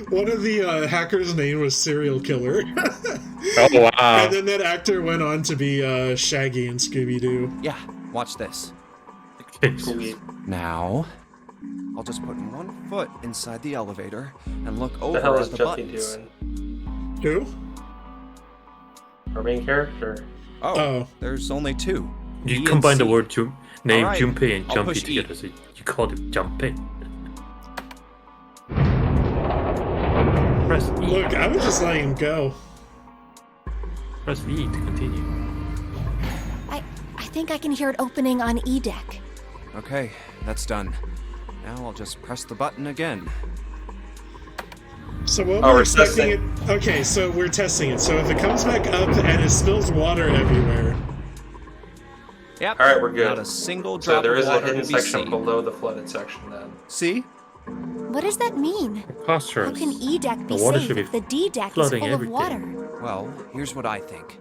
One of the hackers' name was Serial Killer. Oh wow, And then that actor went on to be Shaggy in Scooby-Doo. Yeah, watch this. Sweet. Now, I'll just put one foot inside the elevator and look What over the hell at is the Jeffy buttons. doing? Who? Our main character. Oh, there's only two. E you and combine the C. word name Alright, Junpei and I'll Jumpy push E. together, so you called it Jumpei. Press E. Look, I was just letting him go. Press E to continue. I think I can hear it opening on E deck. Okay, that's done. Now I'll just press the button again. So what Oh, we're we're expecting testing. it. Okay, so we're testing it. So if it comes back up and it spills water everywhere, Yep. All right, we're good. Not a single So drop there of is a water hidden to be section seen. below the flooded section then. See? What does that mean? How Preposterous. can E deck be The water safe should be if the D deck is flooding full everything. of water? Well, here's what I think.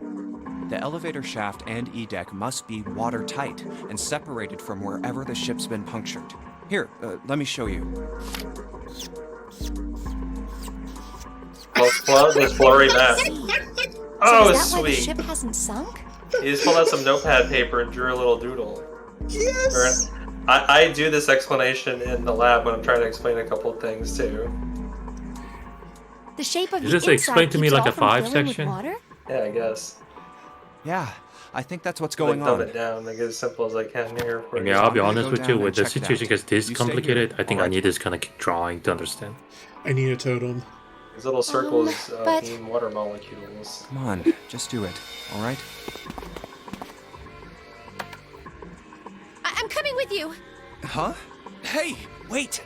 The elevator shaft and E deck must be watertight and separated from wherever the ship's been punctured. Here, let me show you. Well, flood was blurry map. So Oh, is it's that why the sweet. ship hasn't sunk? He just pulled out some notepad paper and drew a little doodle. yes. I do this explanation in the lab when I'm trying to explain a couple of things too. The shape of Is the this inside explained to me keeps like all a from 5 filling with section? water? Yeah, I guess. Yeah, I think that's what's Like, going dumb on. it down, make it as simple as I can here. For I mean, you. I'll be I'm gonna honest go with you, down when and the check it situation out. gets this You stay here, complicated, I think I alright? need this kind of drawing to understand. I need a totem. These little circles but- mean water molecules. Come on, just do it, all right? I'm coming with you. Huh? Hey, wait!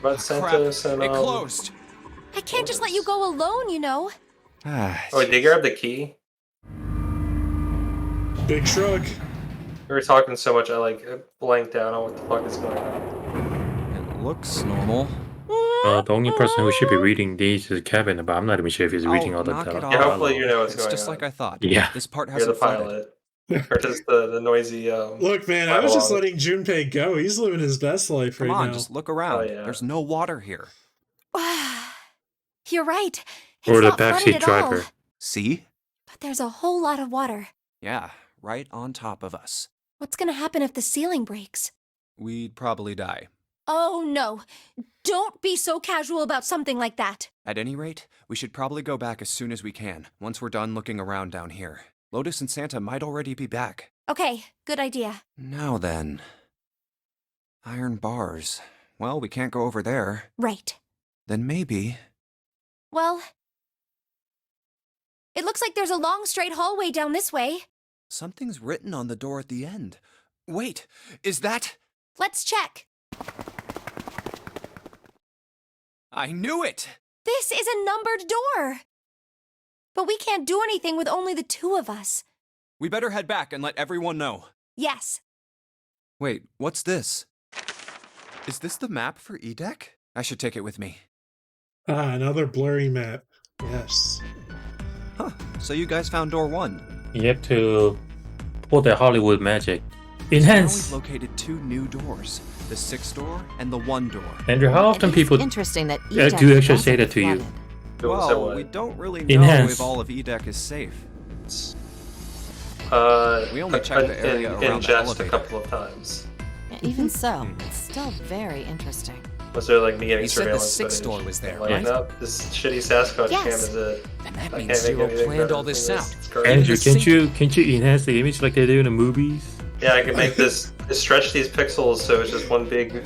But Crap, Santos and it closed. I can't just let you go alone, you know. Oh, wait, did you grab the key? Big shrug. We were talking so much, I like blanked out on what the fuck is going on. It looks normal. The only person who should be reading these is Kevin, but I'm not even sure if he's reading all the knock it dialogue. off. Yeah, hopefully you know what's It's going just on. like I thought. Yeah. This part You're the hasn't flooded. pilot. Or just the noisy. Look, man, I was just dialogue. letting Junpei go. He's living his best life Come right on, now. just look around. Oh, yeah. There's no water here. You're right. It's Or the not flooded backseat at all. driver. See? But there's a whole lot of water. Yeah, right on top of us. What's gonna happen if the ceiling breaks? We'd probably die. Oh no. Don't be so casual about something like that. At any rate, we should probably go back as soon as we can, once we're done looking around down here. Lotus and Santa might already be back. Okay, good idea. Now then. Iron bars. Well, we can't go over there. Right. Then maybe... Well, it looks like there's a long straight hallway down this way. Something's written on the door at the end. Wait, is that... Let's check. I knew it! This is a numbered door. But we can't do anything with only the two of us. We better head back and let everyone know. Yes. Wait, what's this? Is this the map for E-Deck? I should take it with me. Ah, another blurry map. Yes. Huh, so you guys found door 1. You have to pull the Hollywood magic. Now Enhance! we've located 2 new doors. The 6th door and the 1 door. Andrew, how often It's people interesting that do E-Deck actually say wasn't that to you? flooded. So Well, what? we don't really know Enhance. if all of E-Deck is safe. We only in- checked the area in around the jest a elevator. couple of times. Yeah, even so, it's still very interesting. Was there like me getting You said the surveillance 6th footage? door was there, Like, right? nope, this shitty Sasquatch Yes. cam is it. And that I means can't make Zero anything planned better all this than out. It's crazy. Andrew, the can't you enhance the image like they do in the movies? Yeah, I can make this stretch these pixels so it's just one big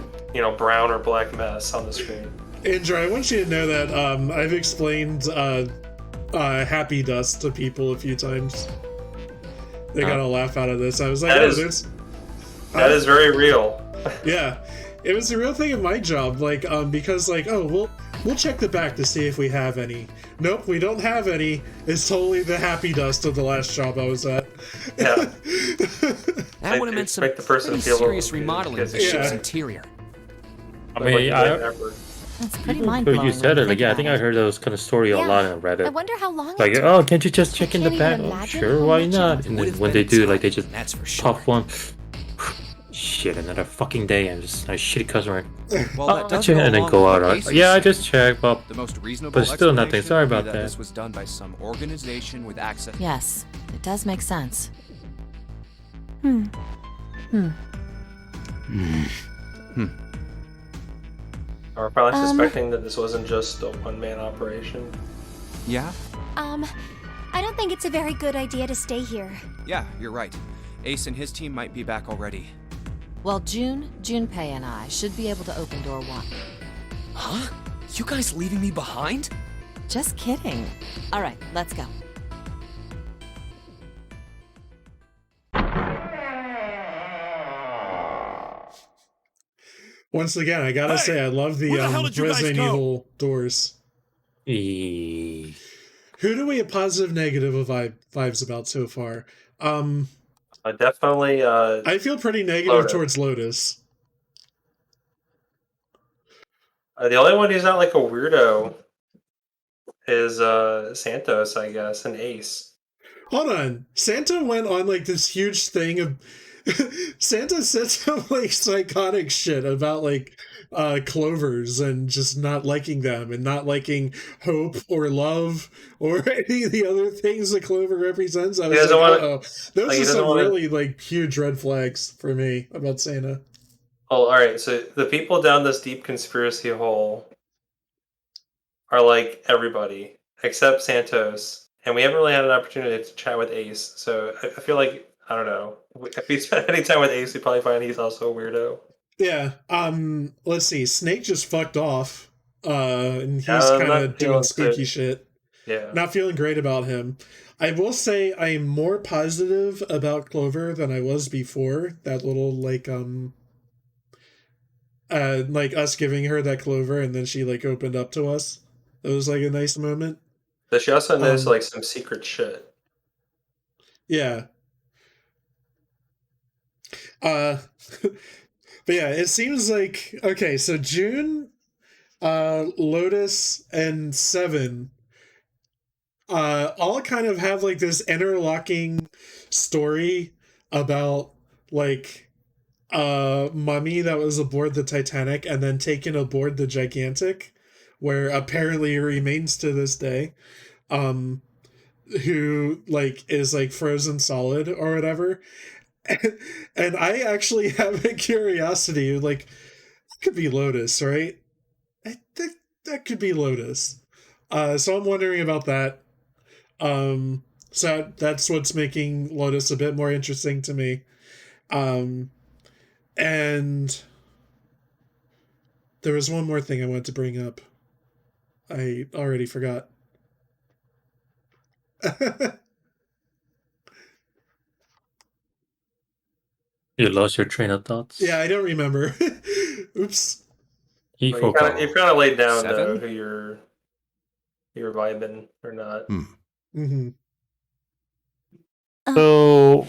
brown or black mess on the screen. Andrew, I want you to know that I've explained happy dust to people a few times. They got a laugh out of this. I was like, that is very real. Yeah, it was a real thing in my job. Like, because we'll check the back to see if we have any. Nope, we don't have any. It's totally the happy dust of the last job I was at. Yeah. That would have meant some the person pretty feel serious remodeling of the ship's interior. I mean, That's pretty but mind-blowing. you said when it, you I think think about I heard those kind of story a Yeah, lot on Reddit. I wonder how long Like, it took. oh, can't you just check in the can't back? even Oh, imagine sure, how why much not? it And then would've when been they do, like, they time, just that's for sure. pop one. Shit, another fucking day. I'm just a shitty customer. Well, that does check go and then along go with out. what Right? Ace Yeah, I said. just checked, but The most reasonable But still nothing. explanation Sorry would be about that that. this was done by some organization with access. Yes, it does make sense. We're probably suspecting that this wasn't just a one-man operation. Yeah? I don't think it's a very good idea to stay here. Yeah, you're right. Ace and his team might be back already. Well, Junpei and I should be able to open door 1. Huh? You guys leaving me behind? Just kidding. All right, let's go. Once again, I gotta say, I love the, where the hell did you guys Resident go? Evil doors. E- Who do we have positive, negative vibes about so far? Definitely. I feel pretty negative Lotus. towards Lotus. The only one who's not like a weirdo is Santos, I guess, and Ace. Hold on. Santa went on like this huge thing of Santa said some like psychotic shit about like clovers and just not liking them and not liking hope or love or any of the other things that clover represents. I was like, uh-oh. Those are some really like huge red flags for me about Santa. Oh, all right. So the people down this deep conspiracy hole are like everybody except Santos, and we haven't really had an opportunity to chat with Ace. So I feel like, I don't know, if we spend any time with Ace, we probably find he's also a weirdo. Yeah. Let's see. Snake just fucked off. And he's kind of doing spooky shit. Yeah. Not feeling great about him. I will say I'm more positive about Clover than I was before. That little like us giving her that clover and then she like opened up to us. It was like a nice moment. But she also knows like some secret shit. Yeah. But yeah, it seems like okay, so June, Lotus, and Seven all kind of have like this interlocking story about like mummy that was aboard the Titanic and then taken aboard the Gigantic, where apparently it remains to this day, who like is like frozen solid or whatever. And I actually have a curiosity, like, that could be Lotus, right? I think that could be Lotus. So I'm wondering about that. So that's what's making Lotus a bit more interesting to me. And there was one more thing I wanted to bring up. I already forgot. You lost your train of thoughts? Yeah, I don't remember. Oops. He Well, forgot. you've kind of laid down Seven? though who you're vibing or not. Mm-hmm. So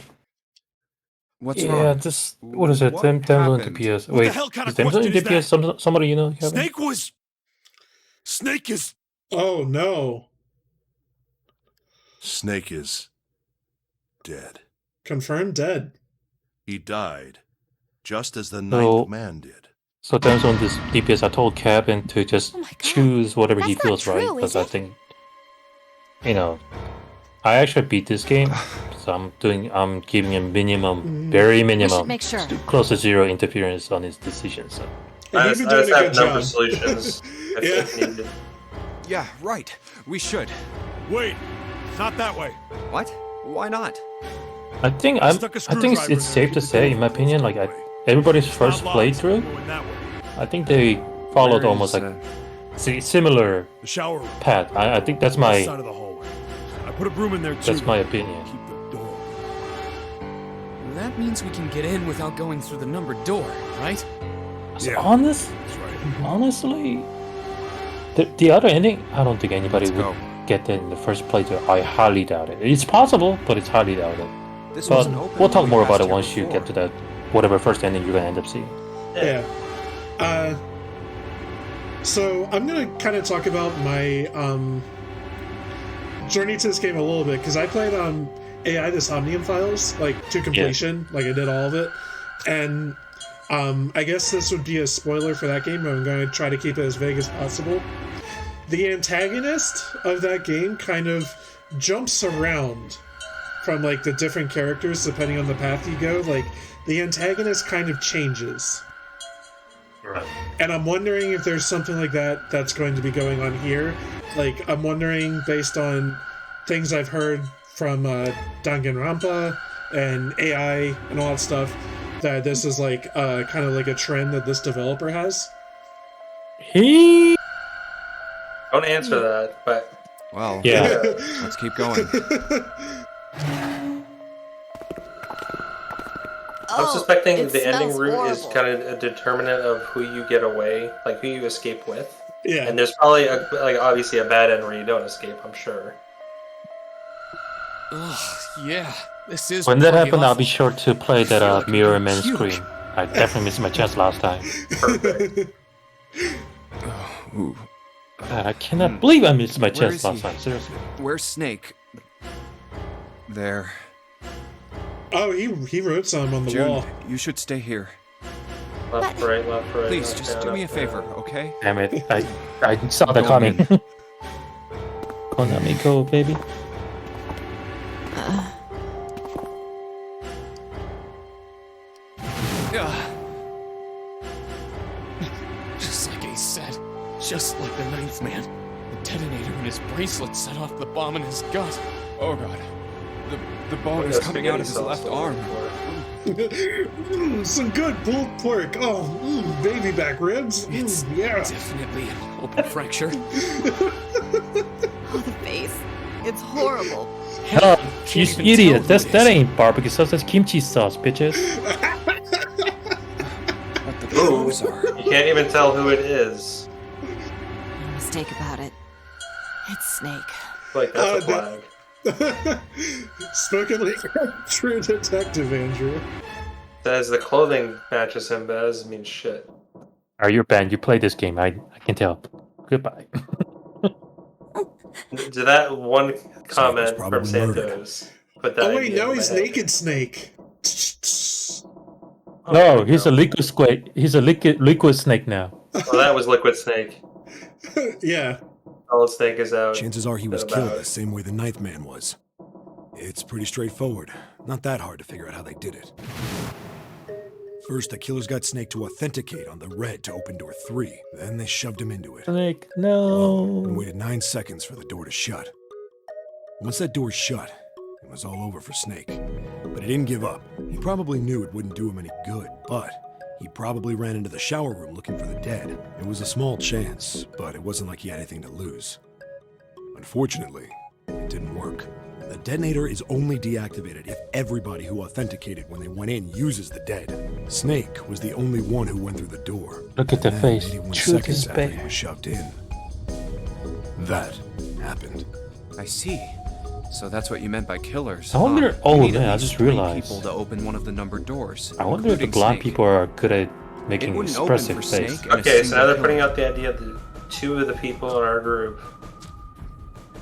What's yeah, wrong? just what is it? What Damsel in happened? DPS. What the Wait, hell kind is of Damsel in question is DPS somebody you know, Kevin? Snake is... Oh, no. Snake is dead. Confirmed dead. He died, just as the So- ninth man did. So Damsel in this DPS, I told Kevin to just Oh my God. choose whatever he That's not feels right, true, because is I it? think, you know, I actually beat this game, so I'm giving him minimum, very We minimum, should make sure. close to zero interference on his decisions. So. And I you've just, been I doing just a have good number job. solutions if needed. Yeah, right. We should. Wait, not that way. What? Why not? I think Stuck a it's screwdriver in safe there to keep the say, in my door opinion, that like way. everybody's It's first not locked, so playthrough, I'm going that way. I think they followed Where almost is, like similar The shower room. path. I think that's Left side my of the hallway. I put a broom in there too. that's my opinion. Keep the door open. That means we can get in without going through the numbered door, right? So Yeah. honestly, the other ending, I don't think anybody Let's would go. get that in the first playthrough. I highly doubt it. It's possible, but it's highly doubted. This But wasn't open we'll when talk we more about passed it here once you before. get to that whatever first ending you're gonna end up seeing. Yeah. So I'm gonna kind of talk about my journey to this game a little bit because I played AI the Somnium Files like to completion, like I did all of it, and I guess this would be a spoiler for that game, but I'm going to try to keep it as vague as possible. The antagonist of that game kind of jumps around from like the different characters depending on the path you go. Like the antagonist kind of changes. Right. And I'm wondering if there's something like that that's going to be going on here. Like, I'm wondering, based on things I've heard from Danganronpa and AI and all that stuff, that this is like kind of like a trend that this developer has. Don't answer that, but Well, Yeah. let's keep going. I'm suspecting it the ending smells route is horrible. kind of a determinant of who you get away, like who you escape with. Yeah. And there's probably obviously a bad end where you don't escape. I'm sure. Ugh, yeah. This is When that pretty happens, I'll awful. be sure to play that feel like I'm Mirror gonna Man puke. scream. I definitely missed my chance last time. Perfect. Ooh. God, I cannot believe I missed my Where chance is last he? time. Seriously. Where's Snake? There. Oh, he wrote some on the June, wall. you should stay here. Left, right, left, right. Please, up, just down, do me a up, favor, down. okay? Damn it. I saw that Go coming. in. Konami, go, baby. Ugh. Just like he said. Just like the ninth man. The detonator in his bracelet set off the bomb in his gut. Oh god. The bone is That's coming out of his spaghetti left sauce. arm. Some good pulled pork. Oh, baby back ribs. It's Yeah. definitely an open fracture. Oh, the face. It's horrible. Hell, Can't you even idiot. tell who it That is. ain't barbecue sauce. That's kimchi sauce, bitches. But the clothes are. You can't even tell who it is. No mistake about it. It's Snake. Like that's a that- flag. Spoken like a true detective, Andrew. Says the clothing matches him, but that doesn't mean shit. Are you banned? You play this game. I can tell. Goodbye. To that one comment from probably murdered. Santos. Put that Oh wait, idea no, in he's my head. Naked Snake. Oh, No, he's a liquid squid. He's a liquid snake now. Well, that was Liquid Snake. Yeah. Solid Snake is out. Chances are he was About killed it. the same way the ninth man was. It's pretty straightforward. Not that hard to figure out how they did it. First, the killers got Snake to authenticate on the red to open door 3. Then they shoved him into it. Snake, And no. waited 9 seconds for the door to shut. Once that door shut, it was all over for Snake. But he didn't give up. He probably knew it wouldn't do him any good, but he probably ran into the shower room looking for the dead. It was a small chance, but it wasn't like he had anything to lose. Unfortunately, it didn't work. The detonator is only deactivated if everybody who authenticated when they went in uses the dead. Snake was the only one who went through the door. Look at the And face. 81 Truth seconds is after he bad. was shoved in. That happened. I see. So that's what you meant by killers. I wonder- huh? oh, You need man, at I least just 3 realized. people to open one of the numbered doors. I wonder if the including blind Snake. people are good at It making wouldn't open expressive for face. Snake and a Okay, so single now they're killer. putting out the idea that 2 of the people in our group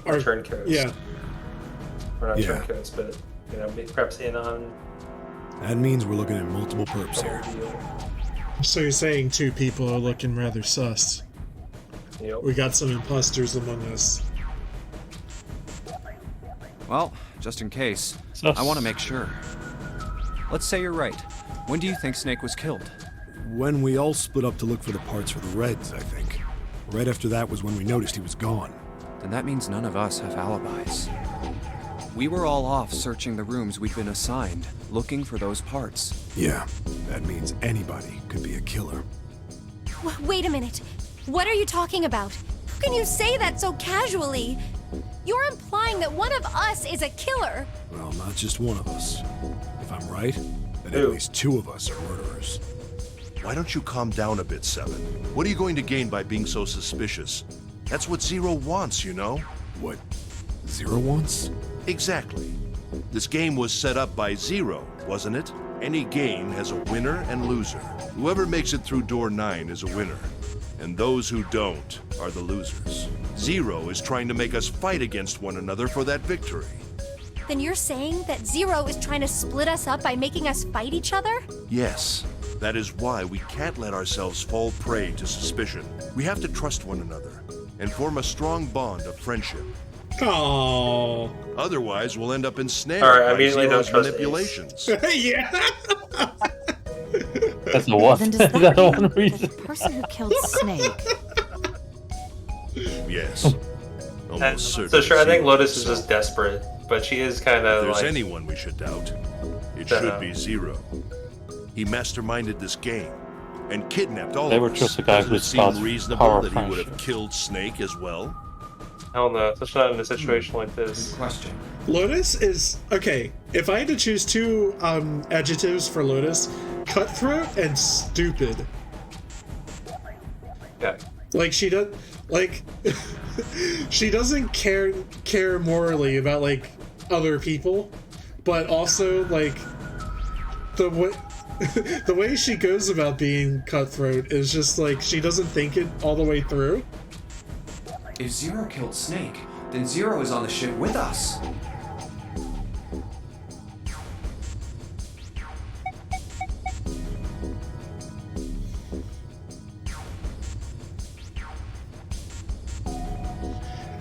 are Or- turncoats. Yeah. Or not Yeah. turncoats, but perhaps in on That means we're looking at multiple perps the here. whole deal. So you're saying 2 people are looking rather sus. Yep. We got some imposters among us. Well, just in case, Sus. I want to make sure. Let's say you're right. When do you think Snake was killed? When we all split up to look for the parts for the Reds, I think. Right after that was when we noticed he was gone. Then that means none of us have alibis. We were all off searching the rooms we'd been assigned, looking for those parts. Yeah, that means anybody could be a killer. Wait a minute. What are you talking about? How can you say that so casually? You're implying that one of us is a killer. Well, not just one of us. If I'm right, then Ew. at least 2 of us are murderers. Why don't you calm down a bit, Seven? What are you going to gain by being so suspicious? That's what Zero wants, you know? What Zero wants? Exactly. This game was set up by Zero, wasn't it? Any game has a winner and loser. Whoever makes it through door 9 is a winner, and those who don't are the losers. Zero is trying to make us fight against one another for that victory. Then you're saying that Zero is trying to split us up by making us fight each other? Yes, that is why we can't let ourselves fall prey to suspicion. We have to trust one another and form a strong bond of friendship. Oh. Otherwise, we'll end up ensnared All right, I by immediately don't Zero's trust manipulations. Yeah. That's the one. Then does that That's the mean one the reason. person who killed Snake? Yes. Almost So certainly. sure, I think Zero Lotus is himself. just desperate, but she is kind If of there's like. anyone we should doubt, it Dunno. should be Zero. He masterminded this game and kidnapped all Never of us. trust a guy Doesn't who it seem spouts reasonable power that he would have friendship. killed Snake as well? Hell no, especially not in a situation like this. Good question. Lotus is okay. If I had to choose 2 adjectives for Lotus, cutthroat and stupid. Yeah. Like she does, like she doesn't care morally about like other people, but also like the way the way she goes about being cutthroat is just like she doesn't think it all the way through. If Zero killed Snake, then Zero is on the ship with us.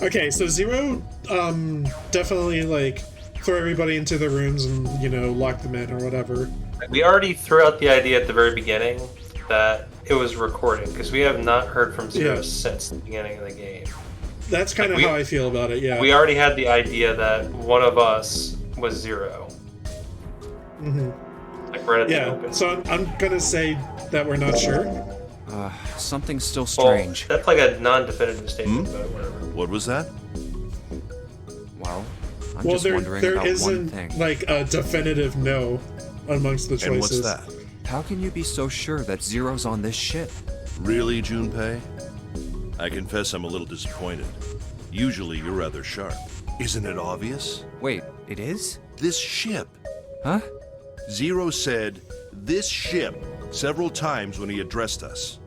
Okay, so Zero definitely like throw everybody into the rooms and, you know, lock them in or whatever. We already threw out the idea at the very beginning that it was recording, because we have not heard from Zero Yeah. since the beginning of the game. That's kind of Like, how I feel about it, yeah. We already had the idea that one of us was Zero. Mhm. Like right at the Yeah, open. so I'm gonna say that we're not sure. Something's still Well, strange. that's like a non-definitive statement, but whatever. What was that? Well, I'm Well, just there wondering about one isn't thing. like a definitive no amongst the choices. And what's that? How can you be so sure that Zero's on this ship? Really, Junpei? I confess I'm a little disappointed. Usually you're rather sharp. Isn't it obvious? Wait, it is? This ship. Huh? Zero said, "this ship," several times when he addressed us.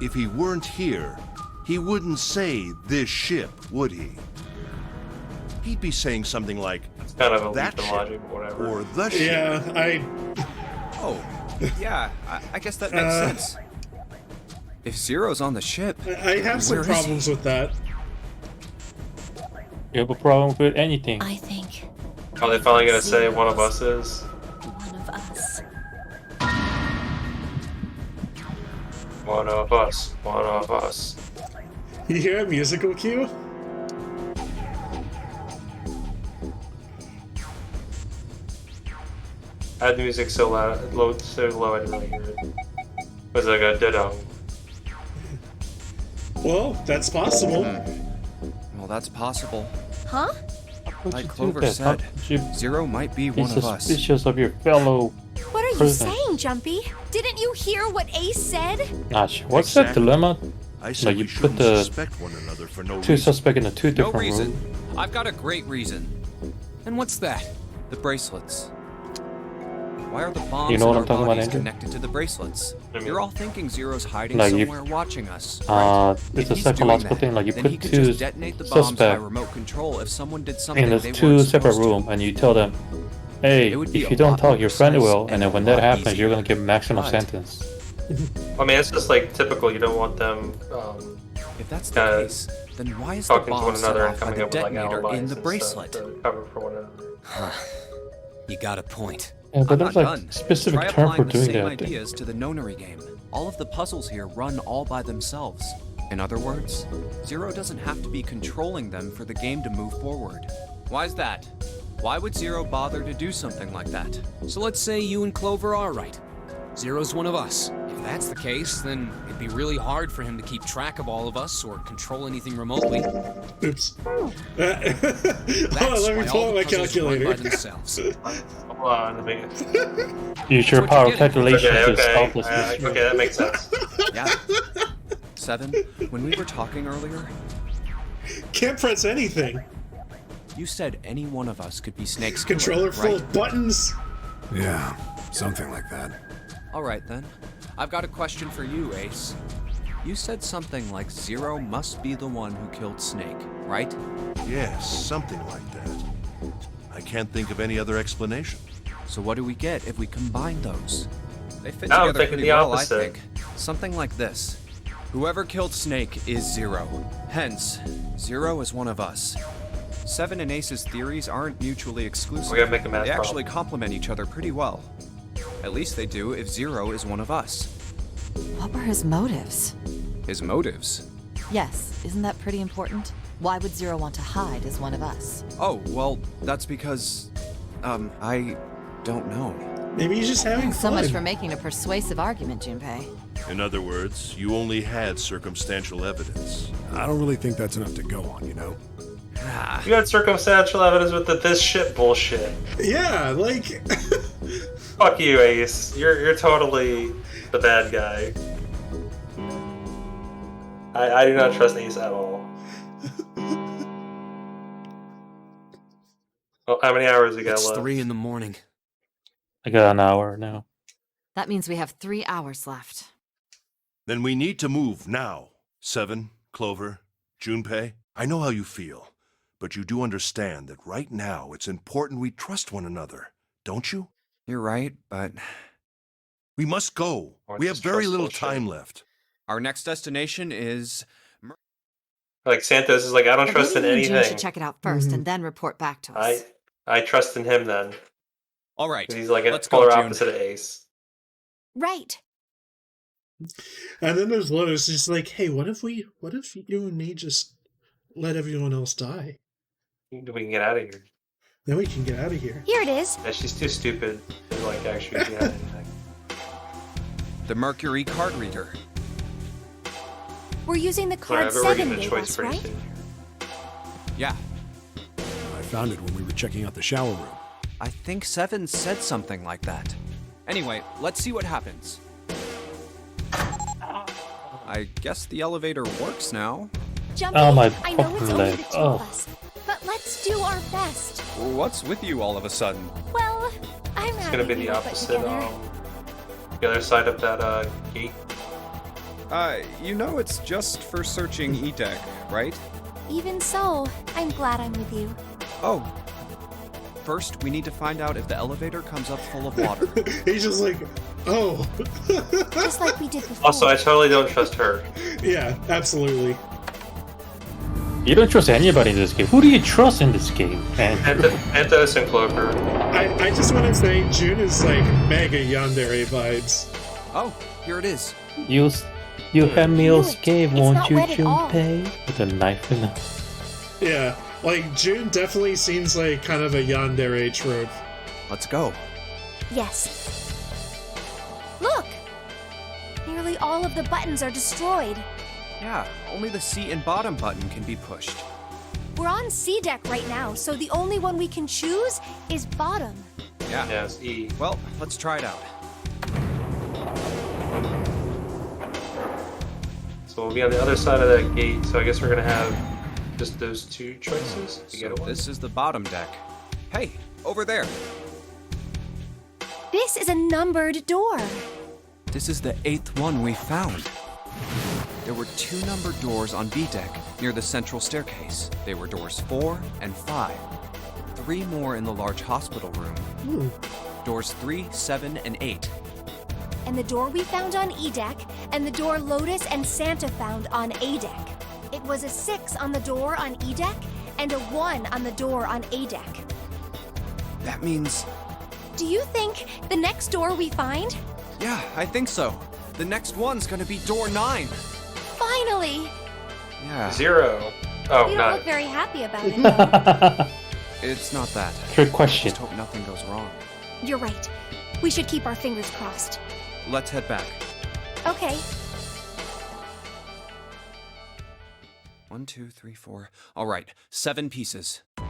If he weren't here, he wouldn't say this ship, would he? He'd be saying something like, It's kind of a that leap in ship, logic, but whatever. or the ship. Yeah, Oh, yeah, I guess that makes sense. If Zero's on the ship, I have some where is he? problems with that. You have a problem with anything. I think Are they finally gonna say one of us is? one of us. One of us. One of us. You hear a musical cue? I had the music so loud, so low I didn't really hear it. It was like a da-dong. Well, that's possible. well, that's possible. Huh? Would Like you do Clover that? How said, could you Zero might be be one of us. suspicious of your fellow What are you person? saying, Jumpy? Didn't you hear what Ace said? Gosh, what's that Exactly. dilemma? I said Like we you put shouldn't the suspect one another for no two reason. suspects in a two No different reason. room. I've got a great reason. And what's that? The bracelets. Why are the bombs You know in what our I'm talking about, bodies Andrew? connected to the bracelets? I mean- You're all thinking Zero's hiding Like, you- somewhere watching us. right? It's If a he's psychological doing thing. that, Like you then put he could two just detonate the bombs by suspects remote control if someone did something in the they two weren't separate supposed to. rooms, and you tell them, "Hey, It would be if a you don't lot talk, more your friend precise will." and And then a when that lot happens, easier. you're gonna give maximum But- sentence. I mean, it's just like typical. You don't want them If that's the Guys, case, then why is the talking to bomb one set another and off by coming the up with like detonator alibis in the and bracelet? stuff to cover for one another. You got a point. Yeah, but I'm there's not like done. a specific Try term applying for the doing same that. ideas to the Nonary game. All of the puzzles here run all by themselves. In other words, Zero doesn't have to be controlling them for the game to move forward. Why's that? Why would Zero bother to do something like that? So let's say you and Clover are right. Zero's one of us. If that's the case, then it'd be really hard for him to keep track of all of us or control anything remotely. Oops. That's let me why pull all out my the puzzles run calculator. by themselves. Hold on, let me... Use your What power you of get? calculation to Okay, solve this okay. mystery. Okay, that makes sense. Yeah. 7, when we were talking earlier, Can't press anything. you said any one of us could be Snake's Controller killer, full right? of buttons. Yeah, something like that. All right then. I've got a question for you, Ace. You said something like Zero must be the one who killed Snake, right? Yes, something like that. I can't think of any other explanation. So what do we get if we combine those? They fit No, I'm together thinking pretty the well, opposite. I think. Something like this. Whoever killed Snake is Zero. Hence, Zero is one of us. 7 and Ace's theories aren't mutually exclusive. We gotta make a math They actually problem. complement each other pretty well. At least they do if Zero is one of us. What were his motives? His motives? Yes, isn't that pretty important? Why would Zero want to hide as one of us? Oh, well, that's because... I don't know. Maybe he's just having So fun. much for making a persuasive argument, Junpei. In other words, you only had circumstantial evidence. I don't really think that's enough to go on, you know? You got circumstantial evidence with the this shit bullshit. Yeah, like Fuck you, Ace. You're totally the bad guy. I do not trust Ace at all. Well, how many hours we got It's left? 3 in the morning. I got an hour now. That means we have 3 hours left. Then we need to move now. 7, Clover, Junpei, I know how you feel, but you do understand that right now it's important we trust one another, don't you? You're right, but We must go. Or We have just very trust little bullshit. time left. our next destination is... Like Santos is like, I don't But trust in maybe you and June anything. should check it out first and then report back to us. I trust in him then. All right, 'Cause he's like a let's go, polar June. opposite of Ace. Right. and then there's Lotus just like, hey, what if you and me just let everyone else die? We can get out of here. Then we can get out of here. Here it is. Yeah, she's too stupid to like actually get anything. The Mercury card reader. We're using the Sorry, card but we're 7 getting a gave choice us, pretty right? soon here. Yeah, I found it when we were checking out the shower room. I think 7 said something like that. Anyway, let's see what happens. I guess the elevator works now. Jumpy, Oh, my I know it's poor only leg. the 2 Oh. of us, but let's do our best. What's with you all of a sudden? Well, I'm It's happy gonna be we the were put opposite. together. The other side of that gate. You know it's just for searching E-Deck, right? Even so, I'm glad I'm with you. Oh. First, we need to find out if the elevator comes up full of water. He's just like, oh. Just like we did before. Also, I totally don't trust her. Yeah, absolutely. You don't trust anybody in this game. Who do you trust in this game, man? Anthos and Clover. I just want to say June is like mega yandere vibes. Oh, here it is. You help me Knew it. escape, It's won't not you, wet at all. Junpei? With a knife in it. Yeah, like June definitely seems like kind of a yandere trope. Let's go. Yes. Look! Nearly all of the buttons are destroyed. Yeah, only the seat and bottom button can be pushed. We're on C deck right now, so the only one we can choose is bottom. Yeah. Yes, E. Well, let's try it out. So we'll be on the other side of that gate. So I guess we're gonna have just those 2 choices to So get one. this is the bottom deck. Hey, over there. This is a numbered door. This is the 8th one we found. There were 2 numbered doors on B deck near the central staircase. They were doors 4 and 5. 3 more in the large hospital room. Doors 3, 7, and 8. And the door we found on E deck, and the door Lotus and Santa found on A deck. It was a 6 on the door on E deck, and a 1 on the door on A deck. That means... Do you think the next door we find? Yeah, I think so. The next one's gonna be door 9. Finally! Yeah. 0. Oh, You don't 9. look very happy about it. It's not that. Trick question. Just hope nothing goes wrong. You're right. We should keep our fingers crossed. Let's head back. Okay. 1, 2, 3, 4. All right, 7 pieces. So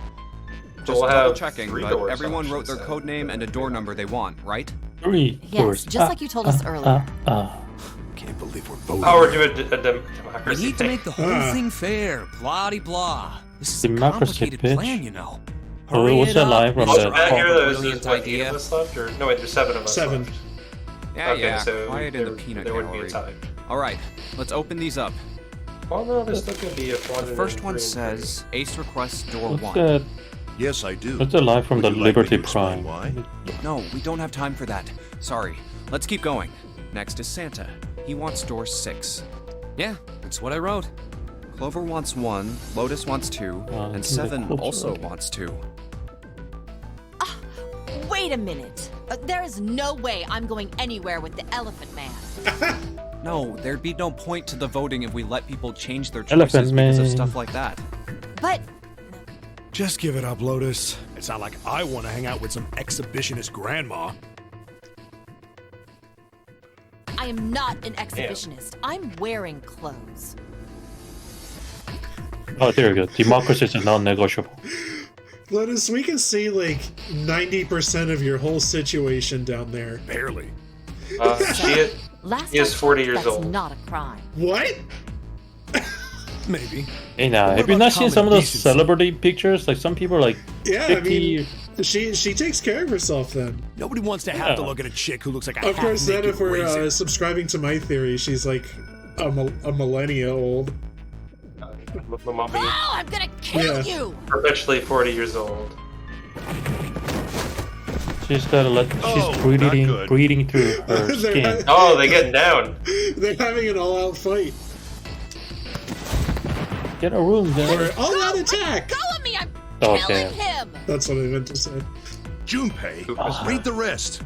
Just we'll double have checking, 3 but doors, everyone wrote their options, code name and a door number they want, right? 3 Yes, doors. just like you told us earlier. Can't believe we're voting. Oh, we're doing a We democracy need to thing. make the whole thing fair. Blah-de-blah. This is a Democracy, complicated bitch. plan, you know. Oh, Hurry what's it that up. line from It's the- a Matt, here there's brilliant what, 8 idea. of us left? Or, no, wait, there's 7 of us 7. left. Yeah, Okay, yeah. so Quiet in the there- peanut there wouldn't be a gallery. tie. All right, let's open these up. Well, no, there's still going to be a 1. The first one says Ace requests door What's 1. that? Yes, I do. What's the line from Would the you like me Liberty to explain Prime? why? No, we don't have time for that. Sorry. Let's keep going. Next is Santa. He wants door 6. Yeah, that's what I wrote. Clover wants 1, Lotus wants 2, and the 7 Clover. also wants 2. Wait a minute. There is no way I'm going anywhere with the Elephant Man. No, there'd be no point to the voting if we let people change their Elephant choices because of Man. stuff like that. But Just give it up, Lotus. It's not like I want to hang out with some exhibitionist grandma. I am not an exhibitionist. I'm wearing clothes. Oh, there we go. Democracy is non-negotiable. Lotus, we can see like 90% of your whole situation down there. Barely. Last He is I 40 checked, years that's old. not a crime. What? Maybe. Hey, now, What have you about not seen common some of those decency? celebrity pictures? Like, some people are like Yeah, 50. I mean, she takes care of herself then. Nobody wants to have to Yeah. look at a chick who looks like a Of course, then half-naked if we're raisin. subscribing to my theory, she's like a millennia old. The mummy, Oh, I'm gonna kill Yeah. you! perpetually 40 years old. She's gotta let. Oh, She's not good. breathing through her They're skin. Oh, they getting down. They're having an all-out fight. Get a room, Or then. all-out attack! Go at me! I'm Oh, killing damn. him! That's what I meant to say. Junpei, read the rest.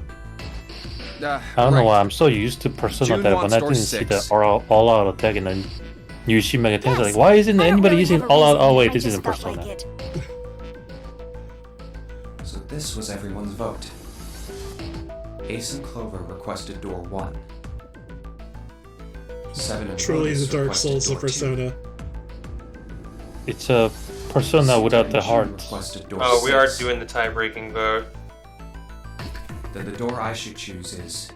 I don't know why I'm so used to Persona June that when wants I door didn't see 6. the all-out attack and then you see Mega Ten's Yes. like, why isn't I don't anybody really using have a all-out? reason, Oh wait, I this just isn't felt Persona. like it. So this was everyone's vote. Ace and Clover requested door 1. 7 and Truly Lotus the Dark requested Souls of door 2. Persona. It's a Persona without the And June heart. requested door Oh, we are 6. doing the tie-breaking vote. Then the door I should choose is.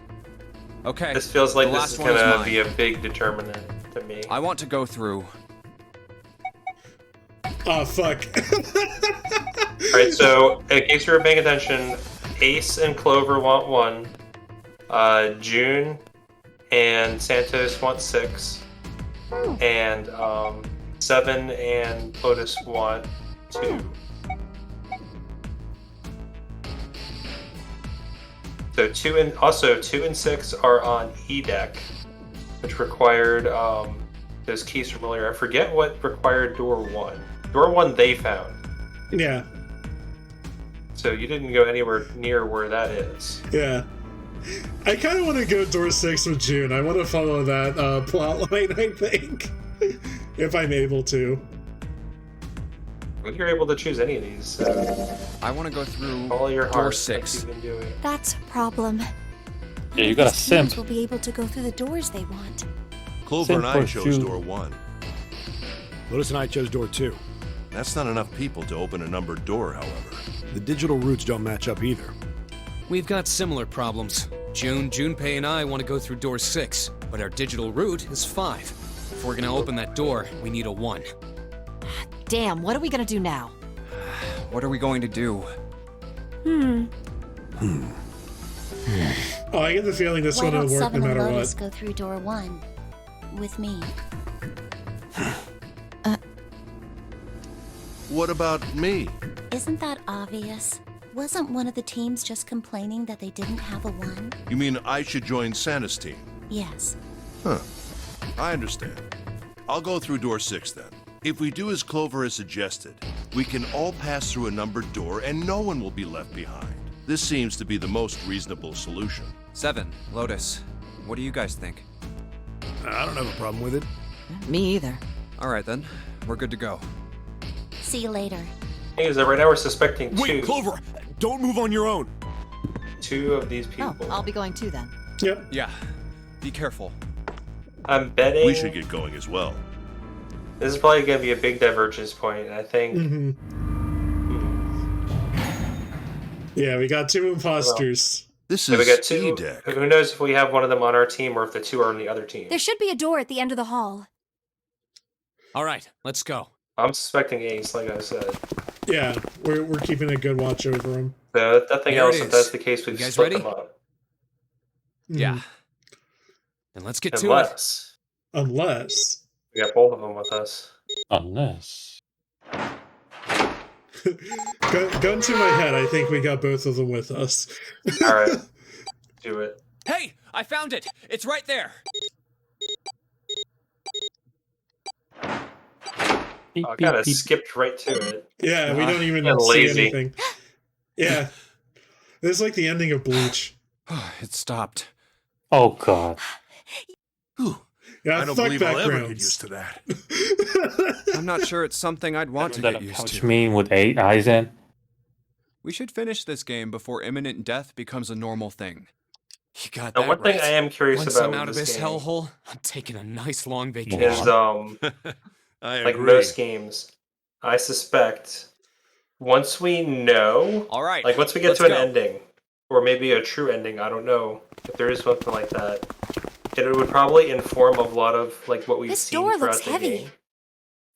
Okay. This feels like the this is last one gonna mine. be a big determinant to me. I want to go through. Oh, fuck. Alright, so in case you were paying attention, Ace and Clover want 1. June and Santos want 6. And 7 and Lotus want 2. So 2 and 6 are on E deck, which required those keys from earlier. I forget what required door 1. Door 1 they found. Yeah, So you didn't go anywhere near where that is. yeah. I kind of want to go door 6 with June. I want to follow that plot line, I think. If I'm able to. I think you're able to choose any of these. So I want to go through follow your door heart. like 6. you've been doing. That's a problem. Yeah, you None gotta of these teams simp. will be able to go through the doors they want. Clover Same and I for chose June. door 1. Lotus and I chose door 2. That's not enough people to open a numbered door, however. The digital routes don't match up either. We've got similar problems. Junpei and I want to go through door 6, but our digital route is 5. If we're gonna open that door, we need a 1. Damn, what are we gonna do now? What are we going to do? Oh, I get the feeling this Why one will don't work no 7 and matter Lotus what. go through door 1 with me? What about me? Isn't that obvious? Wasn't one of the teams just complaining that they didn't have a 1? You mean I should join Santa's team? Yes. Huh. I understand. I'll go through door 6 then. If we do as Clover has suggested, we can all pass through a numbered door and no one will be left behind. This seems to be the most reasonable solution. 7, Lotus. What do you guys think? I don't have a problem with it. Me either. All right, then. We're good to go. See you later. Hey, is that right now we're suspecting Wait, Clover! Don't move on your own! two of these people. Oh, I'll be going too then. Yep. Yeah. Be careful. I'm betting We should get going as well. this is probably going to be a big divergence point. I think Mm-hmm. Yeah, we got two imposters. This if we got is two. E-Deck. Who knows if we have one of them on our team or if the two are on the other team? There should be a door at the end of the hall. All right, let's go. I'm suspecting Ace, like I said. Yeah, we're keeping a good watch over him. So if nothing There else, it if is. that's the case, we've You guys split ready? them up. Yeah. Then let's get to it. Unless Unless. we got both of them with us. Unless. Gun to my head, I think we got both of them with us. Alright. Do it. Hey, I found it. It's right there. Beep, I beep, kind of beep. skipped right to it. Yeah, we don't even Kinda see lazy. anything. Yeah. This is like the ending of Bleach. It stopped. Oh god. Yeah, I don't fuck believe I'll ever get backgrounds. used to that. I'm not sure it's something I'd want to Is that get a used pouch to. mean with 8 eyes in? We should finish this game before imminent death becomes a normal thing. You got Now, that one thing right. I am curious Once about I'm with out of this this game hellhole, I'm taking a nice long vacation. is, I like agree. most games, I suspect once we know, All right. like once we get let's to an go. ending, or maybe a true ending, I don't know if there is something like that. It would probably inform a lot of like what we've This seen door throughout looks the heavy. game.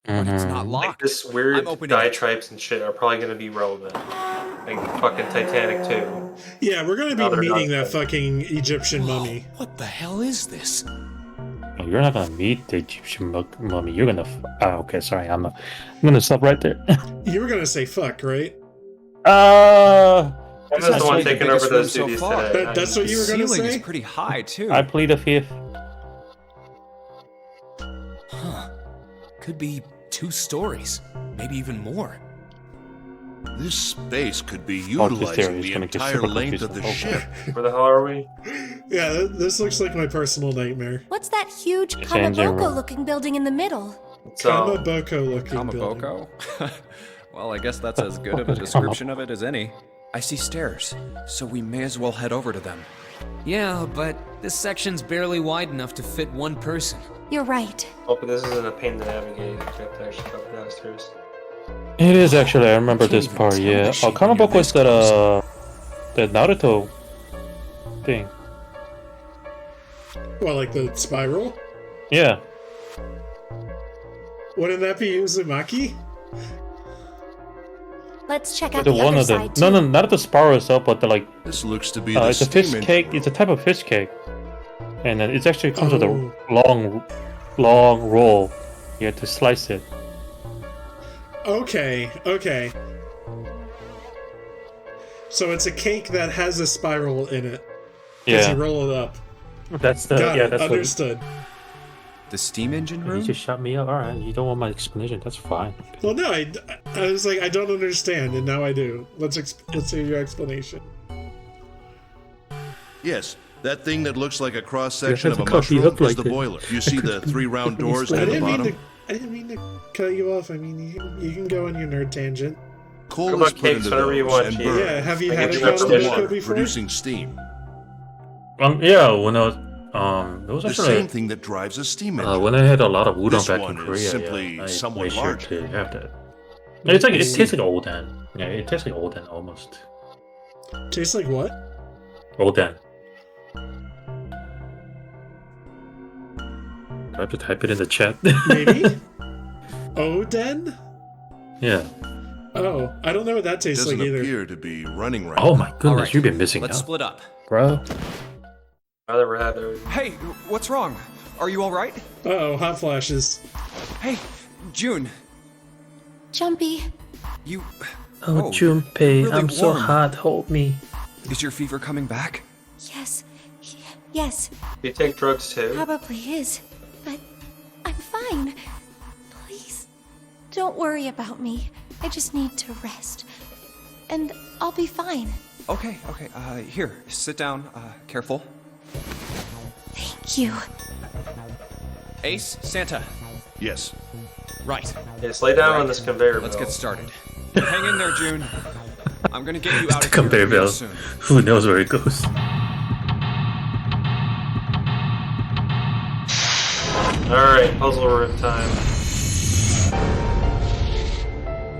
But it's not Mhm. Like locked. this weird I'm opening it. diatribes and shit are probably going to be relevant. Like fucking Titanic 2. Yeah, we're gonna No, be they're meeting not. that fucking Egyptian mummy. What the hell is this? Oh, you're not gonna meet the Egyptian mummy. You're gonna. Okay, sorry. I'm gonna stop right there. You were gonna say fuck, right? I'm This the has one to be the taking biggest over those room so duties far. today. That's what The you were gonna ceiling say? is pretty high, too. I plead the fifth. Huh. Could be 2 stories. Maybe even more. This space could be Oh, this utilizing theory is the gonna get entire super length of the confusing. Okay. ship. Where the hell are we? Yeah, this looks like my personal nightmare. What's that huge It's engine room. Kamaboko-looking building in the middle? It's, Kamaboko looking building. Kamaboko? Well, I guess that's as good of a description of it as any. I see stairs, so we may as well head over to them. Yeah, but this section's barely wide enough to fit one person. You're right. Hope this isn't a pain to navigate. You have to actually go downstairs. It is actually. I remember Can't this even part. tell Yeah. the Oh, shape when you're Kanaboko is this that Naruto thing. Well, like the spiral? Yeah. Wouldn't that be Uzumaki? Let's check out The the one other of them. side, No, too. no, not the spiral itself, but the like. This looks to be the It's a fish steam cake. engine It's a room. type of fish cake, and then it's actually comes with Oh. a long roll. You have to slice it. Okay. So it's a cake that has a spiral in it. As Yeah. you roll it up. That's the. Got yeah, it. that's what. Understood. The steam engine You room? just shut me up. All right. You don't want my explanation. That's fine. Well, no, I was like, I don't understand, and now I do. Let's hear your explanation. Yes, that thing that looks like a cross section has of a a coffee mushroom hook is like the this. boiler. You see the 3 round doors I near the didn't mean bottom? to. I didn't mean to cut you off. I mean, you can go on your nerd tangent. Coal Talk is about put cakes into whenever you those want, and Chief. burned. Yeah, have you I had get a you up Kamaboko station. before? producing steam. Yeah. When I was it was The actually same thing that drives a steam engine. when I had a lot of udon This back one in is Korea. simply yeah, I somewhat made sure larger. to have that. It's like it tastes like oden. Yeah, it tastes like oden almost. Tastes like what? Oden. I have to type it in the chat. Maybe? Oden? Yeah. Oh, I don't know what that tastes Doesn't like either. appear to be running right Oh now. my goodness, All right, you've been missing Let's out, split up. bro. I never had those. Hey, what's wrong? Are you all right? Uh-oh, hot flashes. Hey, June, Jumpy. you... Oh, Junpei, really I'm so warm. hot. Hold me. Is your fever coming back? Yes. Yes, You take drugs too? probably is. But I'm fine. Please, don't worry about me. I just need to rest. And I'll be fine. Okay, here, sit down, careful. Thank you. Ace, Santa. Yes. Right. Yes, lay down on this conveyor Let's belt. get started. Hang in there, June. I'm gonna get you out The of here conveyor real belt. soon. Who knows where it goes? Alright, puzzle room time.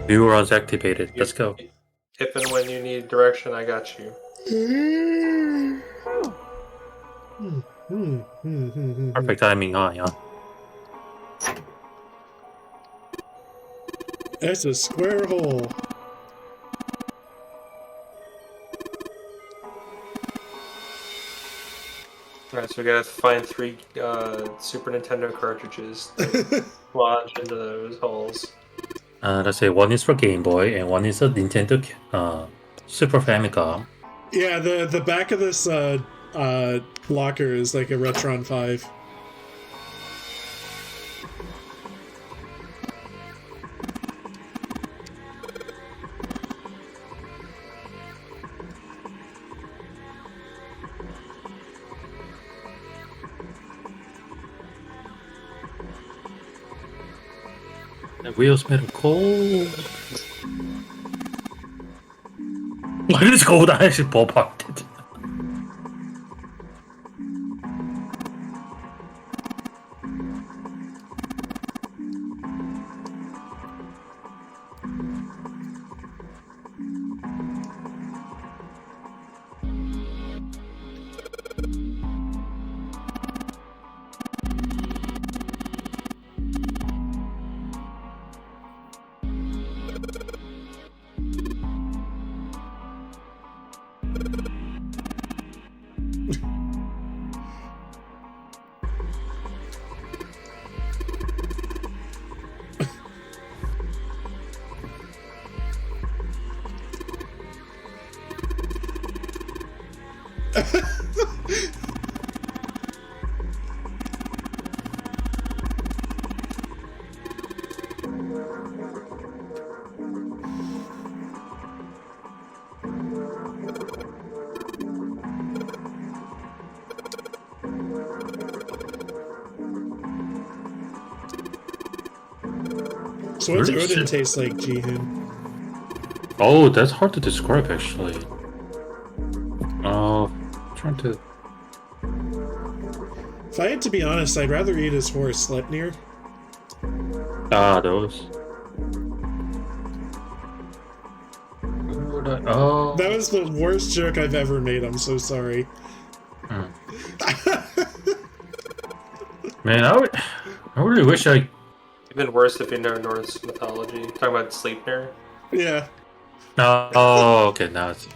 Neurons activated. Let's go. If and when you need direction, I got you. Perfect timing on, yeah. It's a square hole. Alright, so we gotta find 3 Super Nintendo cartridges to lodge into those holes. Let's say one is for Game Boy and one is a Nintendo Super Famicom. Yeah, the back of this locker is like a Retron 5. The wheels made of gold. Look at this gold I actually ballparked it. So what's Really? Odin taste like, Jihun? Oh, that's hard to describe actually. Trying to. If I had to be honest, I'd rather eat his horse, Sleipnir. Ah, those. Oh. That was the worst joke I've ever made, I'm so sorry. Man, I really wish I. Even worse if you know Norse mythology. Talking about Sleipnir. Yeah. Oh, okay, now it's.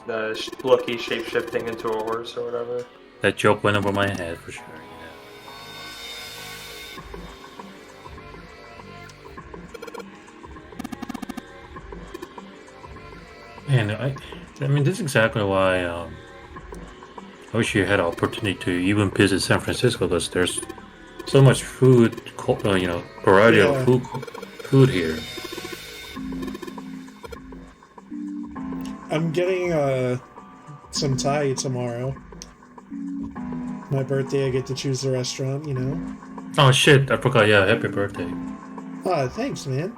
The Loki shape-shifting into a horse or whatever. That joke went over my head for sure. Yeah. Man, I mean, this is exactly why I wish you had an opportunity to even visit San Francisco, because there's so much food, variety of food here. I'm getting some Thai tomorrow. My birthday, I get to choose the restaurant, you know? Oh shit, I forgot, yeah, happy birthday. Ah, thanks, man.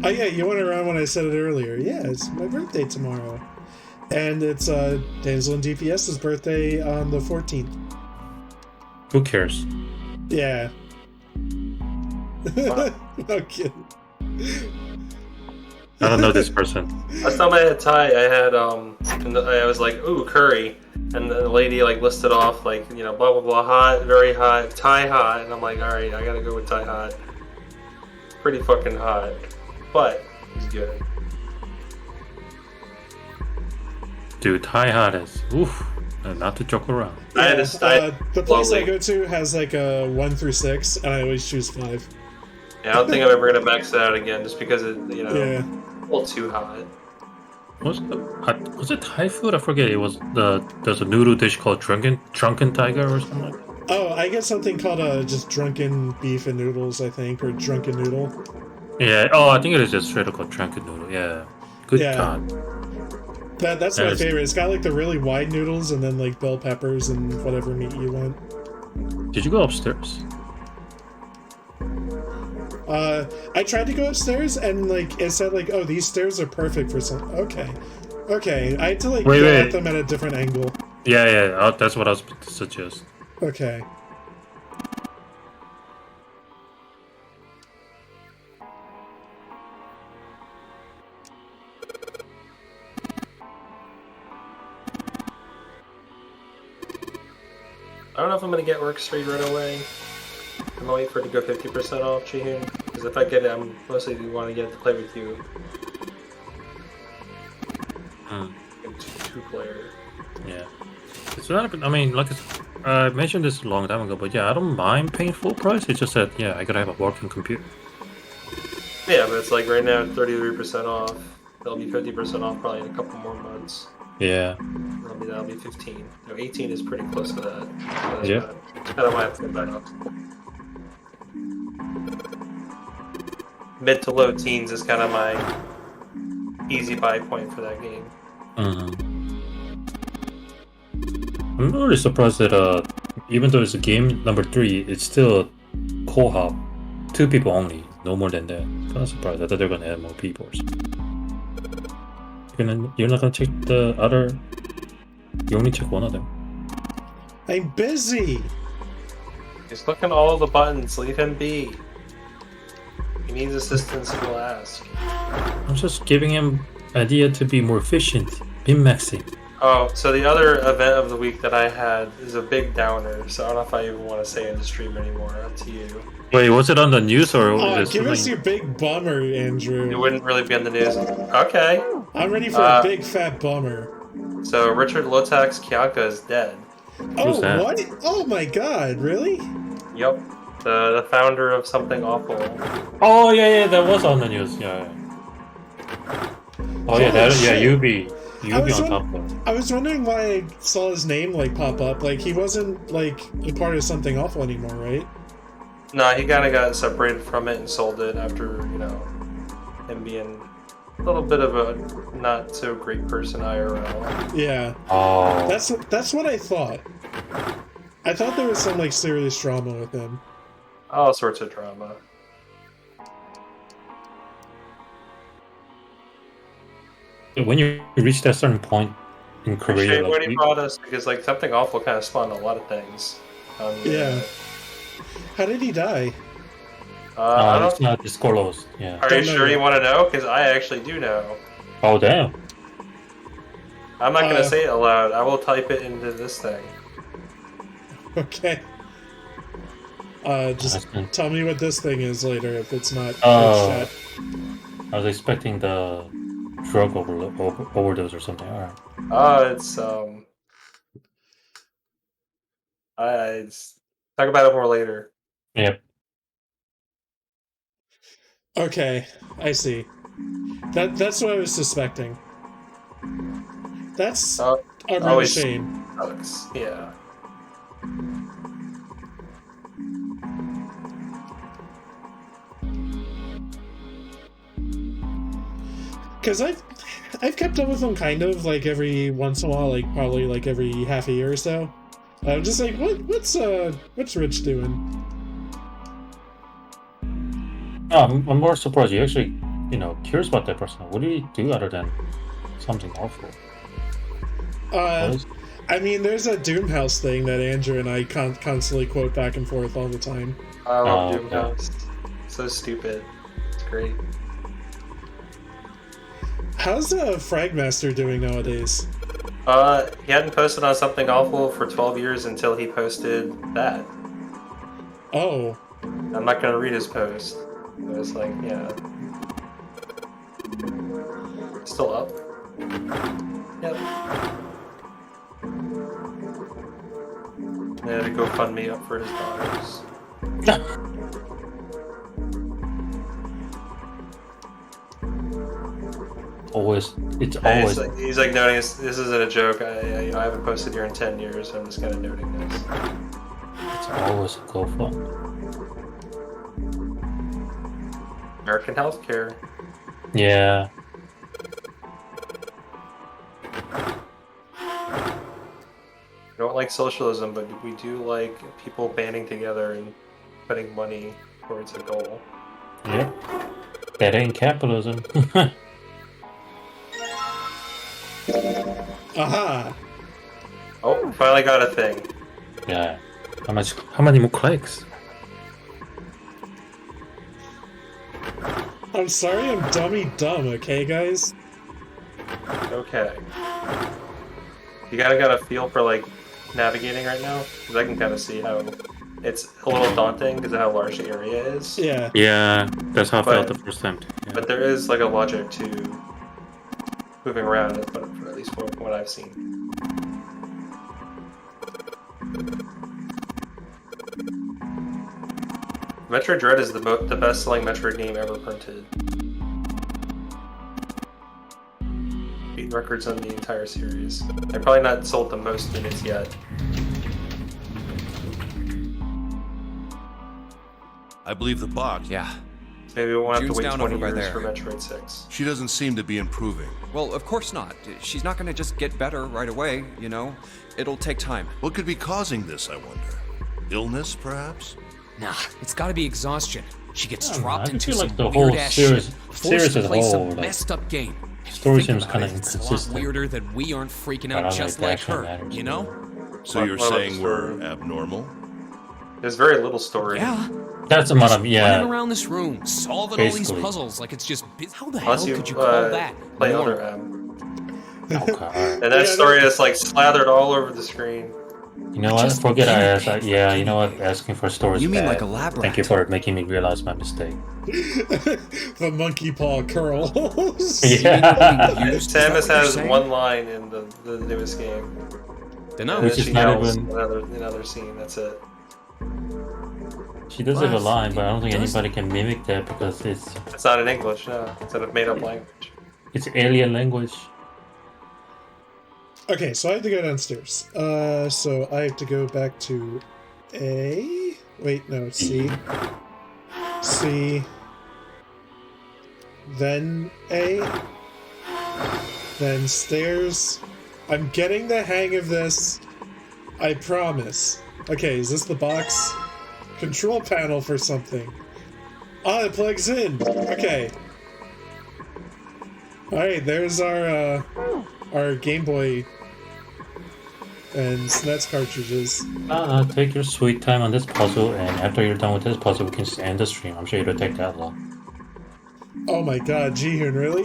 Oh yeah, you went around when I said it earlier. Yeah, it's my birthday tomorrow. And it's Denzel and DPS's birthday on the 14th. Who cares? Yeah. No kidding. I don't know this person. Last time I had Thai, I had I was like, ooh, curry, and the lady like listed off like, blah blah blah, hot, very hot, Thai hot, and I'm like, all right, I gotta go with Thai hot. Pretty fucking hot, but it's good. Dude, Thai hot is oof, not to joke around. Yeah, the place I go to has like a 1 through 6, and I always choose 5. Yeah, I don't think I'm ever gonna max it out again, just because it, Yeah. a little too hot. Was it Thai food? I forget. It was there's a noodle dish called Drunken Tiger or something like that. Oh, I get something called just drunken beef and noodles, I think, or drunken noodle. Yeah. Oh, I think it is just straight up called Drunken Noodle. Yeah. Good Yeah. God. That's my favorite. It's got like the really wide noodles and then like bell peppers and whatever meat you want. Did you go upstairs? I tried to go upstairs and like it said like, oh, these stairs are perfect for some. Okay, I had to like go at them at a different angle. Yeah. That's what I was about to suggest. Okay. I don't know if I'm gonna get work straight right away. I'm gonna wait for it to go 50% off, Jihun. Because if I get it, I'm mostly want to get it to play with you. Two-player. Yeah. It's not. I mean, like I mentioned this a long time ago, but yeah, I don't mind paying full price. It's just that I gotta have a working computer. Yeah, but it's like right now 33% off. That'll be 50% off probably in a couple more months. Yeah. That'll be 15. 18 is pretty close to that. Yeah. I don't mind putting that up. Mid to low teens is kind of my easy buy point for that game. I'm really surprised that even though it's a game number 3, it's still co-op, 2 people only, no more than that. Kind of surprised. I thought they were gonna add more people or something. You're not gonna check the other. You only check one of them. I'm busy. He's clicking all the buttons. Leave him be. He needs assistance. He will ask. I'm just giving him idea to be more efficient. Min-maxing. Oh, so the other event of the week that I had is a big downer. So I don't know if I even want to say in the stream anymore. Up to you. Wait, was it on the news or? Give us your big bummer, Andrew. It wouldn't really be on the news. Okay. I'm ready for a big fat bummer. So Richard Lotak's Kyanka is dead. Oh, what? Oh my god, really? Yep. The founder of Something Awful. Oh yeah, that was on the news. Yeah. Oh yeah, you'd be on top of it. I was wondering why I saw his name like pop up. Like he wasn't like a part of Something Awful anymore, right? No, he kind of got separated from it and sold it after him being a little bit of a not so great person IRL. Yeah. Oh. That's what I thought. I thought there was some like serious drama with him. All sorts of drama. When you reach that certain point in Korea, Appreciate what he brought us because like Something Awful kind of spawned a lot of things. Yeah. How did he die? It's not disclosed. Yeah. Are you sure you want to know? Because I actually do know. Oh damn. I'm not gonna say it aloud. I will type it into this thing. Okay. Just tell me what this thing is later if it's not chat. I was expecting the drug overdose or something. Alright. It's I talk about it more later. Yep. Okay, I see. That's what I was suspecting. That's a real shame. Sucks. Yeah. Because I've kept up with him kind of like every once in a while, like probably like every half a year or so. I'm just like, what's Rich doing? Oh, I'm more surprised you actually, cares about that person. What do you do other than Something Awful? I mean, there's a Doomhouse thing that Andrew and I constantly quote back and forth all the time. I love Doomhouse. So stupid. It's great. How's Fragmaster doing nowadays? He hadn't posted on Something Awful for 12 years until he posted that. Oh. I'm not gonna read his post. It was like, yeah. Still up? Yep. They had to go fund me up for his daughters. He's like noting this isn't a joke. I haven't posted here in 10 years. I'm just kind of noting this. It's always a GoFund. American healthcare. Yeah. We don't like socialism, but we do like people banding together and putting money towards a goal. Yep. That ain't capitalism. Aha! Oh, finally got a thing. Yeah. How many more clicks? I'm sorry I'm dumb, okay, guys? Okay. You got a feel for like navigating right now? Because I can kind of see how it's a little daunting because of how large the area is. Yeah. Yeah, that's how I felt the first time. Yeah. But there is like a logic to moving around, at least from what I've seen. Metroid Dread is the best-selling Metroid game ever printed. Beat records on the entire series. I've probably not sold the most units yet. I believe the box. Yeah. Maybe we won't have to June's wait down 20 over by years there. for Metroid 6. She doesn't seem to be improving. Well, of course not. She's not gonna just get better right away, you know? It'll take time. What could be causing this, I wonder? Illness, perhaps? Nah, it's gotta be exhaustion. She gets dropped I into feel some like the whole weird-ass series shit, as forced to a play whole, some like, messed up game. story Think seems about kind it, of it's a lot inconsistent. weirder that we aren't freaking I out don't just like like action her, matters, you know? So you're What about saying the we're story? abnormal? There's very little story. Yeah. That's a lot of, Running yeah. around this room, solving all these Basically. puzzles like it's just how the Unless hell you, could you call that play normal? Elder M. Okay. And that story is like slathered all over the screen. You know what? Forget I asked. Yeah, you know what? Asking for stories. You mean bad. like a lab Thank you rat? for making me realize my mistake. The monkey paw curls. Yeah. Samus has one line in the newest game. Dunno. And Which then is she not yells even- another scene. That's it. She does have a line, but I don't think anybody can mimic that because It's not in English. No, it's in a made-up language. it's alien language. Okay, so I have to go downstairs. So I have to go back to A. Wait, no, C. C. Then A. Then stairs. I'm getting the hang of this. I promise. Okay, is this the box? Control panel for something. Ah, it plugs in. Okay. Alright, there's our Game Boy and SNES cartridges. Take your sweet time on this puzzle, and after you're done with this puzzle, we can just end the stream. I'm sure it'll take that long. Oh my god, Jihun, really?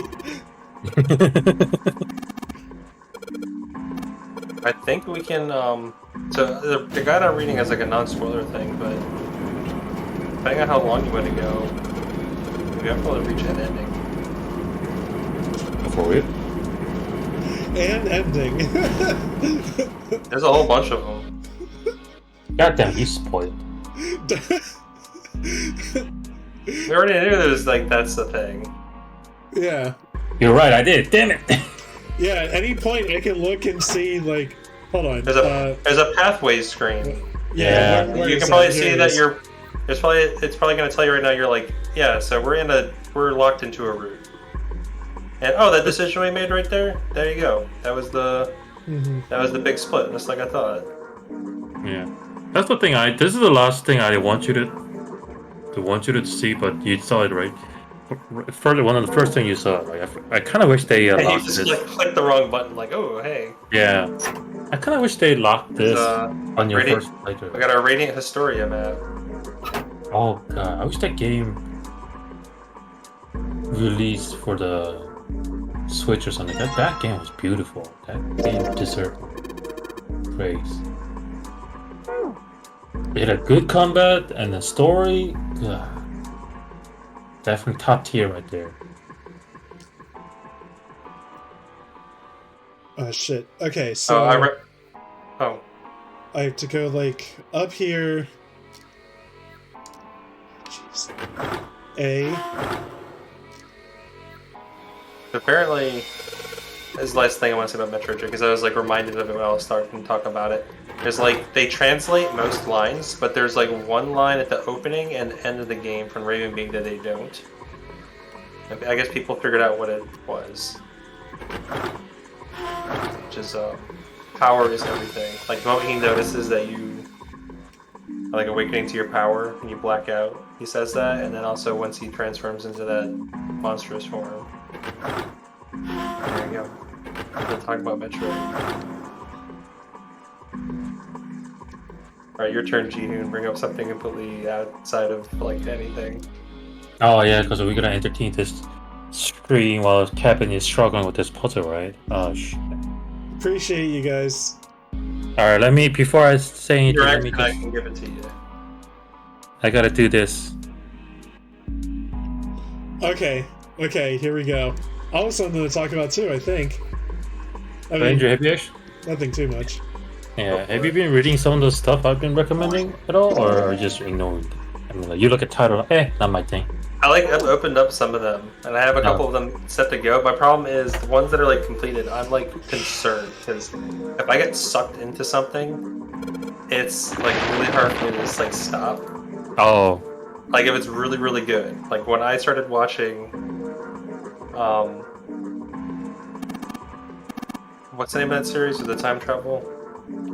I think we can. So the guide I'm reading has like a non-spoiler thing, but depending on how long you want to go, we have to probably reach an ending. For it? And ending. There's a whole bunch of them. Goddamn, you spoiled. We already knew there's like that's the thing. Yeah. You're right, I did. Damn it. Yeah, at any point I can look and see, like, hold on. There's a pathways screen. Yeah. where You is can probably Here see it that is. it's probably going to tell you right now. You're like, yeah, so we're locked into a route. And oh, that decision we made right there. There you go. That was the big split, just like I thought. Yeah. That's the thing. This is the last thing I want you to see, but you saw it right. Further, one of the first things you saw. Like, I kind of wish they And you locked just this. click the wrong button. Like, oh, hey. Yeah. I kind of wish they locked this It's, on your Radiant- first playthrough. We got our Radiant Historia map. Oh god, I wish that game released for the Switch or something. That game was beautiful. That game deserved praise. It had a good combat and the story. God. Definitely top tier right there. Oh shit. Okay, so I have to go like up here. Jeez. A. Apparently, this is the last thing I want to say about Metroid, because I was like reminded of it when I was starting to talk about it. There's like, they translate most lines, but there's like one line at the opening and end of the game from Raven Being that they don't. I guess people figured out what it was. Which is power is everything. Like the moment he notices that you are like awakening to your power and you black out, he says that, and then also once he transforms into that monstrous form. There you go. We've been talking about Metroid. Alright, your turn, Jihun. Bring up something completely outside of like anything. Oh yeah, because we're gonna entertain this screen while Kevin is struggling with this puzzle, right? Oh shit. Appreciate you guys. Alright, let me, before I say anything, Your let me action, I just, can give it to you. I gotta do this. Okay, here we go. Also something to talk about too, I think. I mean, Andrew, have you actually? nothing too much. Yeah, have you been reading some of the stuff I've been recommending at all, or just ignoring? I mean, like, you look at title, not my thing. I've opened up some of them, and I have a couple of them set to go. My problem is the ones that are like completed, I'm like concerned, because if I get sucked into something, it's like really hard for me to just like stop. Oh. Like if it's really, really good. Like when I started watching, what's the name of that series with the time travel?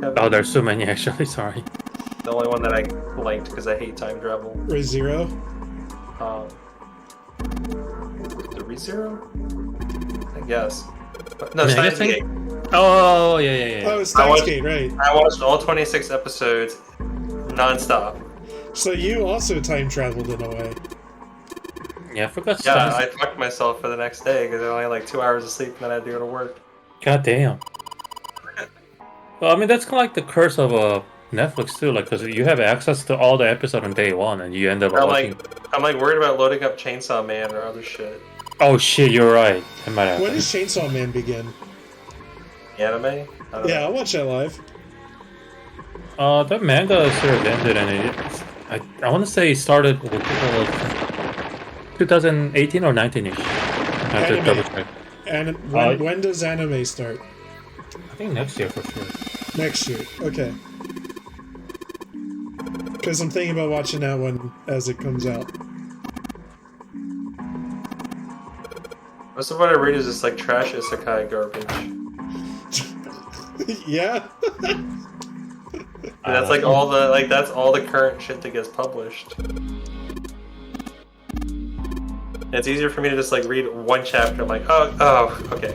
Kevin? Oh, there's so many actually, sorry. The only one that I liked because I hate time travel. ReZero? The ReZero? I guess. No, Yeah, Steins Gate. Oh, yeah. Oh, it's Steins Gate, right. I watched all 26 episodes non-stop. So you also time traveled in a way. Yeah, I forgot. Yeah, I fucked myself for the next day because I only had like 2 hours of sleep and then I had to go to work. God damn. Well, I mean, that's kind of like the curse of Netflix too, like, because you have access to all the episodes on day one, and you end up watching. I'm like worried about loading up Chainsaw Man or other shit. Oh shit, you're right. It might happen. When does Chainsaw Man begin? Anime? Yeah, I'll watch that live. That manga sort of ended, and I want to say it started with 2018 or 19ish. I have to double check. And when does anime start? I think next year for sure. Next year, okay. Because I'm thinking about watching that one as it comes out. Most of what I read is just like trash isekai garbage. Yeah. And that's like all the that's all the current shit that gets published. And it's easier for me to just like read one chapter. I'm like, oh, okay.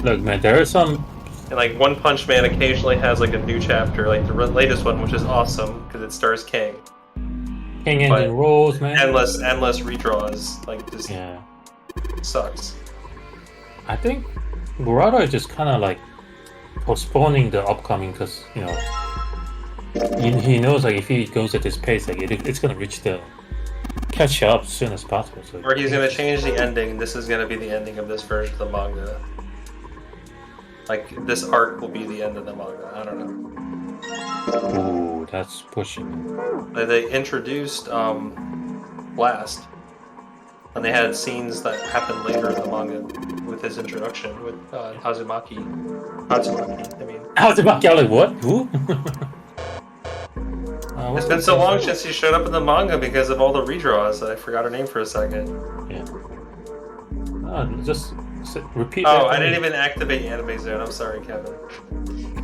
Look, man, there are some. And like One Punch Man occasionally has like a new chapter, like the latest one, which is awesome because it stars King. King ending rolls, man. Endless redraws, like just sucks. I think Murata is just kind of like postponing the upcoming because he knows like if he goes at this pace, like it's gonna reach the catch up as soon as possible. So or he's gonna change the ending. This is gonna be the ending of this version of the manga. Like this arc will be the end of the manga. I don't know. Ooh, that's pushing. They introduced Blast, and they had scenes that happened later in the manga with his introduction with Hazumaki. I mean. Hazumaki, I'm like, what? Who? It's been so long since he showed up in the manga because of all the redraws that I forgot her name for a second. Yeah. Just repeat. Oh, I didn't even activate Anime Zone. I'm sorry, Kevin.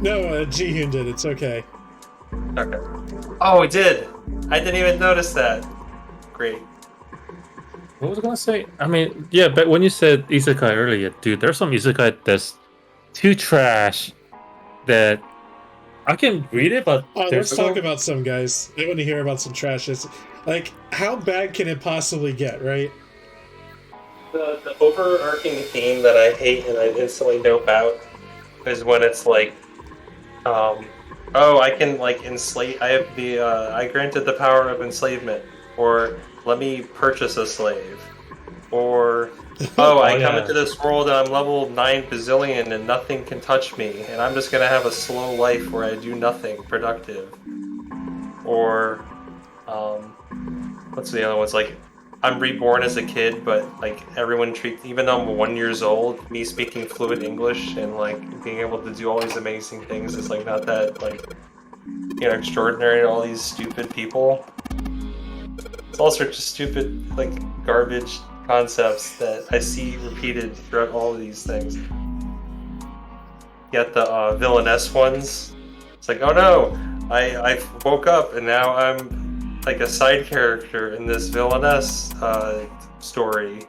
No, Jihun did. It's okay. Okay. Oh, he did. I didn't even notice that. Great. What was I gonna say? I mean, yeah, but when you said isekai earlier, dude, there's some isekai that's too trash that I can read it, but let's talk about some, guys. I want to hear about some trash. It's like, how bad can it possibly get, right? The overarching theme that I hate and I instantly know about is when it's like, I can like enslave. I have the I granted the power of enslavement, or let me purchase a slave, or I come into this world and I'm level 9 bazillion and nothing can touch me, and I'm just gonna have a slow life where I do nothing productive, or what's the other ones like? I'm reborn as a kid, but like everyone treats, even though I'm 1 year old, me speaking fluent English and like being able to do all these amazing things is like not that like extraordinary to all these stupid people. It's all sorts of stupid like garbage concepts that I see repeated throughout all of these things. get the villainess ones. It's like, oh no, I woke up and now I'm like a side character in this villainess story.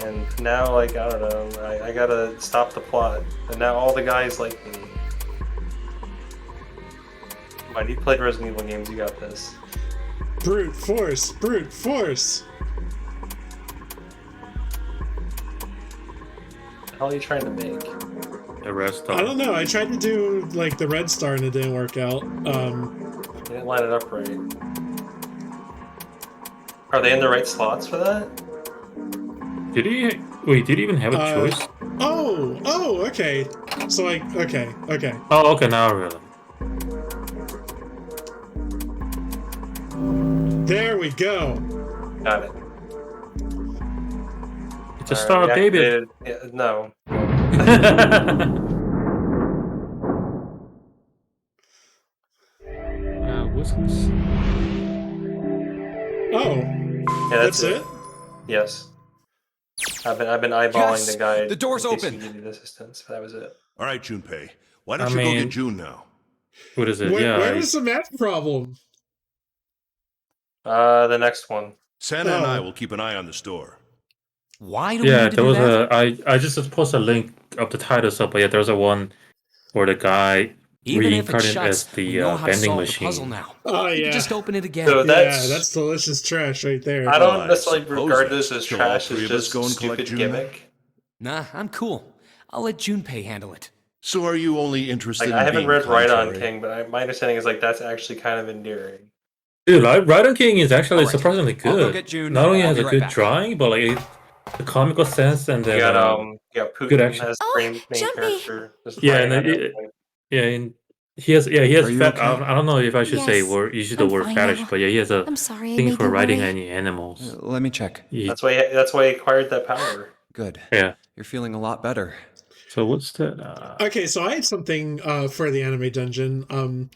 And now, like, I don't know, I gotta stop the plot. And now all the guys like me. Mind, you played Resident Evil games, you got this. Brute force! Brute force! What the hell are you trying to make? A red star. I don't know, I tried to do, like, the red star and it didn't work out. You didn't line it up right. Are they in the right slots for that? Did he? Wait, did he even have a choice? Oh, okay. So, like, okay. Oh, okay, now I realize. There we go. Got it. It's a star, baby. Yeah, no. What's this? Oh. Yeah, that's it? Yes. I've been eyeballing Yes! the guide. The door's in case open! you needed assistance, but that was it. All right, Junpei. Why don't you go get June now? What is it? Where was the math problem? The next one. Santa and I will keep an eye on the store. Why do we need to there do was that? I just posted a link of the title stuff, but yeah, there's a one where the guy Even if it reincarnated shuts, as the we know how to vending solve the machine. puzzle now. Oh, We yeah. can just open it again. So that's, Yeah, that's delicious trash right there. I don't Well, I necessarily suppose regard that's this as so all trash. three It's of us just go a and collect stupid June? gimmick. Nah, I'm cool. I'll let Junpei handle it. So are you only interested Like, in I haven't being read Right on contrary? King, but my understanding is like that's actually kind of endearing. Dude, Ride King is actually All right, surprisingly I'll good. go get June. Not only I'll has be a right good back. drawing, but like the comical sense and You then got good Putin action. as Oh, the main Jumpy. character. Just Yeah, fighting and on everything. he has Are you fat. okay? I don't know if I should say Yes, use the I'm word fine fetish, now. but yeah, he has a I'm sorry I thing made for you riding worry. any animals. Let me check. That's why he acquired that power. Good. Yeah. You're feeling a lot better. So what's that? Okay, so I had something for the anime dungeon.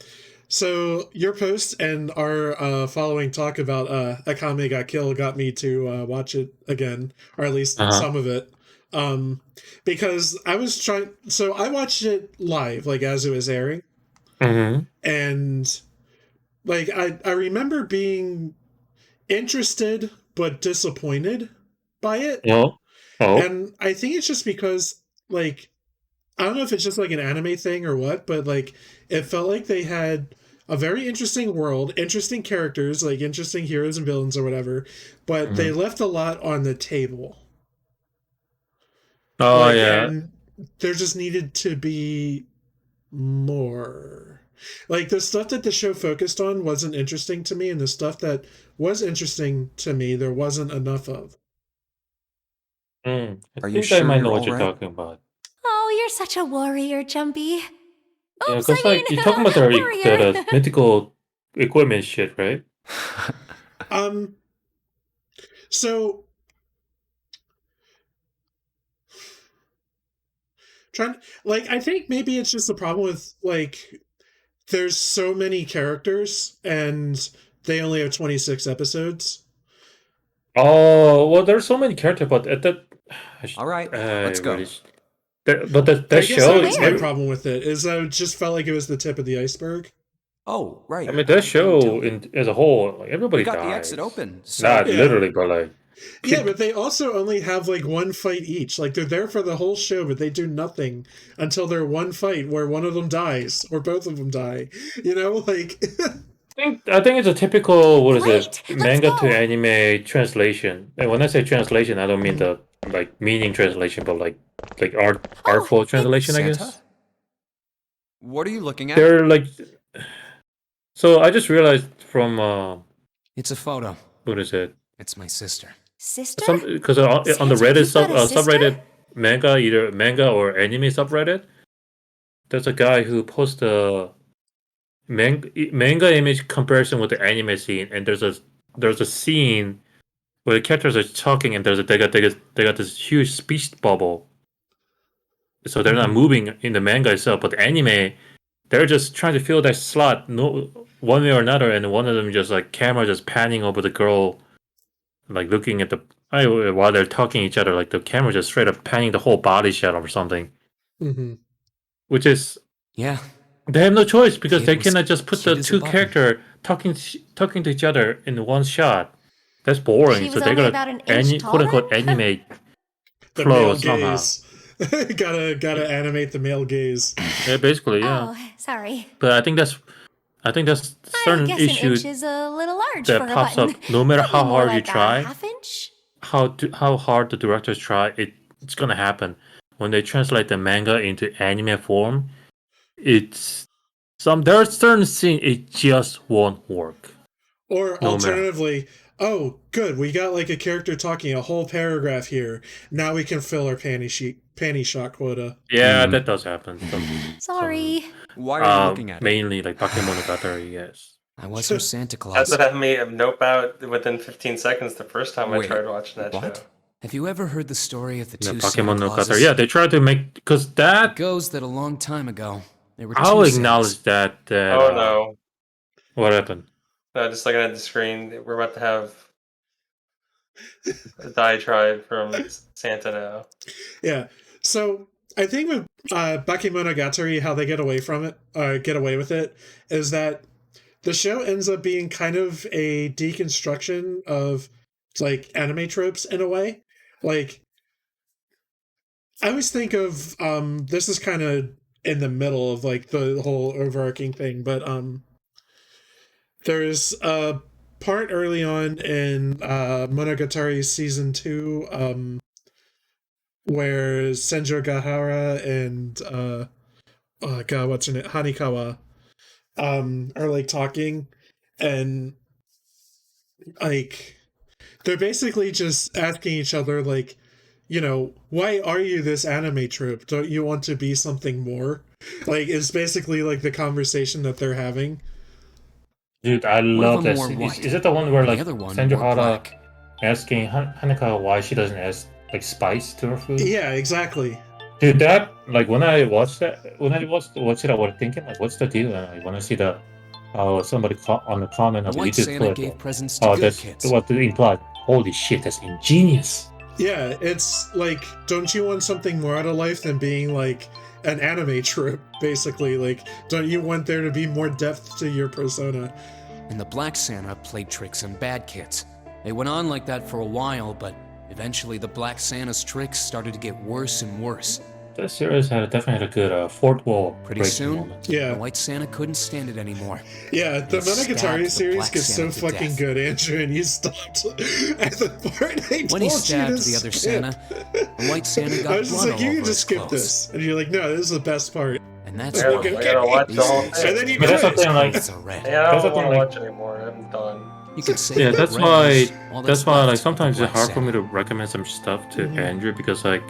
So your post and our following talk about Akame got killed got me to watch it again, or at least some of it. Because I was trying, so I watched it live, like as it was airing, and like I remember being interested but disappointed by it. Oh. And I think it's just because, like, I don't know if it's just like an anime thing or what, but like it felt like they had a very interesting world, interesting characters, like interesting heroes and villains or whatever, but they left a lot on the table. Oh, Like, yeah. and there just needed to be more. Like the stuff that the show focused on wasn't interesting to me, and the stuff that was interesting to me there wasn't enough of. I Are you think I sure might know you're what all you're right? talking about. Oh, you're such a warrior, Jumpy. Yeah, Oops, because I like mean, you're talking about warrior. the mythical equipment shit, right? So I think maybe it's just the problem with like there's so many characters and they only have 26 episodes. Oh well, there's so many characters, but at that. All right, let's go. But that I guess show, that's my problem with it, is that it just felt like it was the tip of the iceberg. Oh, right. I mean, that show as a whole, like everybody We got dies. the exit open. So Not Yeah. literally, but like Yeah, but they also only have like one fight each. Like they're there for the whole show, but they do nothing until their one fight where one of them dies or both of them die. You know, like I think it's a typical Great, let's manga go. to anime translation. And when I say translation, I don't mean the like meaning translation, but like artful translation, I Santa? guess. What are you looking at? They're like. So I just realized from It's a photo. what is it? It's my sister. Sister? Because on the Santa, Reddit you've got a sister? subreddit manga, either manga or anime subreddit, there's a guy who posts a manga image comparison with the anime scene, and there's a scene where the characters are talking, and they got this huge speech bubble, so they're not moving in the manga itself, but the anime, they're just trying to fill that slot, one way or another, and one of them just like camera just panning over the girl, like looking at while they're talking to each other, like the camera just straight up panning the whole body shot or something. Mm-hmm. which is Yeah. they have no choice because Kid they was cannot just put the cute as a two button. character talking to each other in one shot. That's boring. She So was they're only gonna about an inch quote unquote taller? animate The male flow somehow. gaze. gotta animate the male gaze. Yeah, basically, yeah. Oh, sorry. But I think that's I certain guess issue an inch is a little large that for a pops button. up no matter Probably how more hard you like try. a half inch? How hard the directors try, it's gonna happen. When they translate the manga into anime form, there are certain scenes it just won't work. Or No matter. alternatively, oh, good, we got like a character talking a whole paragraph here. Now we can fill our panty shot quota. Yeah, that does happen. Sorry. Why are you looking at it? Mainly like Bakemonogatari, yes. I was her Santa That's Claus. what had me nope out within 15 seconds the first time I Wait, tried watching that what? show. Have you ever heard the story of the The two Santa Bakemonogatari. Clauses? Yeah, they try to make because It that goes that a long time ago, there were I'll two acknowledge Santas. that. Oh no. What happened? No, just looking at the screen, we're about to have a diatribe from Santa now. Yeah. So I think with Bakemonogatari, how they get away with it, is that the show ends up being kind of a deconstruction of like anime tropes in a way. Like I always think of this is kind of in the middle of like the whole overarching thing, but there's a part early on in Monogatari season 2 where Senjo Gahara and oh god, what's her name? Hanikawa are like talking, and like they're basically just asking each other like, you know, why are you this anime trope? Don't you want to be something more? Like it's basically like the conversation that they're having. Dude, I One of love them that wore scene. white, Is it the one where and the like other one Senju wore Hara black. asking Hanaka why she doesn't add like spice to her food? Yeah, exactly. Dude, that like when I watched it, I was thinking like, what's the deal? And I want to see the somebody on the comment The of the white YouTube Santa clip. gave presents to Oh, good that's kids. what it implied. Holy shit, that's ingenious. Yeah, it's like, don't you want something more out of life than being like an anime trope, basically? Like, don't you want there to be more depth to your persona? And the black Santa played tricks on bad kids. They went on like that for a while, but eventually the black Santa's tricks started to get worse and worse. That series definitely had a good fourth wall Pretty breaking soon, moment. Yeah. the white Santa couldn't stand it anymore. Yeah, the He stabbed Monogatari the series black gets so Santa to fucking death. good, Andrew, and you stopped at the part I When he told stabbed you to the other skip. Santa, the white Santa got I was just blood like, all you over can just his skip clothes. this. And you're like, no, this is the best part. And that's Yeah, why I gotta watch the whole these thing. And then you But that's quit. something like clothes are red. Yeah, I That's don't the want thing, to like- watch anymore. I'm done. You could say Yeah, that that's red why. is all That's why, left like, of the sometimes it's black hard for me Santa. to recommend some stuff to Mm-hmm. Andrew because, like,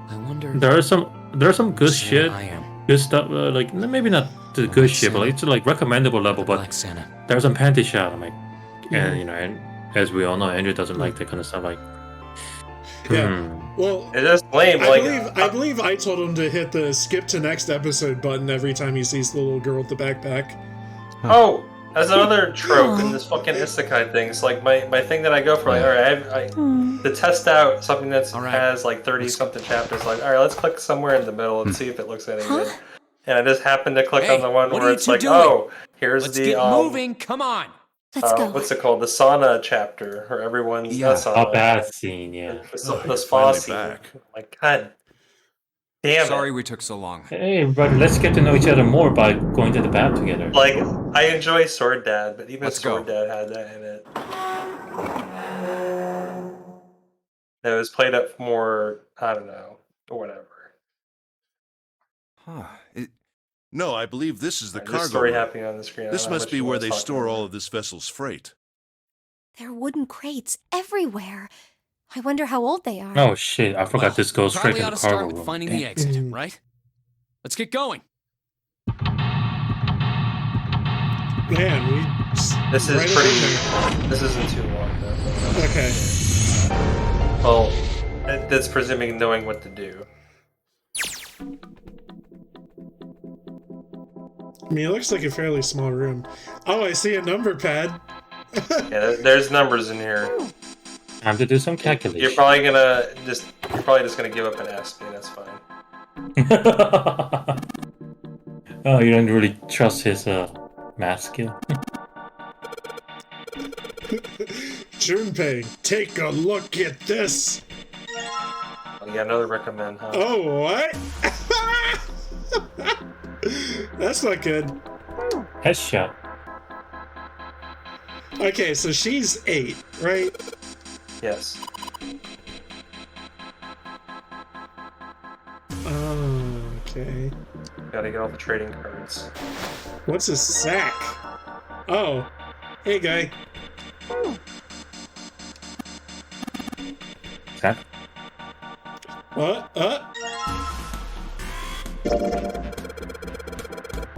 I wonder there are some good Santa shit, I am. good stuff. Like, maybe not the The good white shit, but like, Santa. it's like recommendable level. The But black Santa. there's some panty shot. I'm like, Mm-hmm. and you know, and as we all know, Andrew doesn't like that kind of stuff. Like, Yeah. Well, It's just lame. I believe I told him to hit the skip to next episode button every time he sees the little girl with the backpack. Oh, that's another trope in this fucking isekai thing. It's like my thing that I go for, like, alright, to test out something that All right. has like 30 something chapters, like, alright, let's click somewhere in the middle and see if it looks any good. And I just happened to click Hey, on the one what where are you it's two like, doing? oh, here's Let's the get moving. Come on. Let's go. what's it called? The sauna chapter, or everyone's Yeah. sauna. a bad scene, yeah. The spa finally scene. back. Like, god damn Sorry it. we took so long. Hey, everybody, let's get to know each other more by going to the bath together. Like, I enjoy Sword Dad, but even Let's Sword go. Dad had that in it. It was played up more, I don't know, or whatever. Huh. No, I believe this is the This cargo story room. happening on the screen. I This don't know how must much be you where wanna they talk store about all it. of this vessel's freight. There are wooden crates everywhere. I wonder how old they are. Oh shit! I forgot Well, this goes straight probably to ought the to start cargo with room. finding the exit, right? Let's get going. Man, we This is right up in pretty. This isn't too long, though. there. Okay. Well, that's presuming knowing what to do. I mean, it looks like a fairly small room. Oh, I see a number pad. Yeah, there's numbers in here. Time to do some calculation. You're probably just gonna give up an S, but that's fine. Oh, you don't really trust his math skill. Junpei, take a look at this. Yeah, another recommend, huh? Oh, what? That's not good. Headshot. Okay, so she's 8, right? Yes. Oh, okay. Gotta get all the trading cards. What's a sack? Oh, hey, guy. That? What?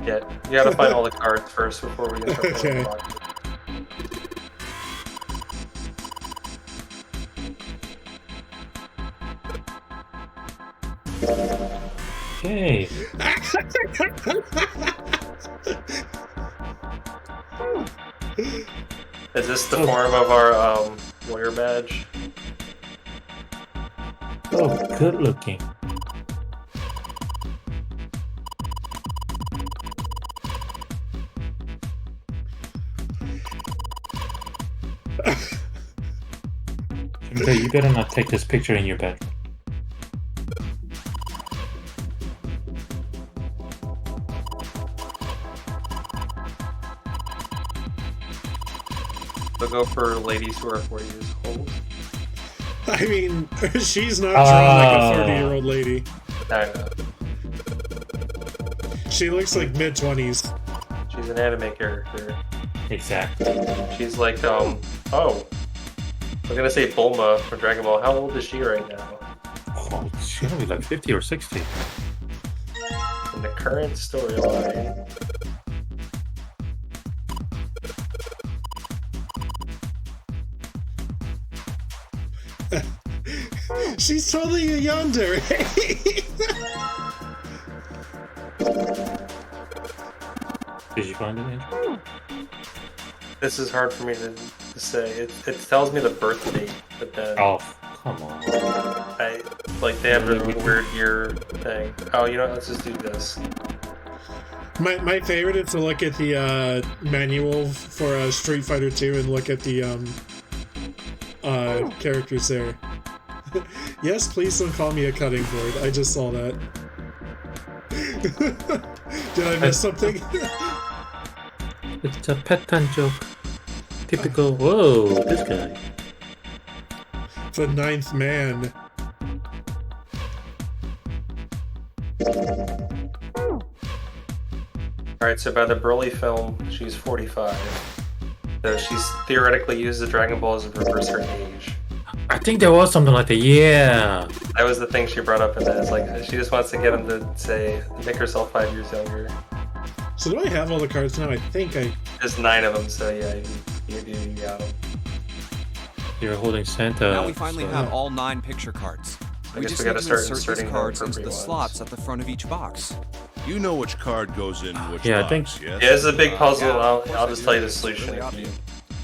Yeah, you gotta find all the cards first before we can start Okay. Okay. Is this the form of our lawyer badge? Oh, good looking. Okay, you better not take this picture in your bed. They'll go for ladies who are 40 years old. I mean, she's not drawn like a 30-year-old lady. I know. She looks like mid-20s. She's an anime character. Exactly. She's like, oh, I'm gonna say Bulma from Dragon Ball. How old is she right now? Oh, she's gonna be like 50 or 60. In the current storyline. She's totally a yonder. Did you find it, Andrew? This is hard for me to say. It tells me the birth date, but then Oh, come on. they have a weird year thing. Oh, you know what? Let's just do this. My favorite is to look at the manual for Street Fighter 2 and look at the characters there. Yes, please don't call me a cutting board. I just saw that. Did I miss something? It's a pattern joke. Typical. Whoa, this guy. The 9th man. Alright, so by the Broly film, she's 45. So she's theoretically used the Dragon Ball as a reverse her age. I think there was something like that. Yeah. That was the thing she brought up in that. It's like she just wants to get him to say, make herself 5 years younger. So do I have all the cards now? I think I... There's 9 of them, so yeah, you got them. You're holding Santa. Now we finally have all 9 picture cards. I We guess just we need gotta to start insert inserting these the cards into appropriate the ones. slots at the front of each box. You know which card goes in which Yeah, I box, think- yes? Yeah, this is a big puzzle, and of course I'll I just do. tell you the It's solution. really if obvious. you,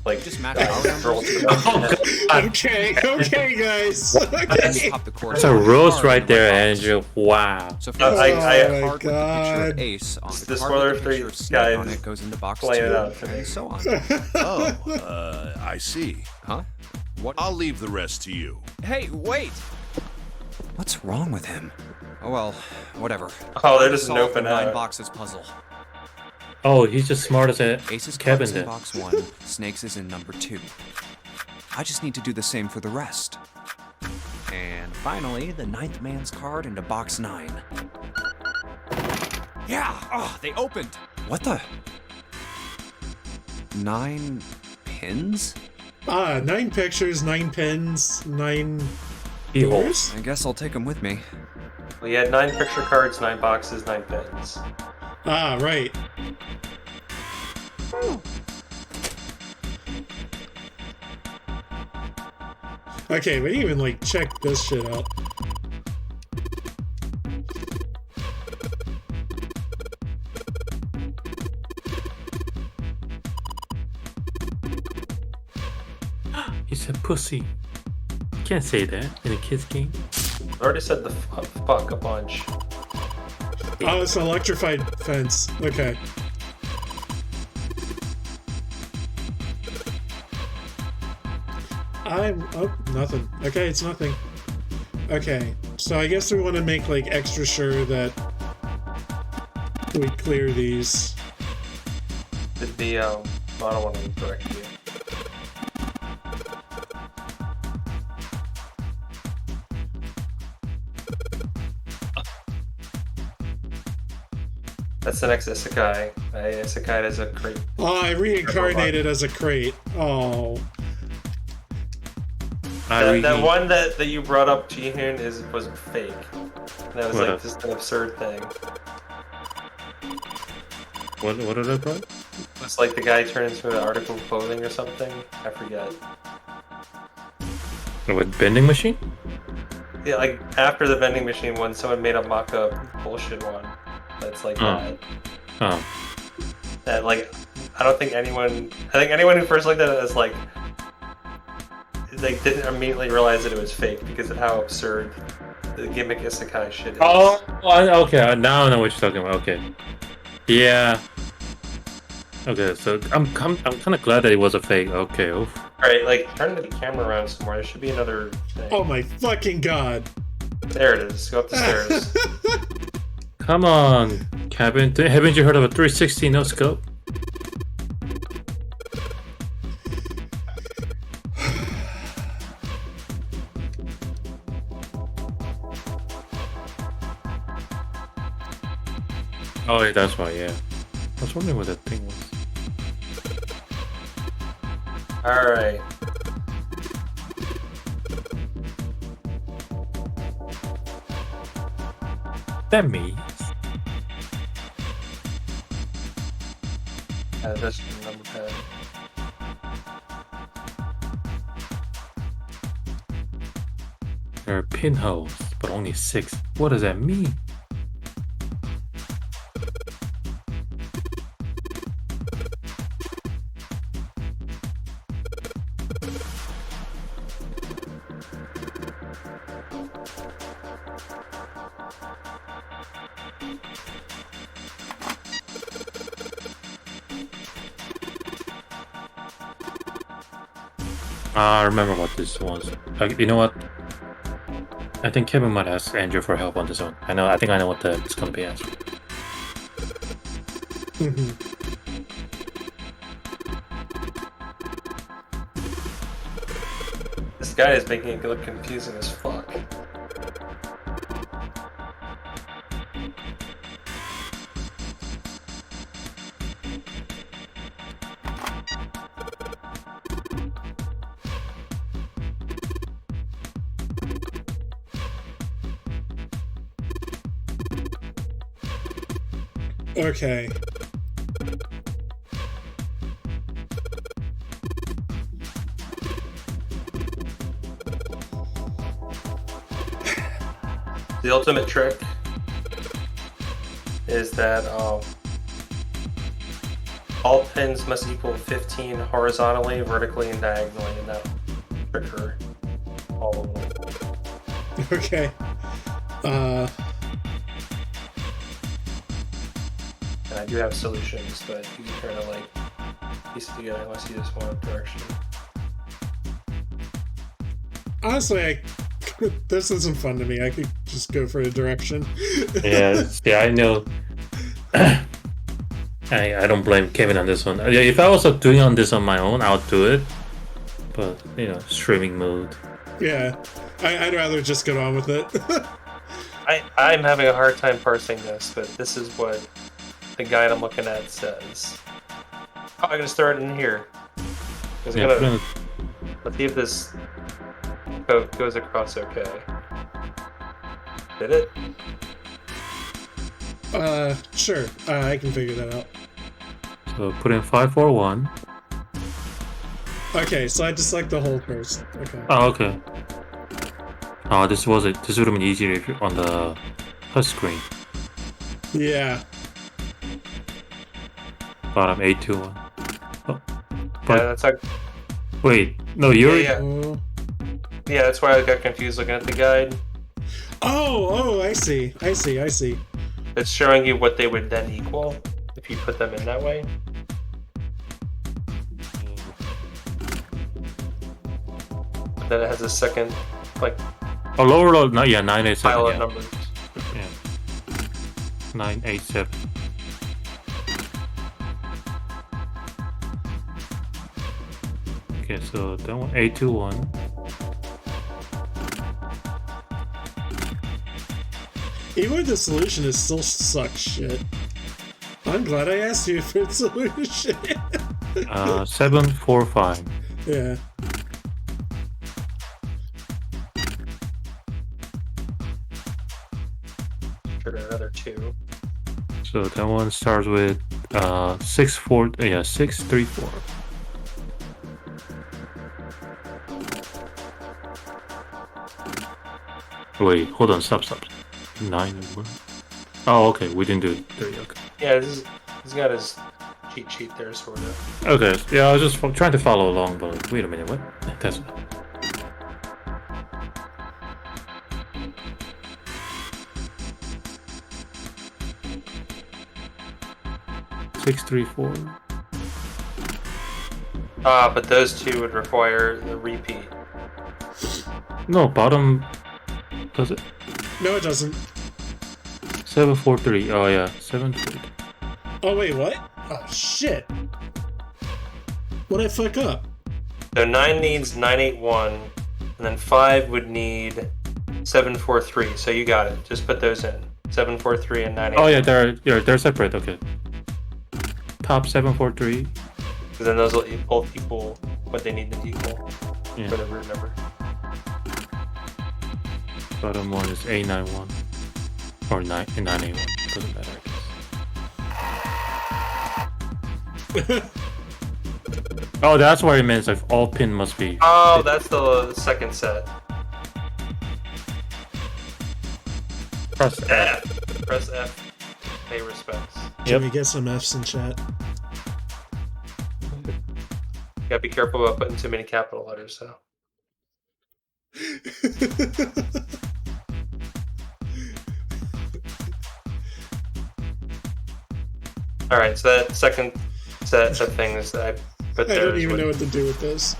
like, Just match our numbers roll to to Oh, God. Okay, guys. Let me Okay. pop the cord. That's a rose right there, Andrew. Wow. So if Oh you my the card with the picture God. of ace on the The card spoiler with the picture free of snake guy on is it goes into box playing 2, it out to me. and so on. Oh, I see. Huh? What? I'll leave the rest to you. Hey, wait! What's wrong with him? Oh well, whatever. Oh, they're Time to just solve noping the 9 out. boxes puzzle. Oh, he's just smart as a Ace's Kevin card's in then. box 1, Snake's is in number 2. I just need to do the same for the rest. And finally, the 9th man's card into box 9. Yeah! Oh, they opened! What the? 9 pins? 9 pictures, 9 pins, 9 Evil. doors? I guess I'll take them with me. We had 9 picture cards, 9 boxes, 9 pins. Ah, right. Okay, we didn't even, like, check this shit out. He's a pussy. You can't say that in a kid's game. I already said the fuck a bunch. Oh, it's an electrified fence. Okay. Oh, nothing. Okay, it's nothing. Okay, so I guess we want to make, like, extra sure that we clear these. I don't want to correct you. That's the next isekai. Isekai is a crate. Oh, I reincarnated as a crate. Oh. That one that you brought up, Jihun, was fake. That was like just an absurd thing. What did I brought? It's like the guy turned into an article of clothing or something. I forget. With vending machine? Yeah, like after the vending machine one, someone made a mock-up bullshit one. That's like that. Oh. That like, I think anyone who first looked at it as like, they didn't immediately realize that it was fake because of how absurd the gimmick isekai shit is. Oh, okay. Now I know what you're talking about. Okay. Yeah. Okay, so I'm kind of glad that it was a fake. Okay. Oof. Alright, like turn the camera around some more. There should be another thing. Oh my fucking god. There it is. Go up the stairs. Come on, Kevin. Haven't you heard of a 360 no scope? Oh, yeah, that's why, yeah. I was wondering what that thing was. Alright. That means... That's the number pad. There are pinholes, but only 6. What does that mean? I remember what this was. You know what? I think Kevin might ask Andrew for help on this one. I think I know what it's gonna be answered. This guy is making it look confusing as fuck. Okay. The ultimate trick is that all pins must equal 15 horizontally, vertically, and diagonally, and that'll trigger all of them. Okay. And I do have solutions, but you can kind of like piece it together unless you just want a direction. Honestly, this isn't fun to me. I could just go for a direction. Yeah, I know. I don't blame Kevin on this one. Yeah, if I was doing on this on my own, I would do it. But, streaming mode. Yeah, I'd rather just get on with it. I'm having a hard time parsing this, but this is what the guide I'm looking at says. Oh, I'm gonna start in here. Let's see if this goes across okay. Did it? Sure. I can figure that out. So put in 541. Okay, so I just select the hole first. Okay. Oh, okay. Oh, this would have been easier if you're on the touch screen. Yeah. Bottom 821. Oh, yeah, that's like. Wait, no, you're. Yeah, that's why I got confused looking at the guide. Oh, I see. It's showing you what they would then equal if you put them in that way. But then it has a second, like, Oh, lower low, no, yeah, 987. pile of Yeah. numbers. Yeah. 987. Okay, so that one 821. Even with the solution, it still sucks shit. I'm glad I asked you for the solution. 745. Yeah. Trigger another 2. So that one starts with 634. Wait, hold on, stop. 9. Oh, okay, we didn't do 3. Okay. Yeah, he's got his cheat sheet there, sort of. Okay, yeah, I was just trying to follow along, but like, wait a minute, what? That's 634. But those two would require the repeat. No, bottom. Does it? No, it doesn't. 743. Oh yeah, 743. Oh wait, what? Oh shit. What did I fuck up? So 9 needs 981, and then 5 would need 743. So you got it. Just put those in. 743 and 981. Oh yeah, they're separate. Okay. Top 743. Because then those will both equal what they need to equal Yeah. for the root number. Bottom one is 891 or 981. Doesn't matter. I guess. Oh, that's what it means. Like all pin must be. Oh, that's the second set. Press F. Press F. Pay respects. Can we get some F's in chat? You gotta be careful about putting too many capital letters, though. Alright, so that second set of things that I put I there don't is even know what to do with this.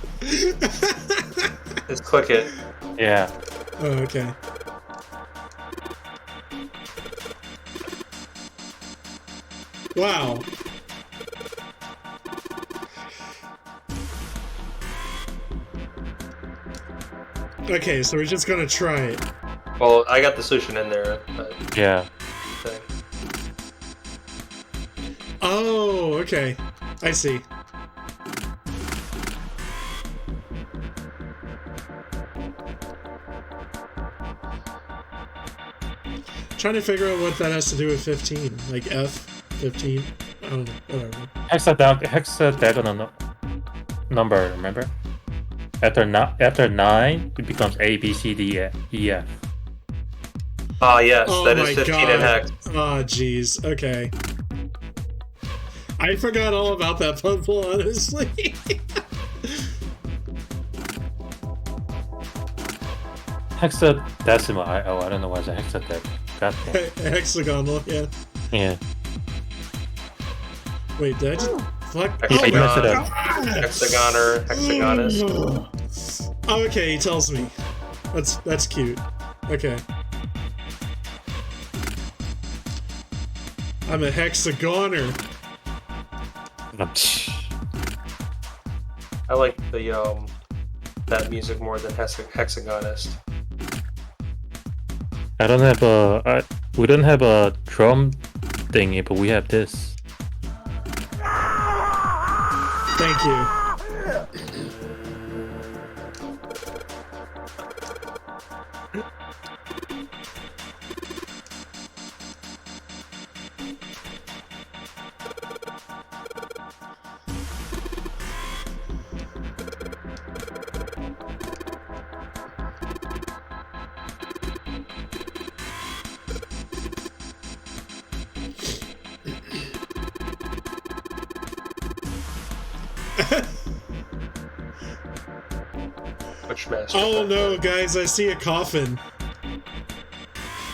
Just click it. Yeah. Oh, okay. Wow. Okay, so we're just gonna try it. Well, I got the solution in there. But Yeah. Oh, okay. I see. Trying to figure out what that has to do with 15. Like F, 15. I don't know. Whatever. Hexagonal number, remember? After 9, it becomes A, B, C, D, E, F. Ah, yes, Oh that my is 15 God. in hex. Oh, jeez. Okay. I forgot all about that puzzle, honestly. Hexadecimal. I don't know why it's a hexadecimal. Goddamn. Hexagonal, yeah. Yeah. Wait, did I just... Fuck. Yeah, you messed it up. Hexagoner, hexagonist. Oh, okay, he tells me. That's cute. Okay. I'm a hexagoner. I like the that music more than hexagonist. I don't have we don't have a drum thingy, but we have this. Thank you. Which master? Oh no, guys, I see a coffin.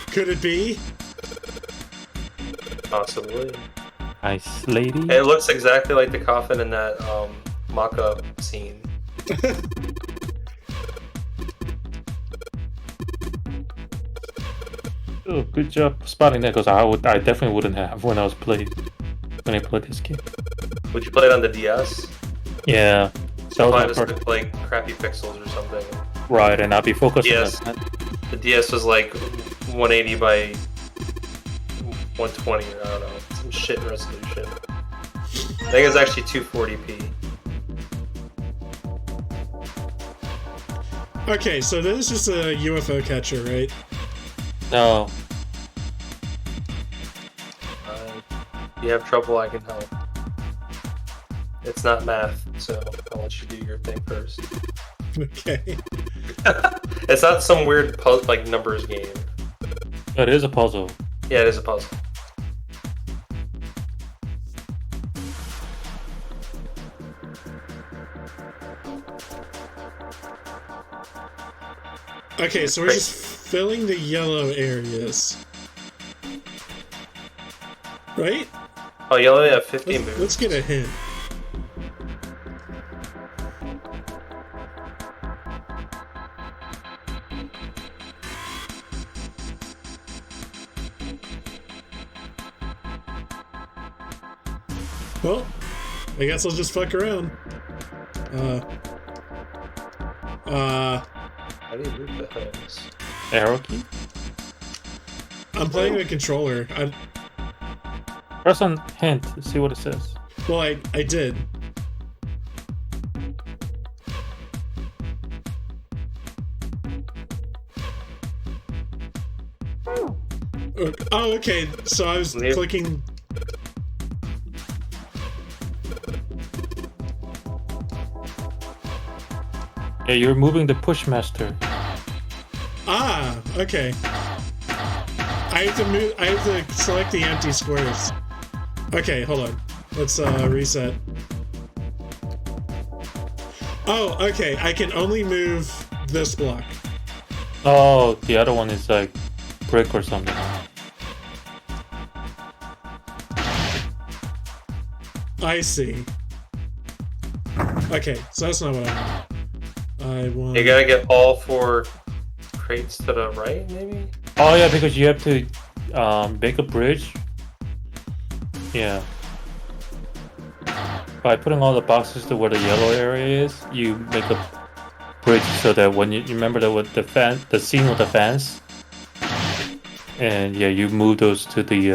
Could it be? Possibly. Nice lady. It looks exactly like the coffin in that mock-up scene. Oh, good job spotting that, because I definitely wouldn't have when I played this game. Would you play it on the DS? Yeah. So Mine just looked like crappy pixels or something. Right, and I'll be focusing on DS. that. The DS was like 180 by 120, or I don't know, some shit resolution. I think it's actually 240p. Okay, so this is a UFO catcher, right? No. If you have trouble, I can help. It's not math, so I'll let you do your thing first. Okay. It's not some weird like numbers game. It is a puzzle. Yeah, it is a puzzle. Okay, so we're just filling the yellow areas. Right? Oh, you only have 15 moves. Let's get a hint. Well, I guess I'll just fuck around. How do you move the things? Arrow key? I'm playing a controller. Press on hint to see what it says. Well, I did. Oh, okay. So I was clicking. Yeah, you're moving the pushmaster. Ah, okay. I have to move. I have to select the empty squares. Okay, hold on. Let's reset. Oh, okay. I can only move this block. Oh, the other one is like brick or something. I see. Okay, so that's not what I want. You gotta get all 4 crates to the right, maybe? Oh yeah, because you have to make a bridge. Yeah. By putting all the boxes to where the yellow area is, you make a bridge so that when you remember that with the scene with the fence, and yeah, you move those to the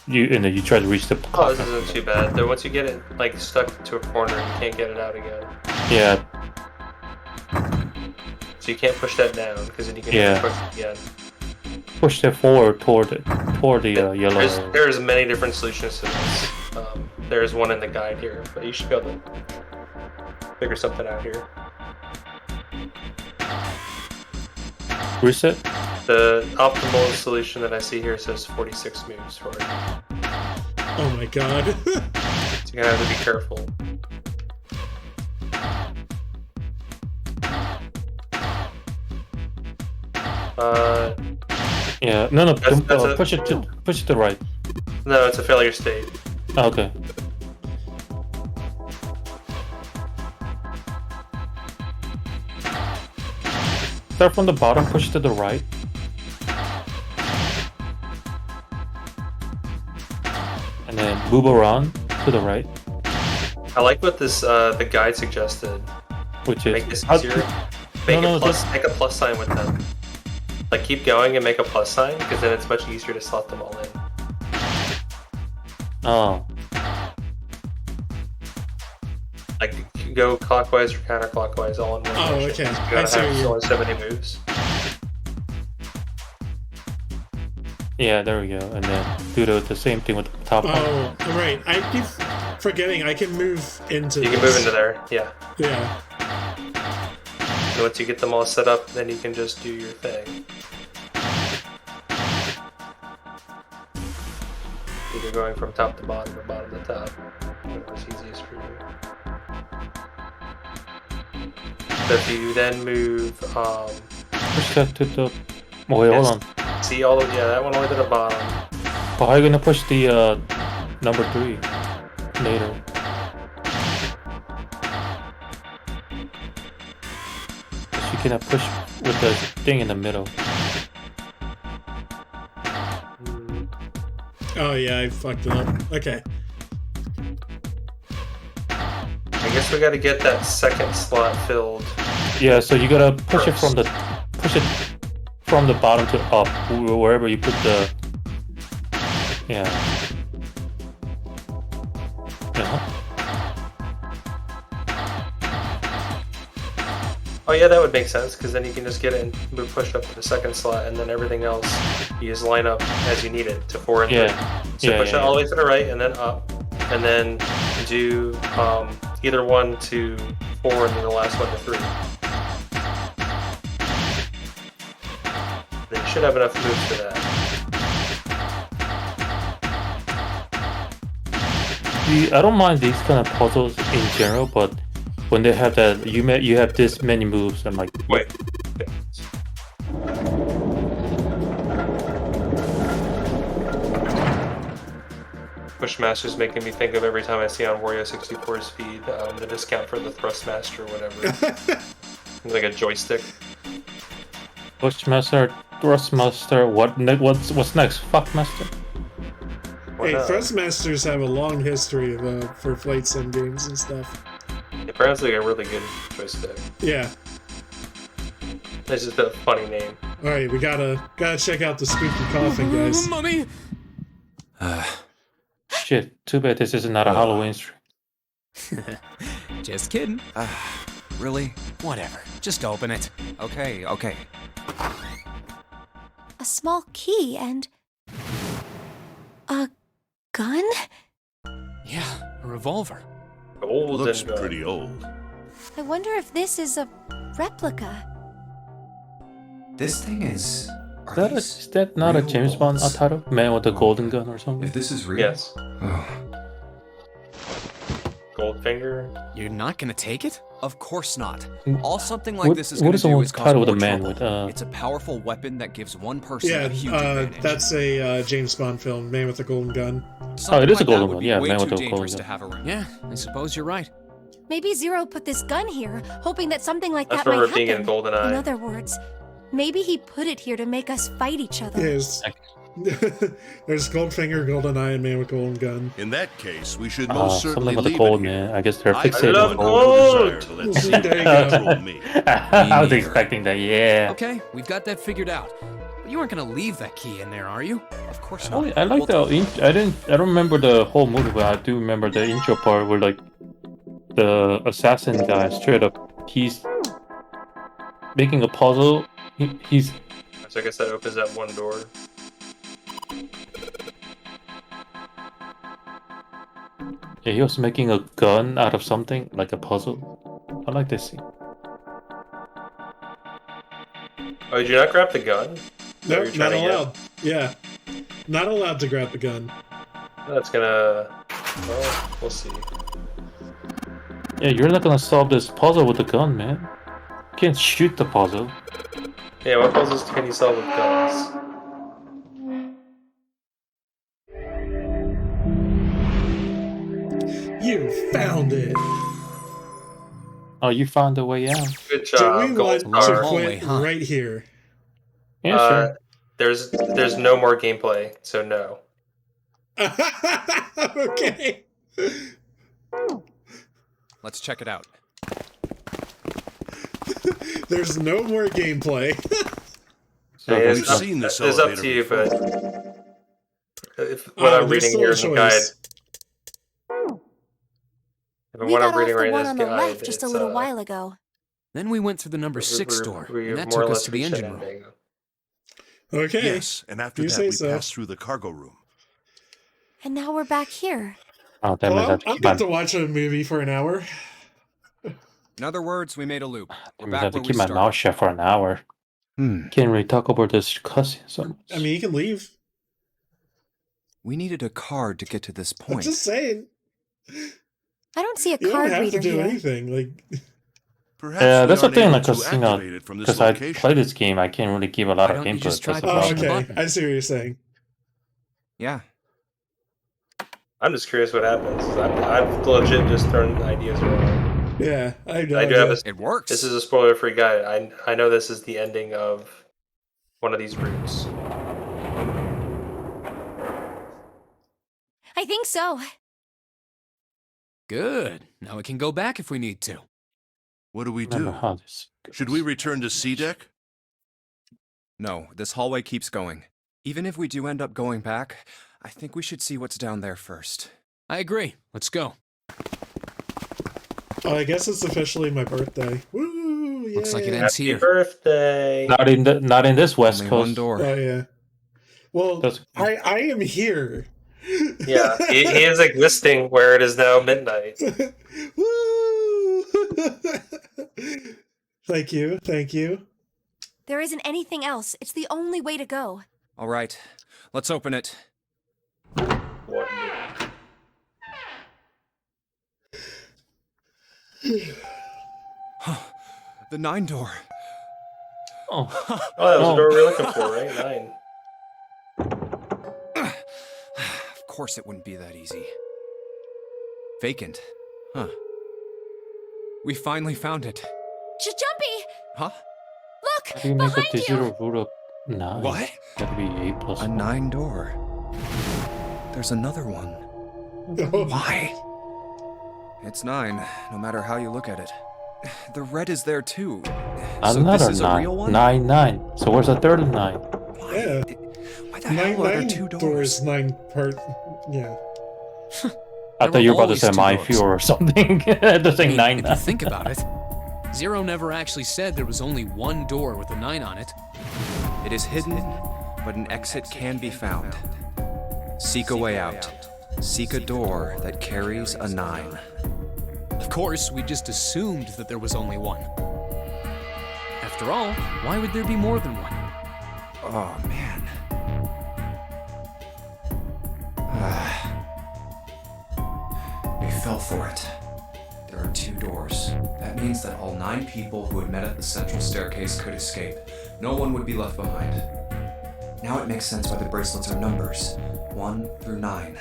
and then you try to reach the. Oh, this isn't too bad. Then once you get it like stuck to a corner, you can't get it out again. Yeah. So you can't push that down because then you can push it again. Push that forward toward the yellow area. There's many different solutions to this. There's one in the guide here, but you should be able to figure something out here. Reset? The optimal solution that I see here says 46 moves for it. Oh my god. So you're gonna have to be careful. Yeah, no, push it to the right. No, it's a failure state. Okay. Start from the bottom, push it to the right. And then move around to the right. I like what this the guide suggested. Which is make this easier. Make a plus sign with them. Like keep going and make a plus sign, because then it's much easier to slot them all in. Oh. Like go clockwise or counterclockwise all in one motion. Okay. You gotta have only so many moves. Yeah, there we go. And then do the same thing with the top one. Oh, right. I keep forgetting I can move into You can move into there, yeah. Yeah. And once you get them all set up, then you can just do your thing. Either going from top to bottom or bottom to top. Whatever's easiest for you. So if you then move, push that to the. Oh, wait, hold on. see all of that one all the way to the bottom. But how are you gonna push the number 3 later? You cannot push with the thing in the middle. Oh yeah, I fucked it up. Okay. I guess we gotta get that second slot filled. Yeah, so you gotta push it from the bottom to up, wherever you put the. Yeah. Oh yeah, that would make sense, because then you can just get it and move push up to the second slot, and then everything else you just line up as you need it to 4 and 3. So push it all the way to the right and then up, and then do either 1 to 4 and then the last one to 3. Then you should have enough moves for that. I don't mind these kind of puzzles in general, but when they have that, you have this many moves. I'm like, wait. Pushmaster's making me think of every time I see on Wario 64's feed the discount for the Thrustmaster or whatever. It's like a joystick. Pushmaster, Thrustmaster. What's next? Fuckmaster. Hey, Thrustmasters have a long history of for flight sim games and stuff. Apparently, like a really good joystick. Yeah. It's just a funny name. All right, we gotta check out the spooky coffin, guys. Money. Shit. Too bad this is not a Halloween stream. Just kidding. Really? Whatever. Just open it. Okay. A small key and a gun? Yeah, a revolver. Old Looks and, pretty old. I wonder if this is a replica. This thing is. Is that not a James Bond title? Man with the golden gun or something? If this is real. Yes. Oh. Goldfinger. You're not gonna take it? Of course not. Mm. All something like this is What going is to the do one is cause title more with the man trouble. with It's a powerful weapon that gives one person Yeah, a huge advantage. that's a James Bond film, Man with the Golden Gun. Something it is a like that golden would one. be Yeah, way Man with too the golden dangerous gun. to have around. Yeah, I suppose you're right. Maybe Zero put this gun here, hoping that something like That's that might from being in happen. GoldenEye. In other words, maybe he put it here to make us fight each other. Yes. There's Goldfinger, GoldenEye, and Man with Golden Gun. In that case, we should most Something certainly about the leave gold, it here. man. I guess they're I fixated love on gold. desire to let Zero There you go. control me. I was expecting that, yeah. Okay, we've got that figured out. But you aren't gonna leave that key in there, are you? Of course Oh, not. I like the. I don't remember the whole movie, but I do remember the intro part where like the assassin guy straight up, he's making a puzzle. He's So I guess that opens that one door. yeah, he was making a gun out of something like a puzzle. I like this scene. Oh, did you not grab the gun? No, You're trying not to get- allowed. Yeah. Not allowed to grab the gun. That's gonna. Well, we'll see. Yeah, you're not gonna solve this puzzle with the gun, man. You can't shoot the puzzle. Yeah, what puzzles can you solve with guns? You found it. Oh, you found a way out. Good Do job, we Gold want to Star. hallway, quit huh? right here? Yeah, sure. There's no more gameplay, so no. Okay. Let's check it out. There's no more gameplay. So Hey, we've seen this it's up elevator to you, before. but if what I'm there's reading still here a in the guide, choice. We what got I'm reading off the right in one this on the guide, left just a it's, little while ago. Then we went through the number 6 door, we and have that more or took us less to the reached an engine room. ending. Okay. Yes, and after You that say we so. passed through the cargo room. And now we're back here. Oh, that Well, means I have to I'm keep my, about to watch a movie for an hour. In other words, we made a loop. that We're means I back have to where we keep my started. mouth shut for an hour. Can't really talk about this cussing so much. I mean, you can leave. We needed a card to get to this I'm point. just saying. I don't see a You don't card have reader to do here. anything. Like, Perhaps Yeah, we that's the aren't thing, able like, to cause you know, activate it from this because I location. play this game, I can't really give a lot Why of don't you input. just try That's the to oh, push problem. the okay. button? I see what you're saying. Yeah. I'm just curious what happens. I've legit just thrown ideas around. Yeah, I know. I do have It works. This is a spoiler-free guide. I know this is the ending of one of these routes. I think so. Good. Now we can go back if we need to. What do we Remember do? how this goes. Should we return to C deck? No, this hallway keeps going. Even if we do end up going back, I think we should see what's down there first. I agree. Let's go. Oh, I guess it's officially my birthday. Woo! Looks like it yay. ends Happy here. birthday! Not in this West Only Coast. one door. Oh yeah. Well, That's- I am here. Yeah, he is existing where it is now midnight. Woo! Thank you. There isn't anything else. It's the only way to go. All right, let's open it. What? The 9 door. Oh, Oh, that was the door we were looking for, right? 9. Of course it wouldn't be that easy. Vacant. Huh. We finally found it. Jumpy! Huh? Look! how do you make a Behind you! digital root of 9? What? That'd be 8 plus A 1. 9 door. There's another one. Why? It's 9, no matter how you look at it. The red is there too. So Another this is 9. a real one? 9. So where's the third 9? Yeah. Why the hell are there 2 doors? 9 part. Yeah. I There thought you were were about to always say 2 my doors. fuel or something. The I thing mean, 9. if you think about it, Zero never actually said there was only one door with a 9 on it. It is hidden, but an exit can be found. Seek a way out. Seek a door that carries a 9. Of course, we just assumed that there was only one. After all, why would there be more than one? Oh, man. We fell for it. There are 2 doors. That means that all 9 people who had met at the central staircase could escape. No one would be left behind. Now it makes sense why the bracelets are numbers. 1 through 9.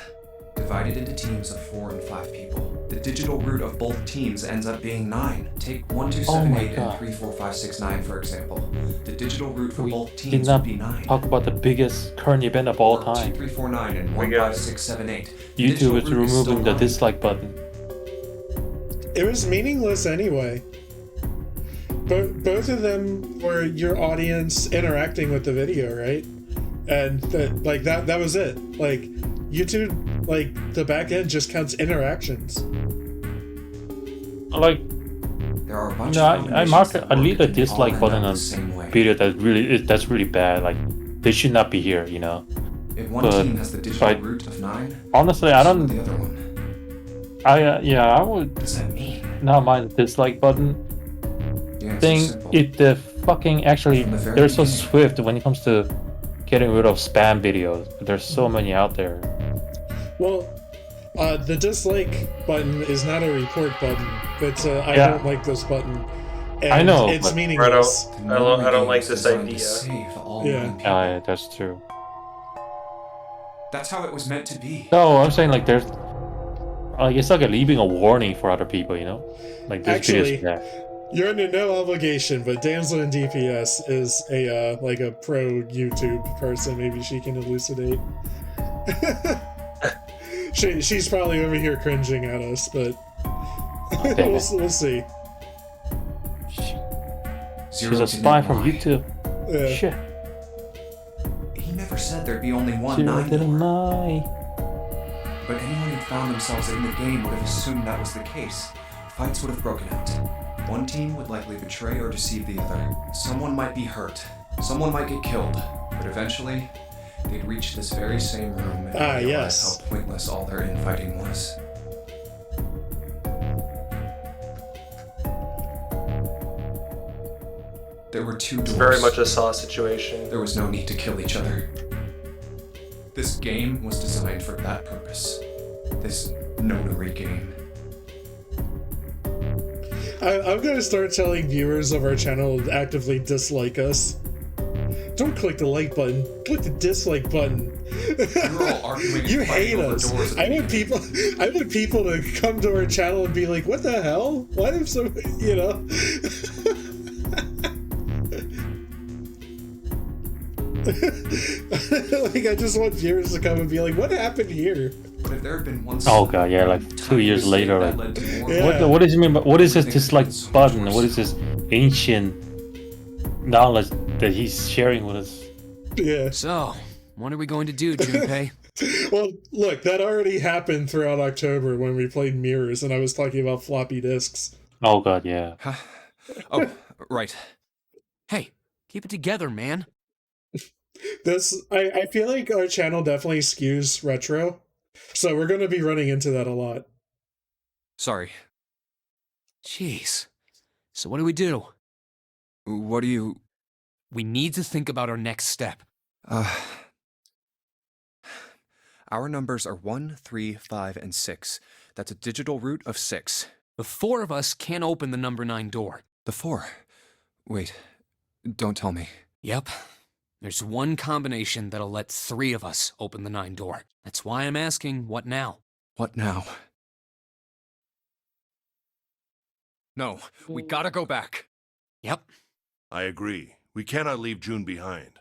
Divided into teams of 4 and 5 people. The digital root of both teams ends up being 9. Take 1, 2, 7, my 8, and God. 3, 4, 5, 6, 9, for example. The digital root for We both did teams not would be 9. talk about the biggest current event of all 2, time. 3, 4, 9, and 1, We got 5, it. 6, 7, 8. YouTube is Digital root still removing the 9. dislike button. It was meaningless anyway. Both of them were your audience interacting with the video, right? And that was it. Like YouTube, like the back end just counts interactions. Like, There are a bunch no, of I leave the the dislike button on video that's really bad. Like, they should not be here, you know. If one but team has the digital I- root of 9, Honestly, I so don't. would the other one. I would What does that mean? not mind the dislike button The answer's thing. simple. If the fucking actually From the very they're so beginning. swift when it comes to getting rid of spam videos. But there's so many out there. Well, the dislike button is not a report button. It's a I Yeah. don't like this button. And I know, it's but- meaningless. I don't like Games this designed idea. to save all Yeah. 9 people. Yeah, that's true. That's how it was meant to be. No, I'm saying like there's it's like a leaving a warning for other people, you know? Like this Actually, video's bad. You're under no obligation, but Damsel in DPS is a like a pro YouTube person. Maybe she can elucidate. She's probably over here cringing at us, but damn we'll it. see. She's a spy from YouTube. Yeah. Shit. He never said there'd be only one Zero 9 didn't door. lie. But anyone who found themselves in the game would have assumed that was the case. Fights would have broken out. One team would likely betray or deceive the other. Someone might be hurt. Someone might get killed. But eventually, they'd reach this very same room and realize yes. how pointless all their infighting was. There were 2 doors. It's very much a Saw situation. There was no need to kill each other. This game was designed for that purpose. This Nonary game. I'm gonna start telling viewers of our channel to actively dislike us. Don't click the like button. Click the dislike button. You're all arguing. You and hate fighting over us. doors. I want people to come to our channel and be like, "What the hell? Why did somebody?" You know. Like, I just want viewers to come and be like, "What happened here?" But if there had been one. Oh god, yeah, like 2 years later. that led to more Yeah. What does it mean? What is this dislike button? What is this ancient knowledge that he's sharing with us? Yeah. So, what are we going to do, Junpei? Well, look, that already happened throughout October when we played Mirrors, and I was talking about floppy disks. Oh god, yeah. Oh, right. Hey, keep it together, man. I feel like our channel definitely skews retro, so we're going to be running into that a lot. Sorry. Jeez. So what do we do? What do you... We need to think about our next step. Our numbers are 1, 3, 5, and 6. That's a digital root of 6. The four of us can't open the number 9 door. The 4. Wait, don't tell me. Yep. There's one combination that'll let 3 of us open the 9 door. That's why I'm asking, what now? What now? No, we gotta go back. Yep. I agree. We cannot leave June behind.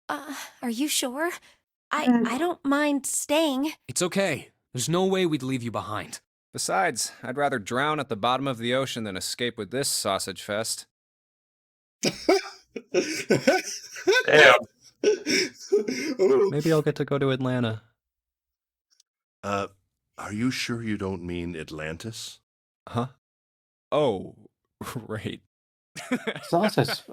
Are you sure? I don't mind staying. It's okay. There's no way we'd leave you behind. Besides, I'd rather drown at the bottom of the ocean than escape with this sausage fest. Damn. Maybe I'll get to go to Atlanta. Are you sure you don't mean Atlantis? Huh? Oh, right. Sausage.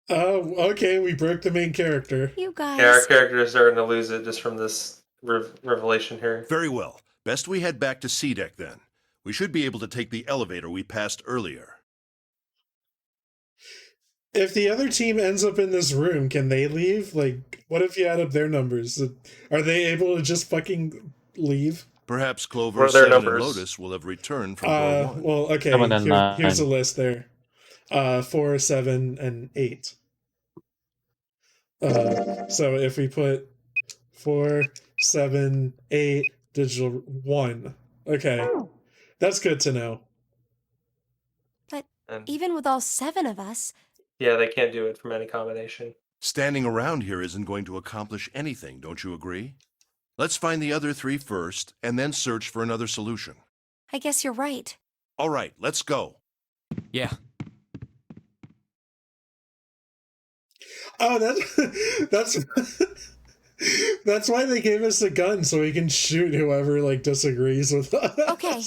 Oh, okay, we broke the main character. You guys. Yeah, our character is starting to lose it just from this revelation here. Very well. Best we head back to C-Deck then. We should be able to take the elevator we passed earlier. If the other team ends up in this room, can they leave? Like, what if you add up their numbers? Are they able to just fucking leave? Perhaps What Clover, are their 7, and numbers? Lotus will have returned from door 1. Well, okay, 7 and 9. here's a list there. 4, 7, and 8. So if we put 4, 7, 8, digital 1. Okay. That's good to know. But And even with all 7 of us, yeah, they can't do it from any combination. Standing around here isn't going to accomplish anything, don't you agree? Let's find the other 3 first, and then search for another solution. I guess you're right. All right, let's go. Yeah. Oh, that's why they gave us a gun, so we can shoot whoever like disagrees with us. Okay.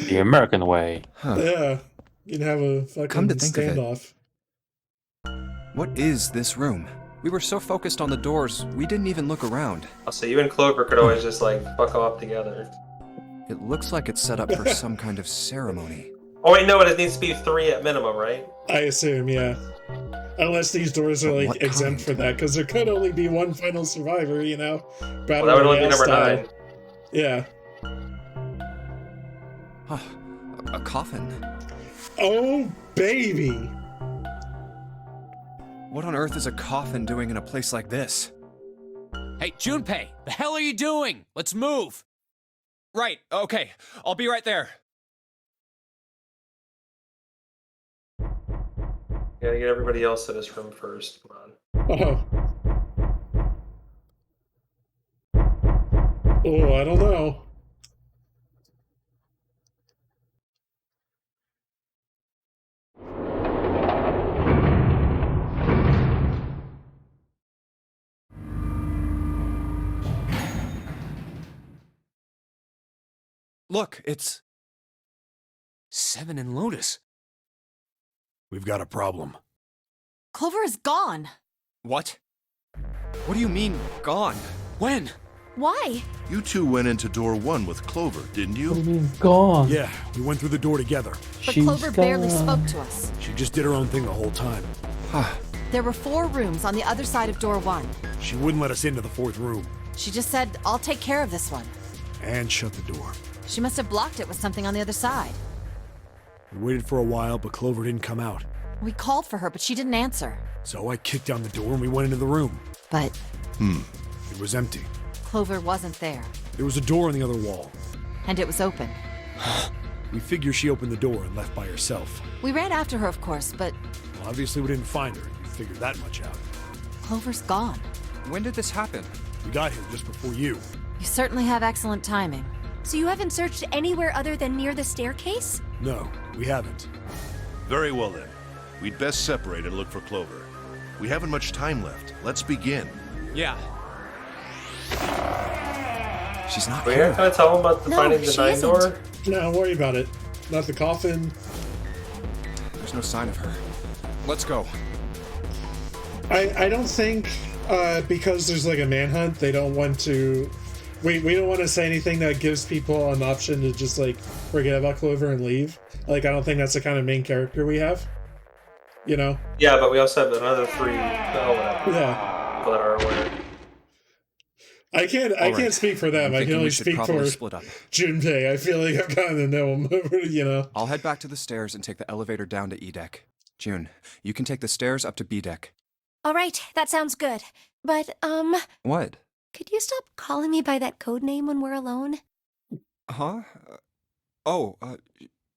The American way. Huh. Yeah, you can have a fucking Come to think of it. standoff. What is this room? We were so focused on the doors, we didn't even look around. So you and Clover could always just like fuck off together. It looks like it's set up for some kind of ceremony. Oh wait, no, it needs to be 3 at minimum, right? I assume, yeah. Unless these doors are But like what exempt kind? for that, because there could only be one final survivor, you know. Well, Battle that would only be Royale number style. 9. Yeah. Huh. A coffin. Oh baby. What on earth is a coffin doing in a place like this? Hey, Junpei, the hell are you doing? Let's move. Right, okay. I'll be right there. Gotta get everybody else to this room first. Come on. Oh, I don't know. Look, it's... 7 and Lotus. We've got a problem. Clover is gone. What? What do you mean, gone? When? Why? You 2 went into door 1 with Clover, didn't you? Gone. Yeah, we went through the door together. But She's Clover barely gone. spoke to us. She just did her own thing the whole time. There were 4 rooms on the other side of door 1. She wouldn't let us into the 4th room. She just said, I'll take care of this one. And shut the door. She must have blocked it with something on the other side. We waited for a while, but Clover didn't come out. We called for her, but she didn't answer. So I kicked down the door and we went into the room. But It was empty. Clover wasn't there, There was a door on the other wall. and it was open. We figure she opened the door and left by herself. We ran after her, of course, but Well, obviously we didn't find her. You figured that much out. Clover's gone. When did this happen? We got here just before you. You certainly have excellent timing. So you haven't searched anywhere other than near the staircase? No, we haven't. Very well then. We'd best separate and look for Clover. We haven't much time left. Let's begin. Yeah. She's not We're here. gonna tell them about the No, finding the she 9 isn't. door. No, don't worry about it. Not the coffin. There's no sign of her. Let's go. I don't think because there's like a manhunt, they don't want to. We don't want to say anything that gives people an option to just like forget about Clover and leave. Like I don't think that's the kind of main character we have. You know? Yeah, but we also have another 3 whatever, Yeah. people that are aware. I can't right. speak for them. I'm I can thinking only we should speak probably for split up. Junpei. I feel like I've gotten to know him. You know? I'll head back to the stairs and take the elevator down to E deck. June, you can take the stairs up to B deck. All right, that sounds good. But, What? could you stop calling me by that code name when we're alone? Huh?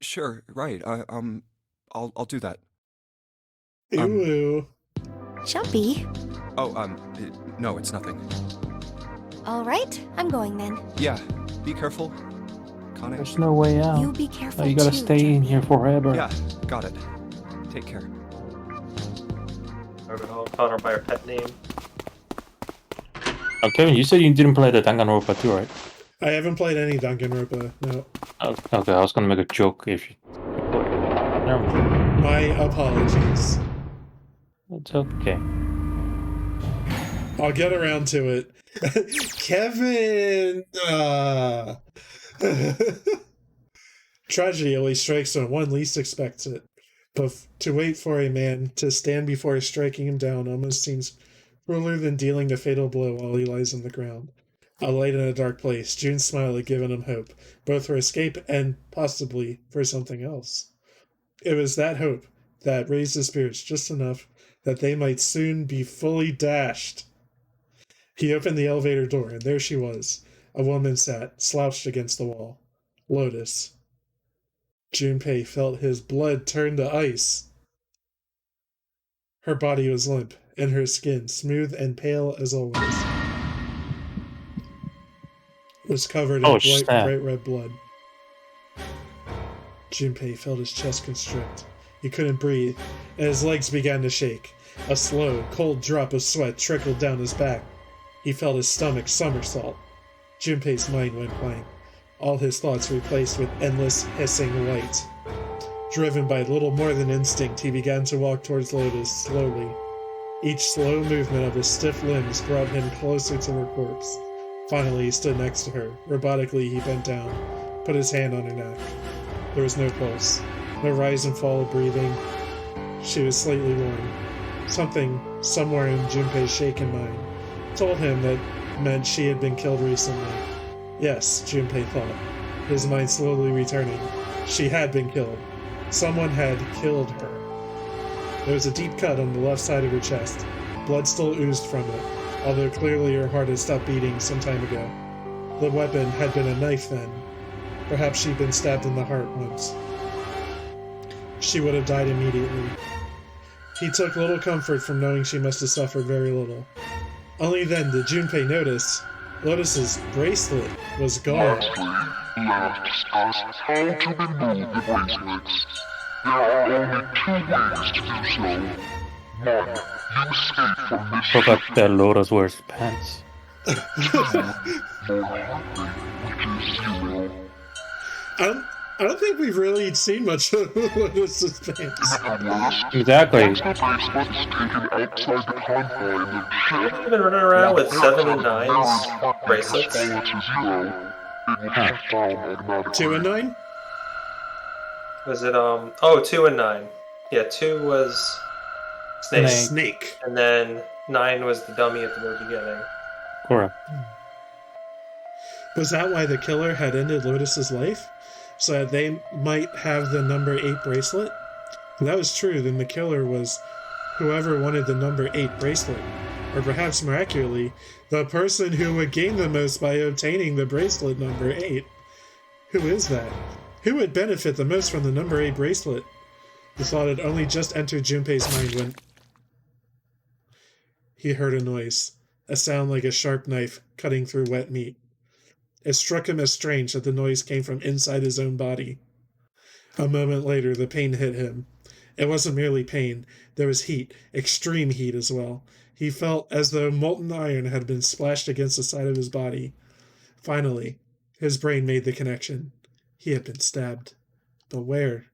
Sure, right. I'll do that. Ooh. Jumpy. No, it's nothing. All right, I'm going then. Yeah, be careful. Connie? There's no way out. You be careful Oh, you gotta too, stay in Jumpy. here forever. Yeah, got it. Take care. Or I'll call her by her pet name. Oh, Kevin, you said you didn't play the Danganronpa 2, right? I haven't played any Danganronpa. No. Oh, okay, I was gonna make a joke if you. Never mind. My apologies. It's okay. I'll get around to it. Kevin! Tragedy always strikes when one least expects it. But to wait for a man to stand before striking him down almost seems crueler than dealing the fatal blow while he lies on the ground. A light in a dark place, June's smile had given him hope, both for escape and, possibly, for something else. It was that hope that raised his spirits just enough that they might soon be fully dashed. He opened the elevator door, and there she was. A woman sat, slouched against the wall. Lotus. Junpei felt his blood turn to ice. Her body was limp, and her skin, smooth and pale as always, was covered in bright red blood. Junpei felt his chest constrict. He couldn't breathe, and his legs began to shake. A slow, cold drop of sweat trickled down his back. He felt his stomach somersault. Junpei's mind went blank, all his thoughts replaced with endless, hissing light. Driven by little more than instinct, he began to walk towards Lotus slowly. Each slow movement of his stiff limbs brought him closer to her corpse. Finally, he stood next to her. Robotically, he bent down, put his hand on her neck. There was no pulse, no rise and fall of breathing. She was slightly warm. Something, somewhere in Junpei's shaken mind, told him that meant she had been killed recently. Yes, Junpei thought, his mind slowly returning. She had been killed. Someone had killed her. There was a deep cut on the left side of her chest. Blood still oozed from it, although clearly her heart had stopped beating some time ago. The weapon had been a knife then. Perhaps she'd been stabbed in the heart once. She would have died immediately. He took little comfort from knowing she must have suffered very little. Only then did Junpei notice Lotus's bracelet was gone. Let's discuss how to remove the bracelets. There are only 2 ways to do so. 1. You escape from this Forgot that Lotus wears pants. 2. Your heart rate, which is 0. I don't think we've really seen much of Lotus's pants. Exactly. Once the bracelet is taken outside the confines of ship, I've been running around with 7 and 9s bracelets. fall to 0. It will shut down automatically. 2 and 9? Was it, 2 and 9. Yeah, 2 was Snake. And then 9 was the dummy at the very beginning. Correct. Was that why the killer had ended Lotus's life? so that they might have the number 8 bracelet? If that was true, then the killer was whoever wanted the number 8 bracelet. Or perhaps miraculously, the person who would gain the most by obtaining the bracelet number 8. Who is that? Who would benefit the most from the number 8 bracelet? The thought had only just entered Junpei's mind when he heard a noise, a sound like a sharp knife cutting through wet meat. It struck him as strange that the noise came from inside his own body. A moment later, the pain hit him. It wasn't merely pain. There was heat, extreme heat as well. He felt as though molten iron had been splashed against the side of his body. Finally, his brain made the connection. He had been stabbed. But where?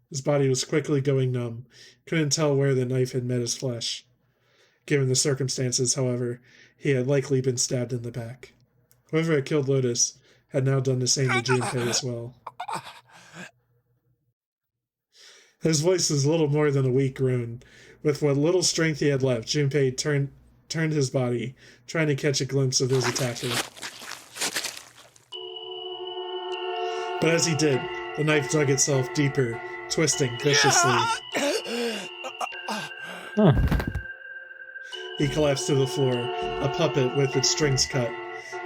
His body was quickly going numb. Couldn't tell where the knife had met his flesh. Given the circumstances, however, he had likely been stabbed in the back. Whoever had killed Lotus had now done the same to Junpei as well. His voice was little more than a weak groan. With what little strength he had left, Junpei turned his body, trying to catch a glimpse of his attacker. But as he did, the knife dug itself deeper, twisting viciously. He collapsed to the floor, a puppet with its strings cut.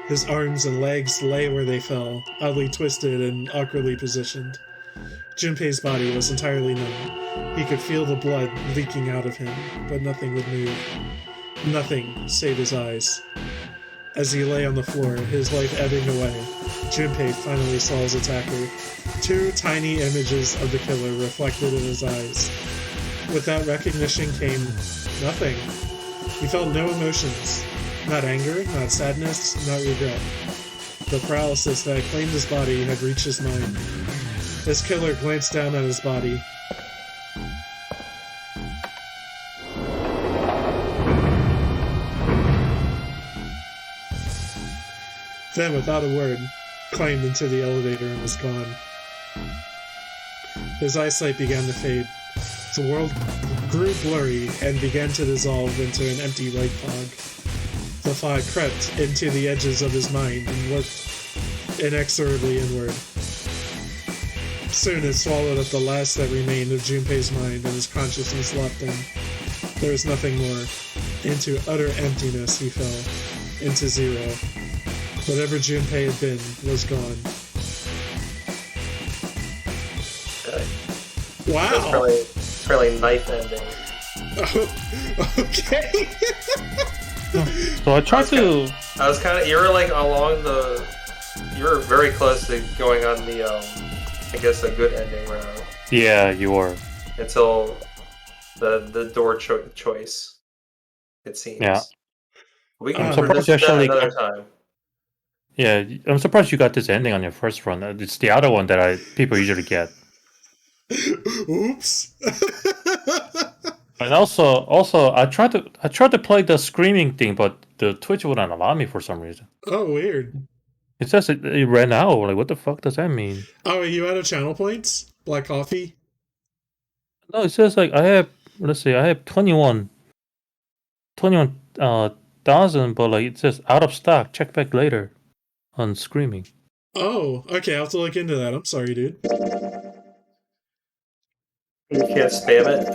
His arms and legs lay where they fell, oddly twisted and awkwardly positioned. Junpei's body was entirely numb. He could feel the blood leaking out of him, but nothing would move. Nothing save his eyes. As he lay on the floor, his life ebbing away, Junpei finally saw his attacker. 2 tiny images of the killer reflected in his eyes. With that recognition came nothing. He felt no emotions. Not anger, not sadness, not regret. The paralysis that had claimed his body had reached his mind. His killer glanced down at his body. Then, without a word, climbed into the elevator and was gone. His eyesight began to fade. The world grew blurry and began to dissolve into an empty white fog. The fog crept into the edges of his mind and worked inexorably inward. Soon it swallowed up the last that remained of Junpei's mind, and his consciousness left him. There was nothing more. Into utter emptiness he fell. Into zero. Whatever Junpei had been was gone. Wow! Fairly knife ending. Okay. So I tried to. I was kind of. You were like along the. You were very close to going on the. I guess a good ending round. Yeah, you were. Until the door choice. It seems. Yeah. We can I'm surprised you actually another time. Yeah, I'm surprised you got this ending on your first run. It's the other one that people usually get. Oops. And also, I tried to play the screaming thing, but the Twitch wouldn't allow me for some reason. Oh, weird. It says it ran out. Like, what the fuck does that mean? Oh, are you out of channel points? Black coffee? No, it says like I have 21,000, but like it says out of stock. Check back later on screaming. Oh, okay. I'll have to look into that. I'm sorry, dude. You can't spam it.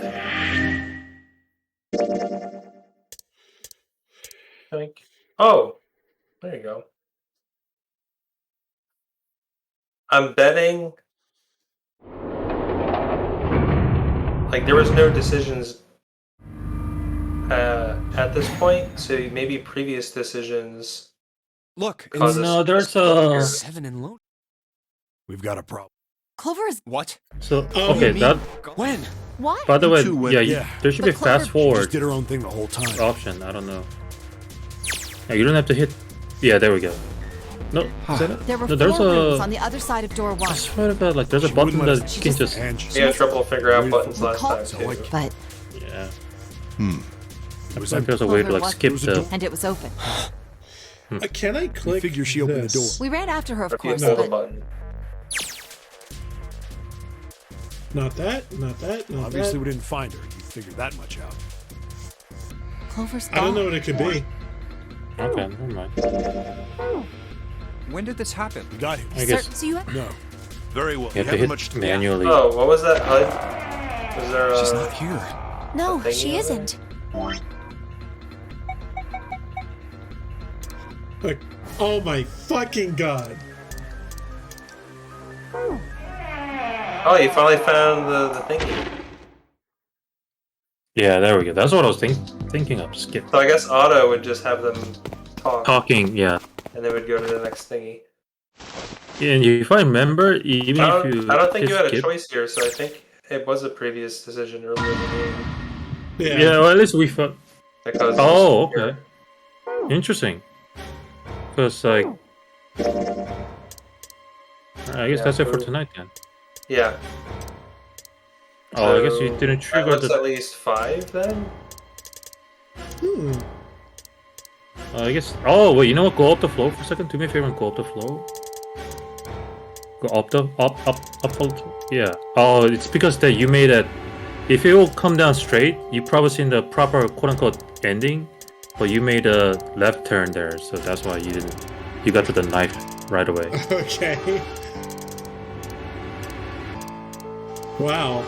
Oh, there you go. I'm betting like there was no decisions at this point, so maybe previous decisions. Look, no, there's a 7 in load. We've got a problem. Clover is What? So okay, that. When? what? By the way, two went- yeah, there should be a But Clover fast forward Just did her own thing the whole time. option. I don't know. Yeah, you don't have to hit. Yeah, there we go. No, is that it? There were No, 4 there's rooms a. on the other side of door 1. I swear to God, like there's a She button wouldn't let that us- you can just. And she We had trouble figuring out buttons last time So, too. like, But Yeah. it was Like there's a way to Clover like was- skip There was a the. door. and it was open. Can I click figure she opened the this? door. We ran after her, of If you course, hold the but button. Not that, not that, not Obviously, that. we didn't find her. You figured that much out. Clover's I don't gone. know what it could be. Okay, never mind. When did this happen? We got him. I guess. So you No. Very well. You have to haven't hit much to manually. Oh, what was that, HUD? Was there She's not here. No, thingy she over isn't. Like, oh my fucking god. Oh, you finally found the thingy. Yeah, there we go. That's what I was thinking of. Skip. So I guess Otto would just have them talk, Talking, yeah. and they would go to the next thingy. And if I remember, even if you I don't think hit you had a skip- choice here, so I think it was a previous decision earlier in the game. Yeah, well, at least we felt. Because Oh, okay. Interesting. Because like, I guess that's it for tonight then. Yeah. Oh, I guess you didn't That trigger looks the. at least 5 then? I guess. Oh wait, you know what? Go up the floor for a second. Do me a favor and go up the floor. Go up the up. Yeah. Oh, it's because that you made a. If it will come down straight, you probably seen the proper quote unquote ending, but you made a left turn there, so that's why you didn't. You got to the knife right away. Okay. Wow.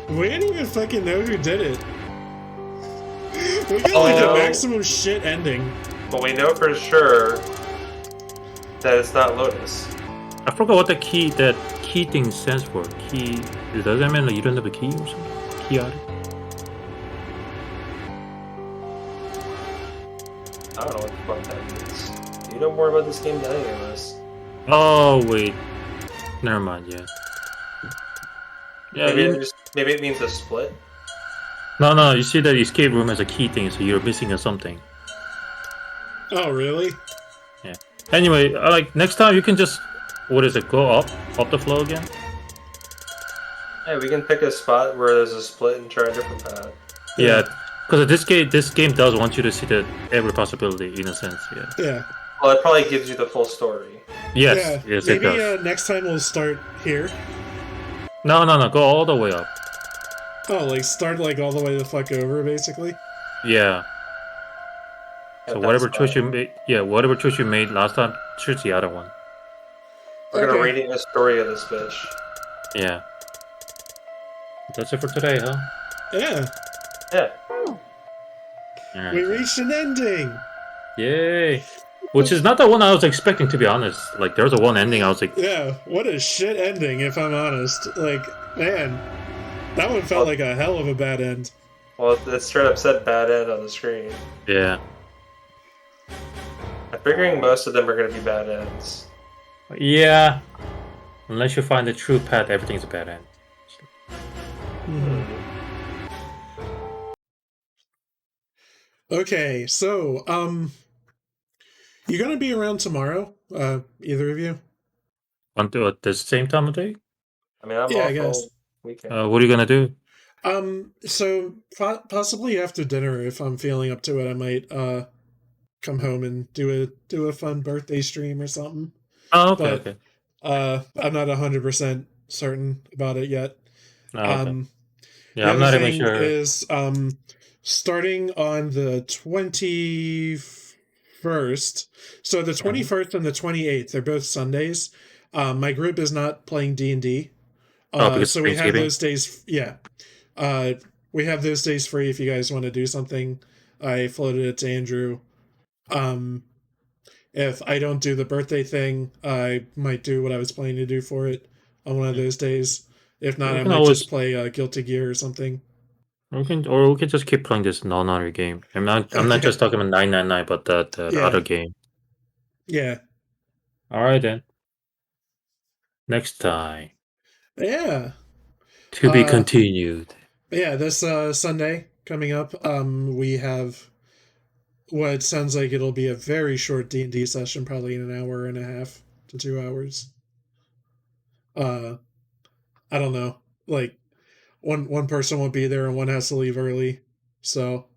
We didn't even fucking know who did it. We got like Oh. a maximum shit ending. But we know for sure that it's not Lotus. I forgot what that key thing stands for. Key. Does that mean like you don't have a key or something? Key out. I don't know what the fuck that means. You know more about this game than any of us. Oh wait. Never mind. Yeah. Yeah. Maybe it means a split. No. You see that escape room has a key thing, so you're missing something. Oh, really? Yeah. Anyway, like next time you can just what is it? Go up the flow again. Hey, we can pick a spot where there's a split and try a different path. Yeah, because this game does want you to see every possibility in a sense. Yeah. Yeah. Well, it probably gives you the full story. Yes. Yeah. Yes, it Maybe does. next time we'll start here. No. Go all the way up. Oh, like start like all the way the fuck over, basically. Yeah. So Yeah, whatever that's choice you fine. made, whatever choice you made last time, choose the other one. We're gonna Okay. read the story of this bitch. Yeah. That's it for today, huh? Yeah. Yeah. Alright. We reached an ending. Yay! Which is not the one I was expecting, to be honest. Like, there's a one ending I was like, Yeah. What a shit ending, if I'm honest. Like, man, that one felt like a hell of a bad end. Well, it straight up said bad end on the screen. yeah. I'm figuring most of them are gonna be bad ends. Yeah. Unless you find the true path, everything's a bad end. Okay, so, you gonna be around tomorrow? Either of you? Until at the same time of day? I mean, I'm Yeah, off I guess. all weekend. What are you gonna do? So possibly after dinner, if I'm feeling up to it, I might come home and do a fun birthday stream or something. Oh, okay, But, okay. I'm not 100% certain about it yet. Oh, okay. The Yeah, I'm other not even thing sure. is starting on the 21st. So the 21st and the 28th, they're both Sundays. My group is not playing D&D. Because So we have Thanksgiving? those days. Yeah. We have those days free if you guys want to do something. I floated it to Andrew. If I don't do the birthday thing, I might do what I was planning to do for it on one of those days. If not, We I can might always- just play Guilty Gear or something. We can just keep playing this Nonary game. I'm not just talking about 999, but the Yeah. other game. Yeah. All right then. Next time. Yeah. To be continued. Yeah, this Sunday coming up, we have what sounds like it'll be a very short D&D session, probably in an hour and a half to 2 hours. I don't know. Like one person won't be there and one has to leave early. So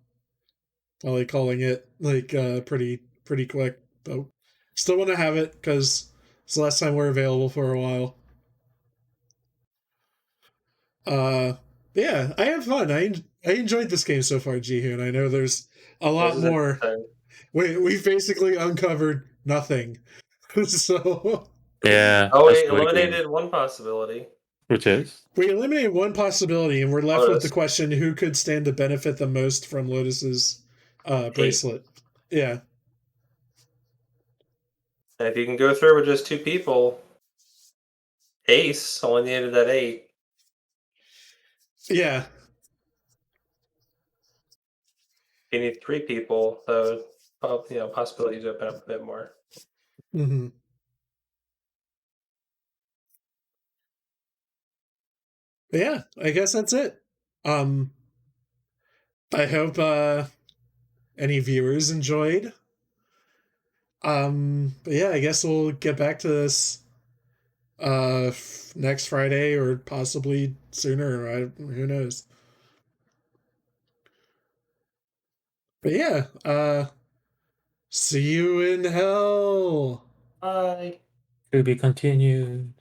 probably calling it like pretty quick, but still want to have it because it's the last time we're available for a while. Yeah, I had fun. I enjoyed this game so far, Jihun. I know there's a lot This is more. interesting. We've basically uncovered nothing. So Yeah. Oh, that's we really eliminated one possibility. Which is? We eliminated one possibility, and we're left with the question: who could stand to benefit the most from Lotus's bracelet? Yeah. And if you can go through with just 2 people, Ace only needed that 8. Yeah. If you need 3 people, though, possibilities open up a bit more. Mm-hmm. Yeah, I guess that's it. I hope any viewers enjoyed. But yeah, I guess we'll get back to this next Friday or possibly sooner. Who knows? But yeah, see you in hell. Bye. To be continued.